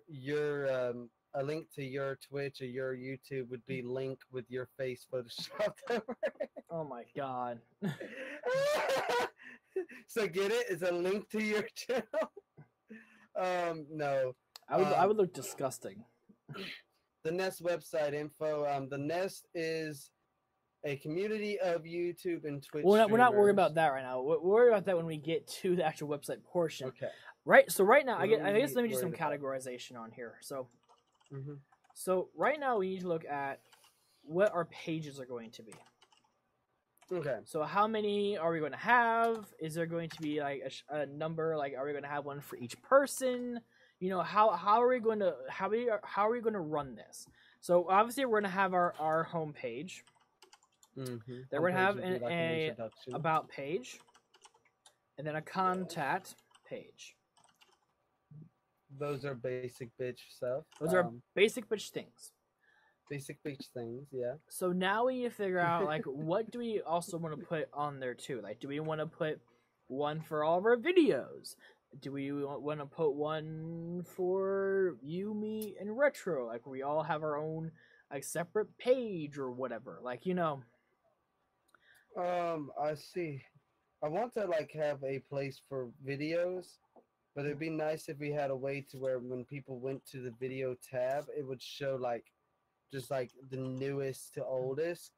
Speaker 1: a link to your Twitch or your YouTube would be link with your face photoshopped over it.
Speaker 2: Oh my god.
Speaker 1: So get it? It's a link to your channel. No.
Speaker 2: I would look disgusting.
Speaker 1: The Nest website info. The Nest is a community of YouTube and Twitch.
Speaker 2: We're not worried about that right now. We're worried about that when we get to the actual website portion.
Speaker 1: Okay.
Speaker 2: Right. So right now, I guess let me do some categorization on here. So, so right now we need to look at what our pages are going to be.
Speaker 1: Okay.
Speaker 2: So how many are we going to have? Is there going to be like a number? Like, are we going to have one for each person? You know, how are we going to run this? So obviously we're going to have our home page. Then we're going to have an about page, and then a contact page.
Speaker 1: Those are basic bitch stuff.
Speaker 2: Those are basic bitch things.
Speaker 1: Basic bitch things, yeah.
Speaker 2: So now we need to figure out like what do we also want to put on there too? Like, do we want to put one for all of our videos? Do we want to put one for you, me, and retro? Like, we all have our own like separate page or whatever. Like, you know.
Speaker 1: I see. I want to like have a place for videos, but it'd be nice if we had a way to where when people went to the video tab, it would show like just like the newest to oldest,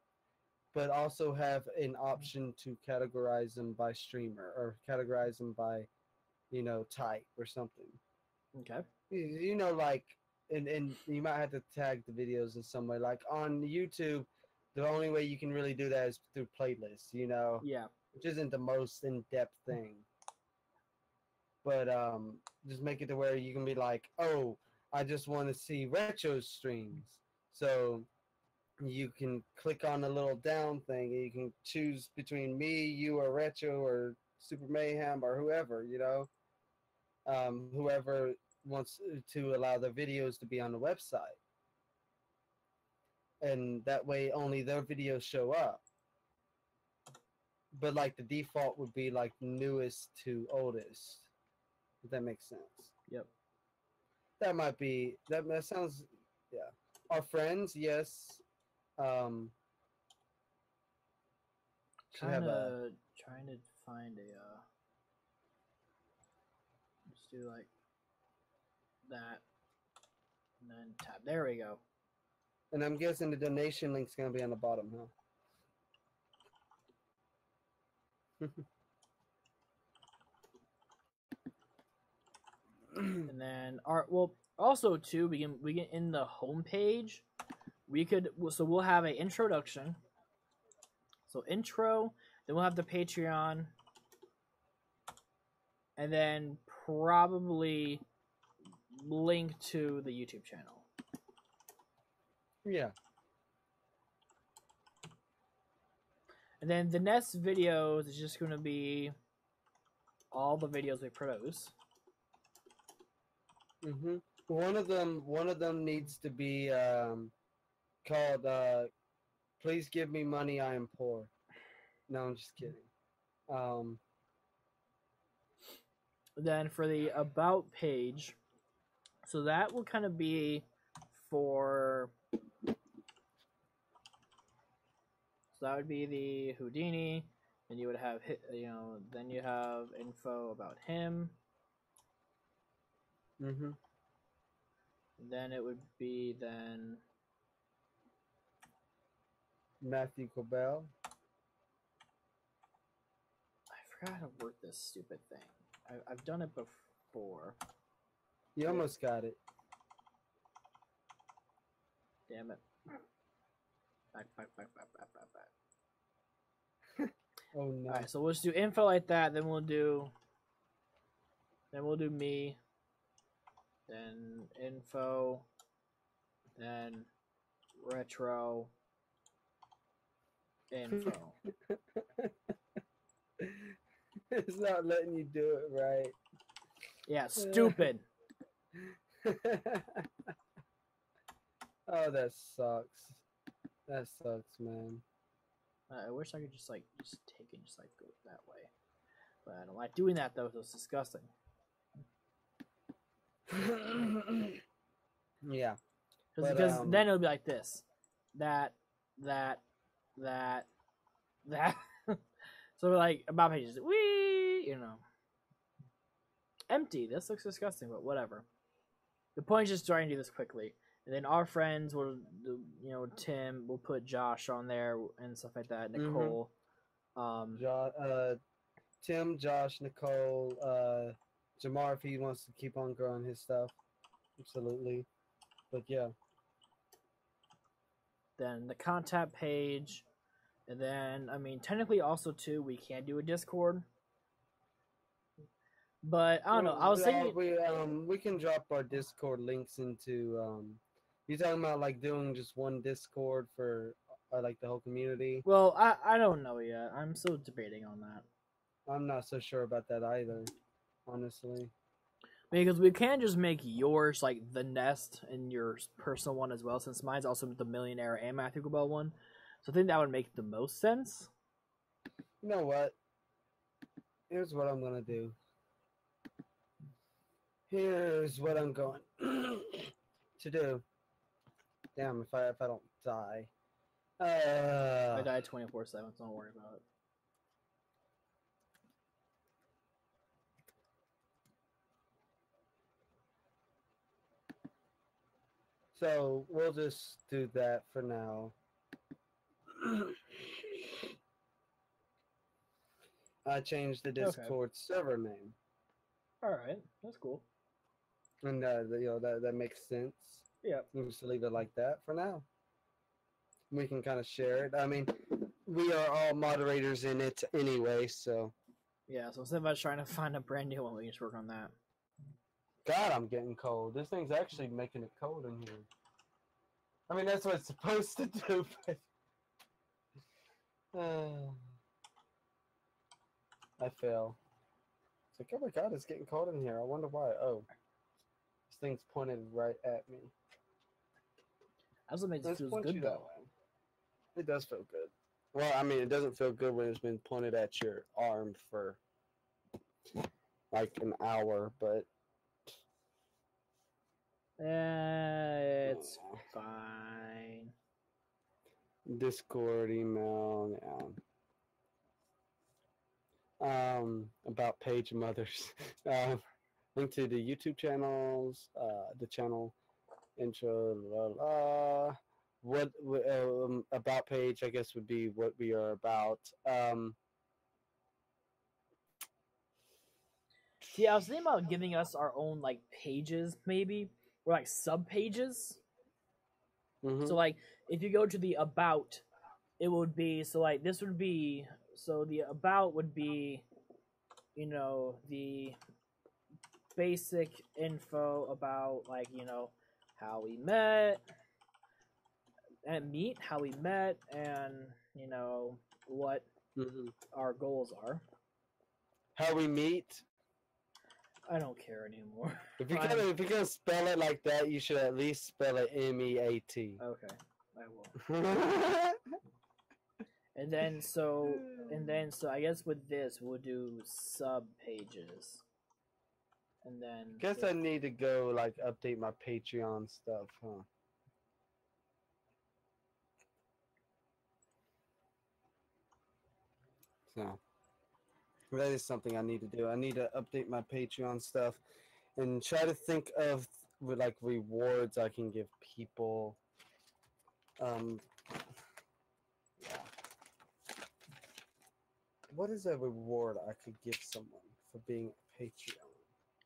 Speaker 1: but also have an option to categorize them by streamer or categorize them by, you know, type or something.
Speaker 2: Okay.
Speaker 1: You know, like, and you might have to tag the videos in some way. Like on YouTube, the only way you can really do that is through playlists, you know?
Speaker 2: Yeah.
Speaker 1: Which isn't the most in-depth thing. But just make it to where you can be like, oh, I just want to see retro streams. So you can click on the little down thing and you can choose between me, you, or retro, or Super Mayhem, or whoever, you know? Whoever wants to allow their videos to be on the website. And that way only their videos show up. but like the default would be like newest to oldest. If that makes sense.
Speaker 2: Yep.
Speaker 1: That might be that sounds yeah. Our friends, yes. Should have a
Speaker 2: Trying to find a just do like that and then tap. There we go.
Speaker 1: and I'm guessing the donation link's gonna be on the bottom, huh?
Speaker 2: And then also too we can in the home page we'll have an introduction. So intro, then we'll have the Patreon, and then probably link to the YouTube channel.
Speaker 1: Yeah.
Speaker 2: And then the next videos is just going to be all the videos we produce.
Speaker 1: Mhm. One of them needs to be called "Please give me money, I am poor." No, I'm just kidding.
Speaker 2: Then for the about page, so that will kind of be for. So that would be the Houdini, and you would have then you have info about him.
Speaker 1: Mhm.
Speaker 2: Then it would be then
Speaker 1: Matthew Cobell.
Speaker 2: I forgot how to work this stupid thing. I've done it before.
Speaker 1: You almost got it.
Speaker 2: Damn it. Back.
Speaker 1: Oh no.
Speaker 2: Alright, so we'll just do info like that, then we'll do me, then info, then retro, info.
Speaker 1: It's not letting you do it right.
Speaker 2: Yeah, stupid.
Speaker 1: Oh, that sucks. That sucks, man.
Speaker 2: I wish I could just take it and just go that way. But I don't like doing that though, so it's disgusting.
Speaker 1: Yeah.
Speaker 2: Because then it'll be like this. That. So like about pages, empty. This looks disgusting, but whatever. The point is just trying to do this quickly, and then our friends will, Tim. We'll put Josh on there and stuff like that. Nicole,
Speaker 1: Tim, Josh, Nicole, Jamar if he wants to keep on growing his stuff, absolutely. But yeah.
Speaker 2: Then the contact page, and then technically also too we can do a Discord. But I don't know. I was thinking
Speaker 1: we can drop our Discord links into. You talking about like doing just one Discord for like the whole community?
Speaker 2: Well, I don't know yet. I'm still debating on that.
Speaker 1: I'm not so sure about that either, honestly.
Speaker 2: Because we can just make yours like the nest and your personal one as well, since mine's also the millionaire and Matthew Gabel one. So I think that would make the most sense.
Speaker 1: You know what? Here's what I'm gonna do. Here's what I'm going to do. Damn, if I don't die.
Speaker 2: I die 24/7, so don't worry about it.
Speaker 1: So we'll just do that for now. I changed the Discord server name.
Speaker 2: All right, that's cool.
Speaker 1: And that makes sense.
Speaker 2: Yeah.
Speaker 1: We'll just leave it like that for now. We can kind of share it. I mean, we are all moderators in it anyway, so.
Speaker 2: Yeah, so instead of us trying to find a brand new one, we can just work on that.
Speaker 1: God, I'm getting cold. This thing's actually making it cold in here. I mean, that's what it's supposed to do, but... I fail. It's like, oh my god, it's getting cold in here. I wonder why. Oh. This thing's pointed right at me.
Speaker 2: That's what makes it feel good, though.
Speaker 1: It does feel good. Well, I mean, it doesn't feel good when it's been pointed at your arm for like an hour, but
Speaker 2: It's fine.
Speaker 1: Discord email, about page mothers, link to the YouTube channels, the channel intro, what about page, I guess, would be what we are about.
Speaker 2: See, I was thinking about giving us our own like pages, maybe, or like sub pages.
Speaker 1: Mhm.
Speaker 2: So like, if you go to the about, it would be so like this would be so the about would be, you know, the basic info about like, you know, how we met and how we met, and you know what
Speaker 1: Mhm.
Speaker 2: our goals are.
Speaker 1: How we meet.
Speaker 2: I don't care anymore.
Speaker 1: If you're gonna spell it like that, you should at least spell it MEAT.
Speaker 2: Okay, I will. And then so I guess with this we'll do sub pages. And then
Speaker 1: Guess I need to go like update my Patreon stuff, huh? So that is something I need to do. I need to update my Patreon stuff and try to think of like rewards I can give people. Yeah. What is a reward I could give someone for being a Patreon?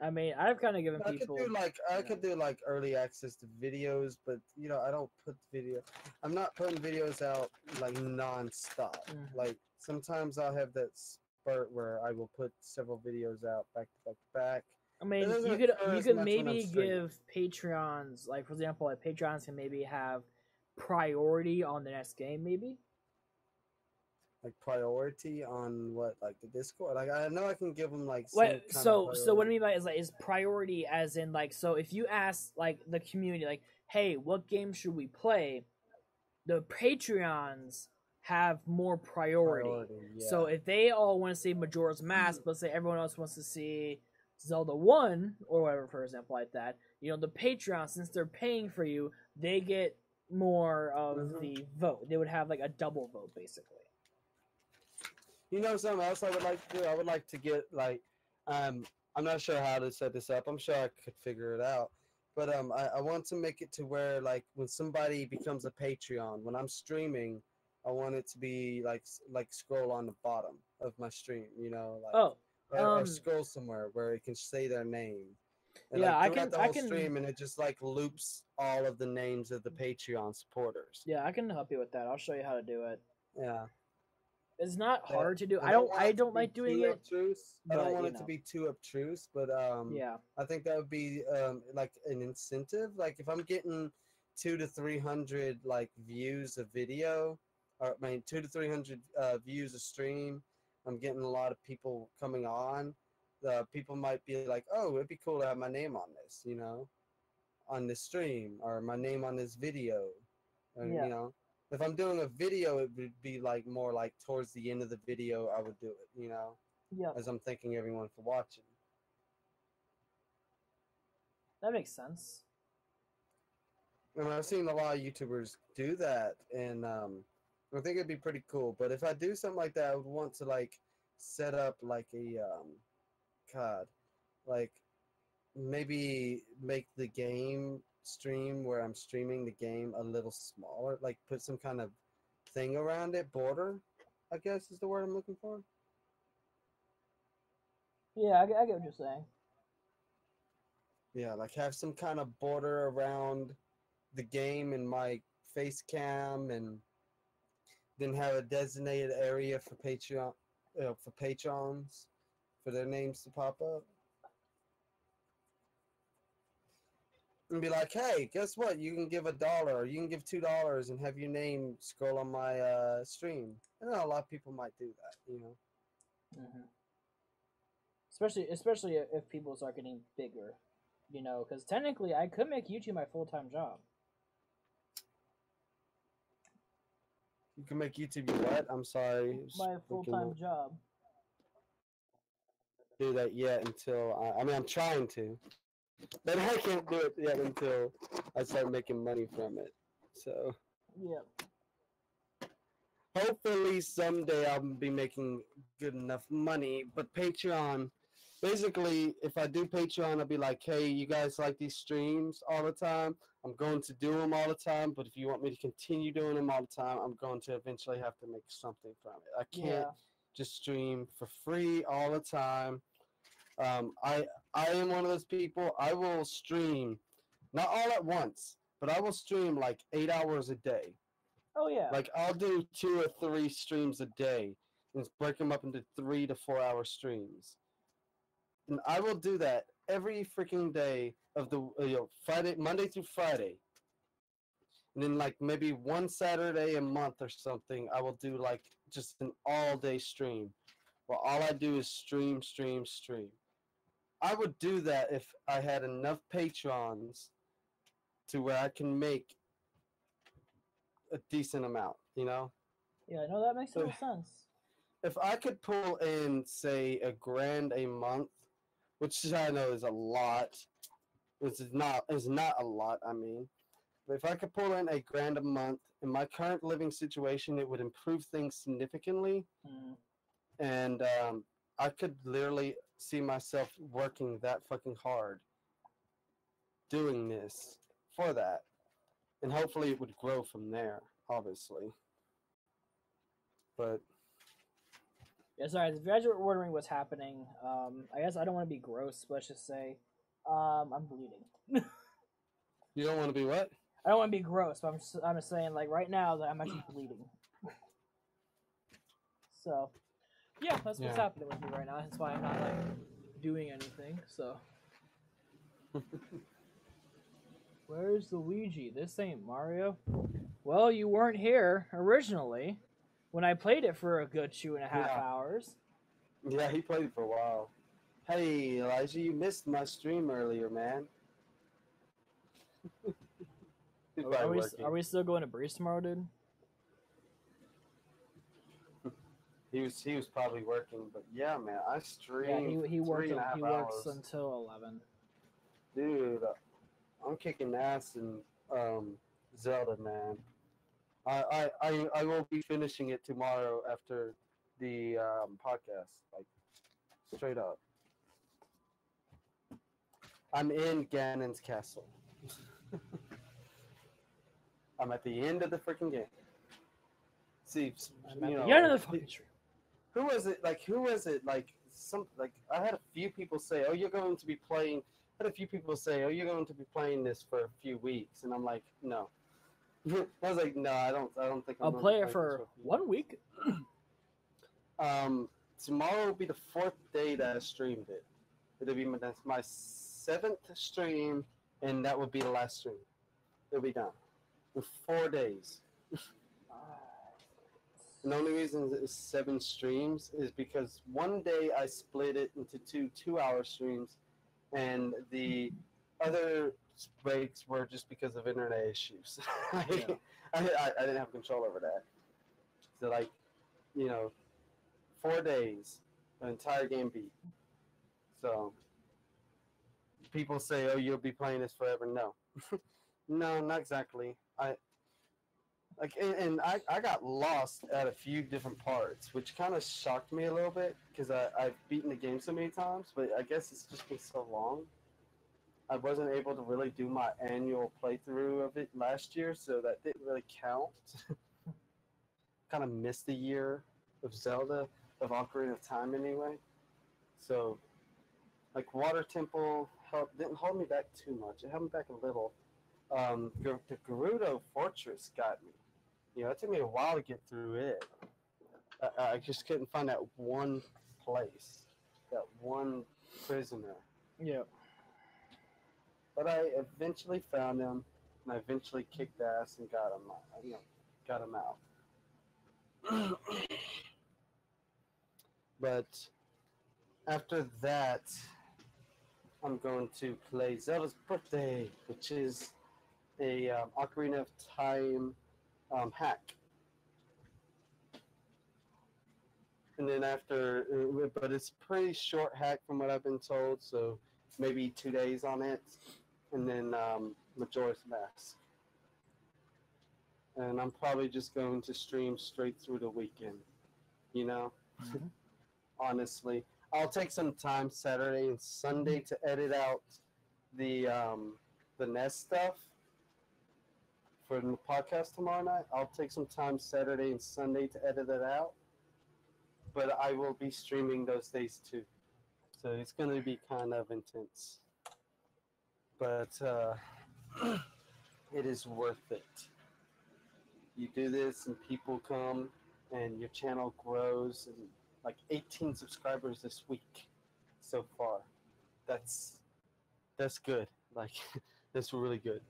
Speaker 2: I mean, I've kind of given
Speaker 1: I
Speaker 2: people.
Speaker 1: could do like early access to videos, but you know I don't put video. I'm not putting videos out like non-stop. Like sometimes I'll have that spurt where I will put several videos out back to back to back.
Speaker 2: I mean, you could maybe give Patreons, like for example, like Patreons can maybe have priority on the next game, maybe.
Speaker 1: Like priority on what, like the Discord? Like I know I can give them like.
Speaker 2: So what I mean by is priority as in like, so if you ask like the community like, hey, what game should we play? The Patreons have more priority.
Speaker 1: Yeah.
Speaker 2: So if they all want to see Majora's Mask, but say everyone else wants to see Zelda 1 or whatever, for example, like that, you know, the Patreon, since they're paying for you, they get more of the vote. They would have like a double vote basically.
Speaker 1: You know something else I would like to do? I would like to get like, I'm not sure how to set this up. I'm sure I could figure it out. But I want to make it to where like when somebody becomes a Patreon, when I'm streaming, I want it to be like scroll on the bottom of my stream, you know, like or scroll somewhere where it can say their name. And,
Speaker 2: yeah,
Speaker 1: like, I can stream and it just like loops all of the names of the Patreon supporters.
Speaker 2: Yeah, I can help you with that. I'll show you how to do it.
Speaker 1: Yeah.
Speaker 2: It's not hard to do. I don't like doing it.
Speaker 1: I don't want it to be too obtruse, but
Speaker 2: yeah,
Speaker 1: I think that would be like an incentive. Like if I'm getting 200 to 300 like views a video, or I mean 200 to 300 views a stream, I'm getting a lot of people coming on. People might be like, oh, it'd be cool to have my name on this, you know, on this stream, or my name on this video, or, you know. If I'm doing a video, it would be like more like towards the end of the video I would do it, you know?
Speaker 2: Yeah.
Speaker 1: As I'm thanking everyone for watching.
Speaker 2: That makes sense.
Speaker 1: And I've seen a lot of YouTubers do that, and I think it'd be pretty cool. But if I do something like that, I would want to like set up like a like maybe make the game stream where I'm streaming the game a little smaller, like put some kind of thing around it, border, I guess is the word I'm looking for.
Speaker 2: Yeah, I get what you're saying.
Speaker 1: Yeah, like have some kind of border around the game and my face cam, and then have a designated area for Patreon, for patrons, for their names to pop up. And be like, hey, guess what? You can give $1 or you can give $2 and have your name scroll on my stream. I know a lot of people might do that, you know.
Speaker 2: Especially if people start getting bigger, you know, because technically I could make YouTube my full-time job.
Speaker 1: You can make YouTube your what? I'm sorry.
Speaker 2: My full-time job.
Speaker 1: Do that yet until I mean I'm trying to, but I can't do it yet until I start making money from it. So
Speaker 2: yeah,
Speaker 1: hopefully someday I'll be making good enough money. But Patreon, basically, if I do Patreon, I'll be like, hey, you guys like these streams all the time? I'm going to do them all the time. But if you want me to continue doing them all the time, I'm going to eventually have to make something from it. I can't just stream for free all the time. I am one of those people. I will stream, not all at once, but I will stream like 8 hours a day.
Speaker 2: Oh yeah.
Speaker 1: Like I'll do 2 or 3 streams a day, and break them up into 3 to 4 hour streams. And I will do that every freaking day of the Friday, Monday through Friday. And then like maybe one Saturday a month or something, I will do like just an all day stream. Well, all I do is stream. I would do that if I had enough patrons to where I can make a decent amount, you know?
Speaker 2: Yeah, no, that makes total sense.
Speaker 1: If I could pull in, say, $1,000 a month, which I know is a lot, which is not a lot, I mean, but if I could pull in $1,000 a month, in my current living situation, it would improve things significantly, and I could literally see myself working that fucking hard doing this for that. And hopefully it would grow from there, obviously. But
Speaker 2: yeah, sorry, if you guys were wondering what's happening, I guess I don't want to be gross, but let's just say I'm bleeding.
Speaker 1: You don't want to be what?
Speaker 2: I don't want to be gross, but I'm just saying, like, right now, that I'm actually bleeding. So, yeah, that's what's happening with me right now. That's why I'm not, like, doing anything, so. Where's Luigi? This ain't Mario. Well, you weren't here originally when I played it for a good 2.5 hours.
Speaker 1: Yeah, he played for a while. Hey, Elijah, you missed my stream earlier, man.
Speaker 2: Are we still going to Breeze tomorrow, dude?
Speaker 1: He was probably working, but yeah, man, I streamed.
Speaker 2: Yeah, he works.
Speaker 1: 3.5
Speaker 2: He works until 11.
Speaker 1: Dude, I'm kicking ass in Zelda, man. I will be finishing it tomorrow after the podcast, like straight up. I'm in Ganon's castle. I'm at the end of the freaking game. See,
Speaker 2: I'm at the end of the fucking stream.
Speaker 1: Who was it? Like I had a few people say, "Oh, you're going to be playing." I had a few people say, "Oh, you're going to be playing this for a few weeks," and I'm like, "No." I was like, "No, I don't think
Speaker 2: I'll play it for 1 week."
Speaker 1: Tomorrow will be the 4th day that I streamed it. It'll be my 7th stream, and that would be the last stream. It'll be done in 4 days. And the only reason it's 7 streams is because one day I split it into 2 2-hour streams, and the other breaks were just because of internet issues. I didn't have control over that. So, like, 4 days, the entire game beat. So, people say, "Oh, you'll be playing this forever." No. No, not exactly. I got lost at a few different parts, which kind of shocked me a little bit because I've beaten the game so many times, but I guess it's just been so long. I wasn't able to really do my annual playthrough of it last year, so that didn't really count. Kind of missed the year of Zelda, of Ocarina of Time anyway. So, like, Water Temple didn't hold me back too much. It held me back a little. The Gerudo Fortress got me. It took me a while to get through it. I just couldn't find that one place, that one prisoner.
Speaker 2: Yeah.
Speaker 1: But I eventually found him, and I eventually kicked ass and got him out. But after that, I'm going to play Zelda's Birthday, which is a Ocarina of Time hack. and then after, but it's pretty short hack from what I've been told, so maybe 2 days on it, and then Majora's Mask. And I'm probably just going to stream straight through the weekend, you know?
Speaker 2: Mm-hmm.
Speaker 1: Honestly. I'll take some time Saturday and Sunday to edit out the Nest stuff for the podcast tomorrow night. I'll take some time Saturday and Sunday to edit it out. But I will be streaming those days too. So it's going to be kind of intense. But it is worth it. You do this and people come and your channel grows, and like 18 subscribers this week so far. That's good. Like, that's really good.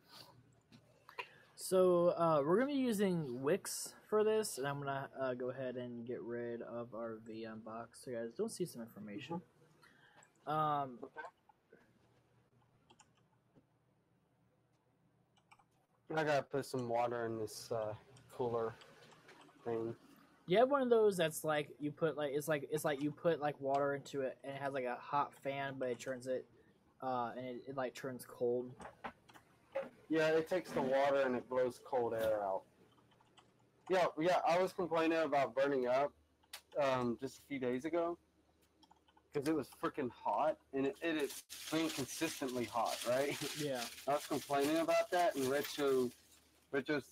Speaker 2: So we're gonna be using Wix for this, and I'm gonna go ahead and get rid of our VM box so you guys don't see some information.
Speaker 1: Okay. I gotta put some water in this cooler thing.
Speaker 2: You have one of those that's like you put like it's like you put like water into it, and it has like a hot fan, but it turns it and it like turns cold.
Speaker 1: Yeah, it takes the water and it blows cold air out. Yeah, I was complaining about burning up just a few days ago because it was freaking hot, and it is being consistently hot, right?
Speaker 2: Yeah.
Speaker 1: I was complaining about that, and Retro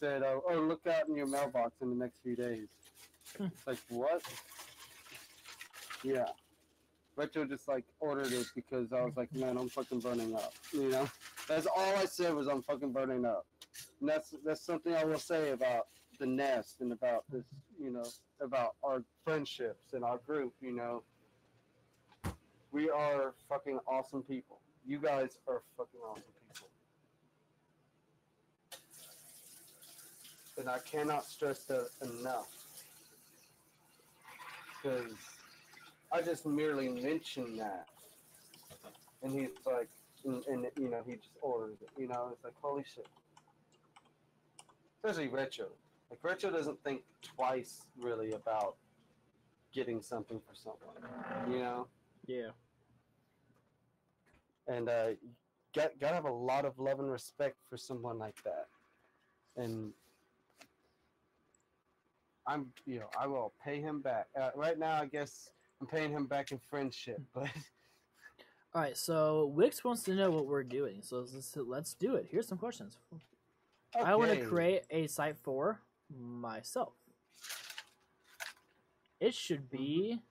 Speaker 1: said, "Oh, look out in your mailbox in the next few days." It's like, what? Yeah. Retro just like ordered it because I was like, man, I'm fucking burning up. You know, that's all I said was I'm fucking burning up. And that's something I will say about the Nest and about this, you know, about our friendships and our group. You know, we are fucking awesome people. You guys are fucking awesome people. And I cannot stress that enough. Because I just merely mentioned that. And he's like, and you know, he just orders it. You know, it's like, holy shit. Especially Retro. Like, Retro doesn't think twice, really, about getting something for someone. You know?
Speaker 2: Yeah.
Speaker 1: And gotta have a lot of love and respect for someone like that. And I will pay him back. Right now, I guess I'm paying him back in friendship, but.
Speaker 2: All right, so Wix wants to know what we're doing, so let's do it. Here's some questions.
Speaker 1: Okay.
Speaker 2: I want to create a site for myself. It should be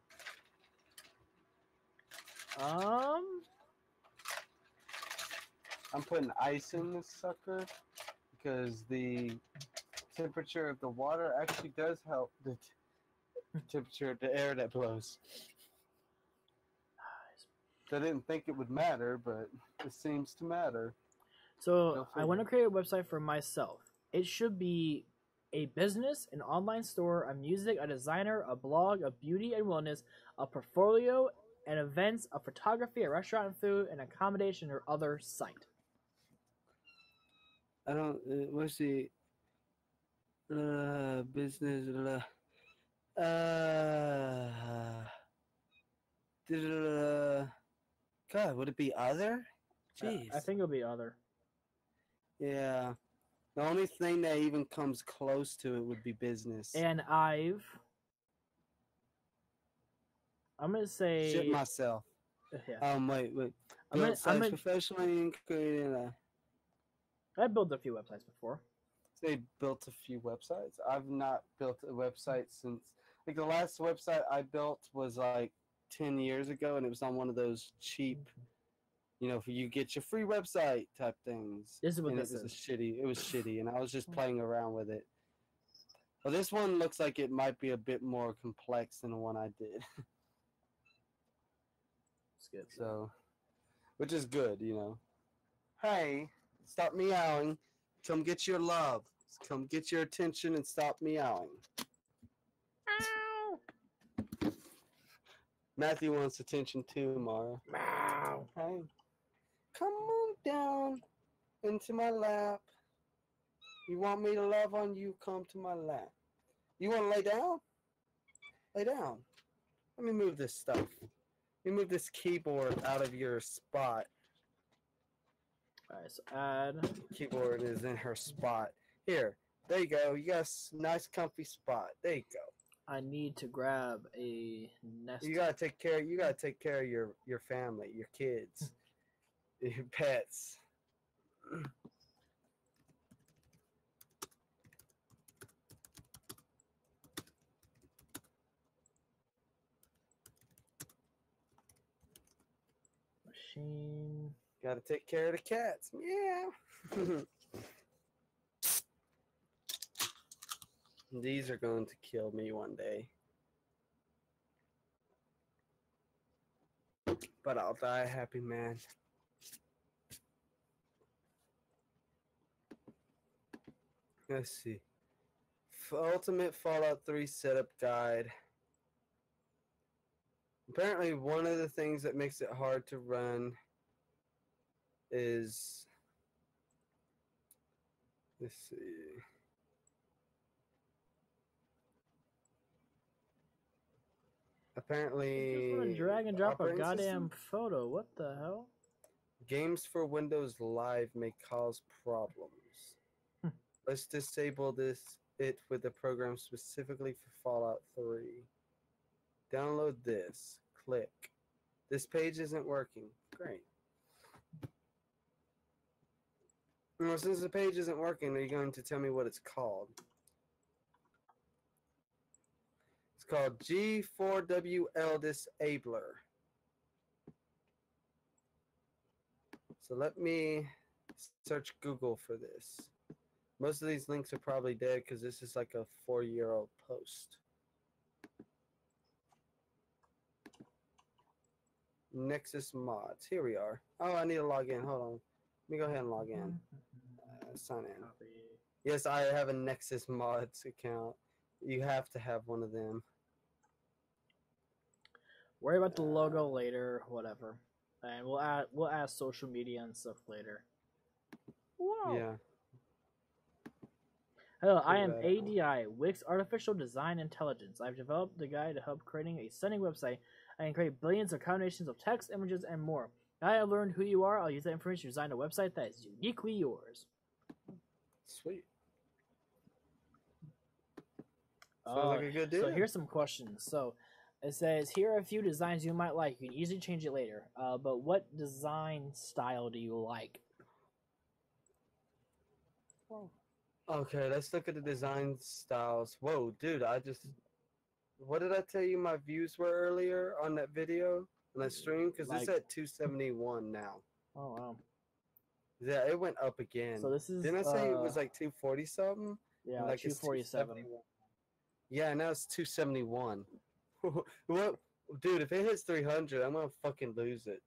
Speaker 1: I'm putting ice in this sucker because the temperature of the water actually does help the temperature of the air that blows. I didn't think it would matter, but it seems to matter.
Speaker 2: So I want to create a website for myself. It should be a business, an online store, a music, a designer, a blog, a beauty and wellness, a portfolio, an events, a photography, a restaurant and food, an accommodation, or other site.
Speaker 1: I don't. What's the business? God, would it be other? Jeez.
Speaker 2: I think it'll be other.
Speaker 1: Yeah. The only thing that even comes close to it would be business.
Speaker 2: And I'm gonna say
Speaker 1: shit myself.
Speaker 2: Yeah.
Speaker 1: Wait.
Speaker 2: I'm
Speaker 1: professionally creating a.
Speaker 2: I built a few websites before.
Speaker 1: They built a few websites. I've not built a website since like the last website I built was like 10 years ago, and it was on one of those cheap, you know, for you get your free website type things.
Speaker 2: This is what
Speaker 1: and
Speaker 2: this is.
Speaker 1: It was shitty, and I was just playing around with it. Well, this one looks like it might be a bit more complex than the one I did.
Speaker 2: It's good.
Speaker 1: So, which is good, you know. Hey, stop meowing. Come get your love. Come get your attention and stop meowing.
Speaker 2: Meow.
Speaker 1: Matthew wants attention too, Mara.
Speaker 2: Meow.
Speaker 1: Hey, come on down into my lap. You want me to love on you? Come to my lap. You want to lay down? Lay down. Let me move this stuff. Let me move this keyboard out of your spot.
Speaker 2: Alright, so add.
Speaker 1: Keyboard is in her spot. Here. There you go. You got a nice comfy spot. There you go.
Speaker 2: I need to grab a nest.
Speaker 1: You gotta take care of your family, your kids, your pets.
Speaker 2: Machine.
Speaker 1: Gotta take care of the cats. Yeah. These are going to kill me one day. But I'll die a happy man. Let's see. Ultimate Fallout 3 Setup Guide. Apparently, one of the things that makes it hard to run is... Let's see... Apparently,
Speaker 2: Just want to drag and drop a
Speaker 1: operating
Speaker 2: goddamn
Speaker 1: system?
Speaker 2: photo. What the hell?
Speaker 1: Games for Windows Live may cause problems. Let's disable it with a program specifically for Fallout 3. Download this. Click. This page isn't working. Great. Well, since the page isn't working, are you going to tell me what it's called? It's called G4WL Disabler. So let me search Google for this. Most of these links are probably dead because this is like a 4-year-old post. Nexus mods. Here we are. Oh, I need to log in. Hold on. Let me go ahead and log in. Sign in. Yes, I have a Nexus mods account. You have to have one of them.
Speaker 2: Worry about the logo later, whatever. And we'll add social media and stuff later. Wow.
Speaker 1: Yeah.
Speaker 2: Hello, I am ADI, Wix Artificial Design Intelligence. I've developed the guide to help creating a stunning website. I can create billions of combinations of text, images, and more. Now I have learned who you are. I'll use that information to design a website that is uniquely yours.
Speaker 1: Sweet. Sounds like a good deal.
Speaker 2: So here's some questions. So it says, here are a few designs you might like. You can easily change it later. But what design style do you like? Whoa.
Speaker 1: Okay, let's look at the design styles. Whoa, dude, what did I tell you my views were earlier on that video, on that stream? Because it's at 271 now.
Speaker 2: Oh, wow.
Speaker 1: Yeah, it went up again.
Speaker 2: So this is...
Speaker 1: Didn't I say it was like 240 something?
Speaker 2: Yeah,
Speaker 1: like
Speaker 2: 247.
Speaker 1: Yeah, now it's 271. What? Dude, if it hits 300, I'm gonna fucking lose it.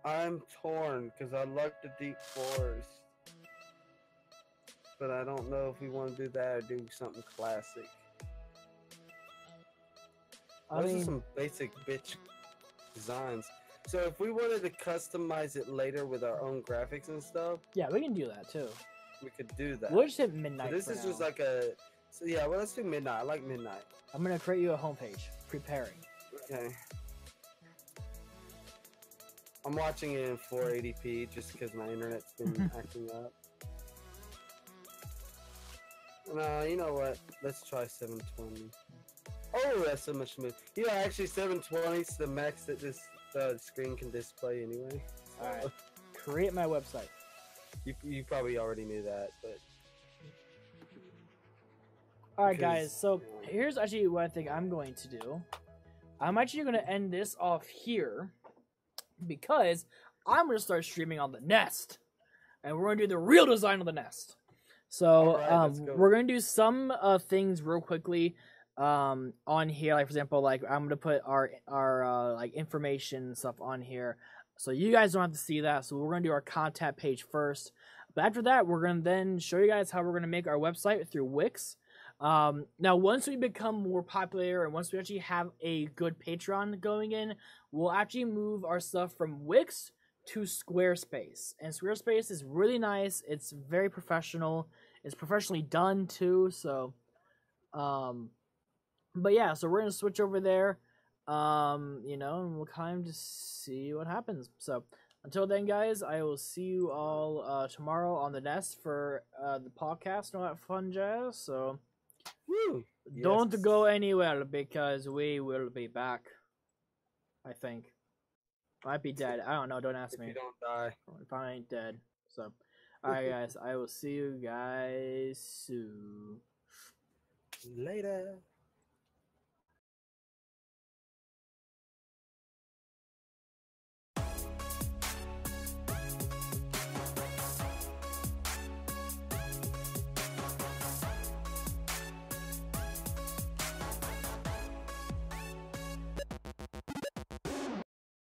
Speaker 1: I'm torn because I like the deep forest, but I don't know if we want to do that or do something classic. Those are some basic bitch designs. So if we wanted to customize it later with our own graphics and stuff,
Speaker 2: yeah, we can do that too.
Speaker 1: We could do that.
Speaker 2: We'll just hit midnight.
Speaker 1: So this is just like a. So yeah, well, let's do midnight. I like midnight.
Speaker 2: I'm gonna create you a homepage. Preparing.
Speaker 1: Okay. I'm watching it in 480p just because my internet's been acting up. No, you know what? Let's try 720. Oh, that's so much smooth. Yeah, actually 720 is the max that this screen can display anyway.
Speaker 2: So. Alright. Create my website.
Speaker 1: You probably already knew that, but...
Speaker 2: Alright guys, so here's actually what I think I'm going to do. I'm actually going to end this off here because I'm going to start streaming on the Nest. And we're going to do the real design of the Nest. So we're going to do some things real quickly on here. Like, for example, like I'm going to put our like information and stuff on here. So you guys don't have to see that. So we're going to do our contact page first. But after that, we're going to then show you guys how we're going to make our website through Wix. Now, once we become more popular and once we actually have a good Patreon going in, we'll actually move our stuff from Wix to Squarespace. And Squarespace is really nice. It's very professional. it's professionally done too. So, but yeah, so we're gonna switch over there. You know, and we'll kind of just see what happens. So until then, guys, I will see you all tomorrow on the Nest for the podcast and all that fun jazz. So
Speaker 1: Woo!
Speaker 2: don't
Speaker 1: Yes.
Speaker 2: go anywhere because we will be back. I think. Might be dead. I don't know. Don't ask
Speaker 1: If
Speaker 2: me.
Speaker 1: you don't die.
Speaker 2: If I ain't dead. So, alright, guys. I will see you guys soon.
Speaker 1: Later.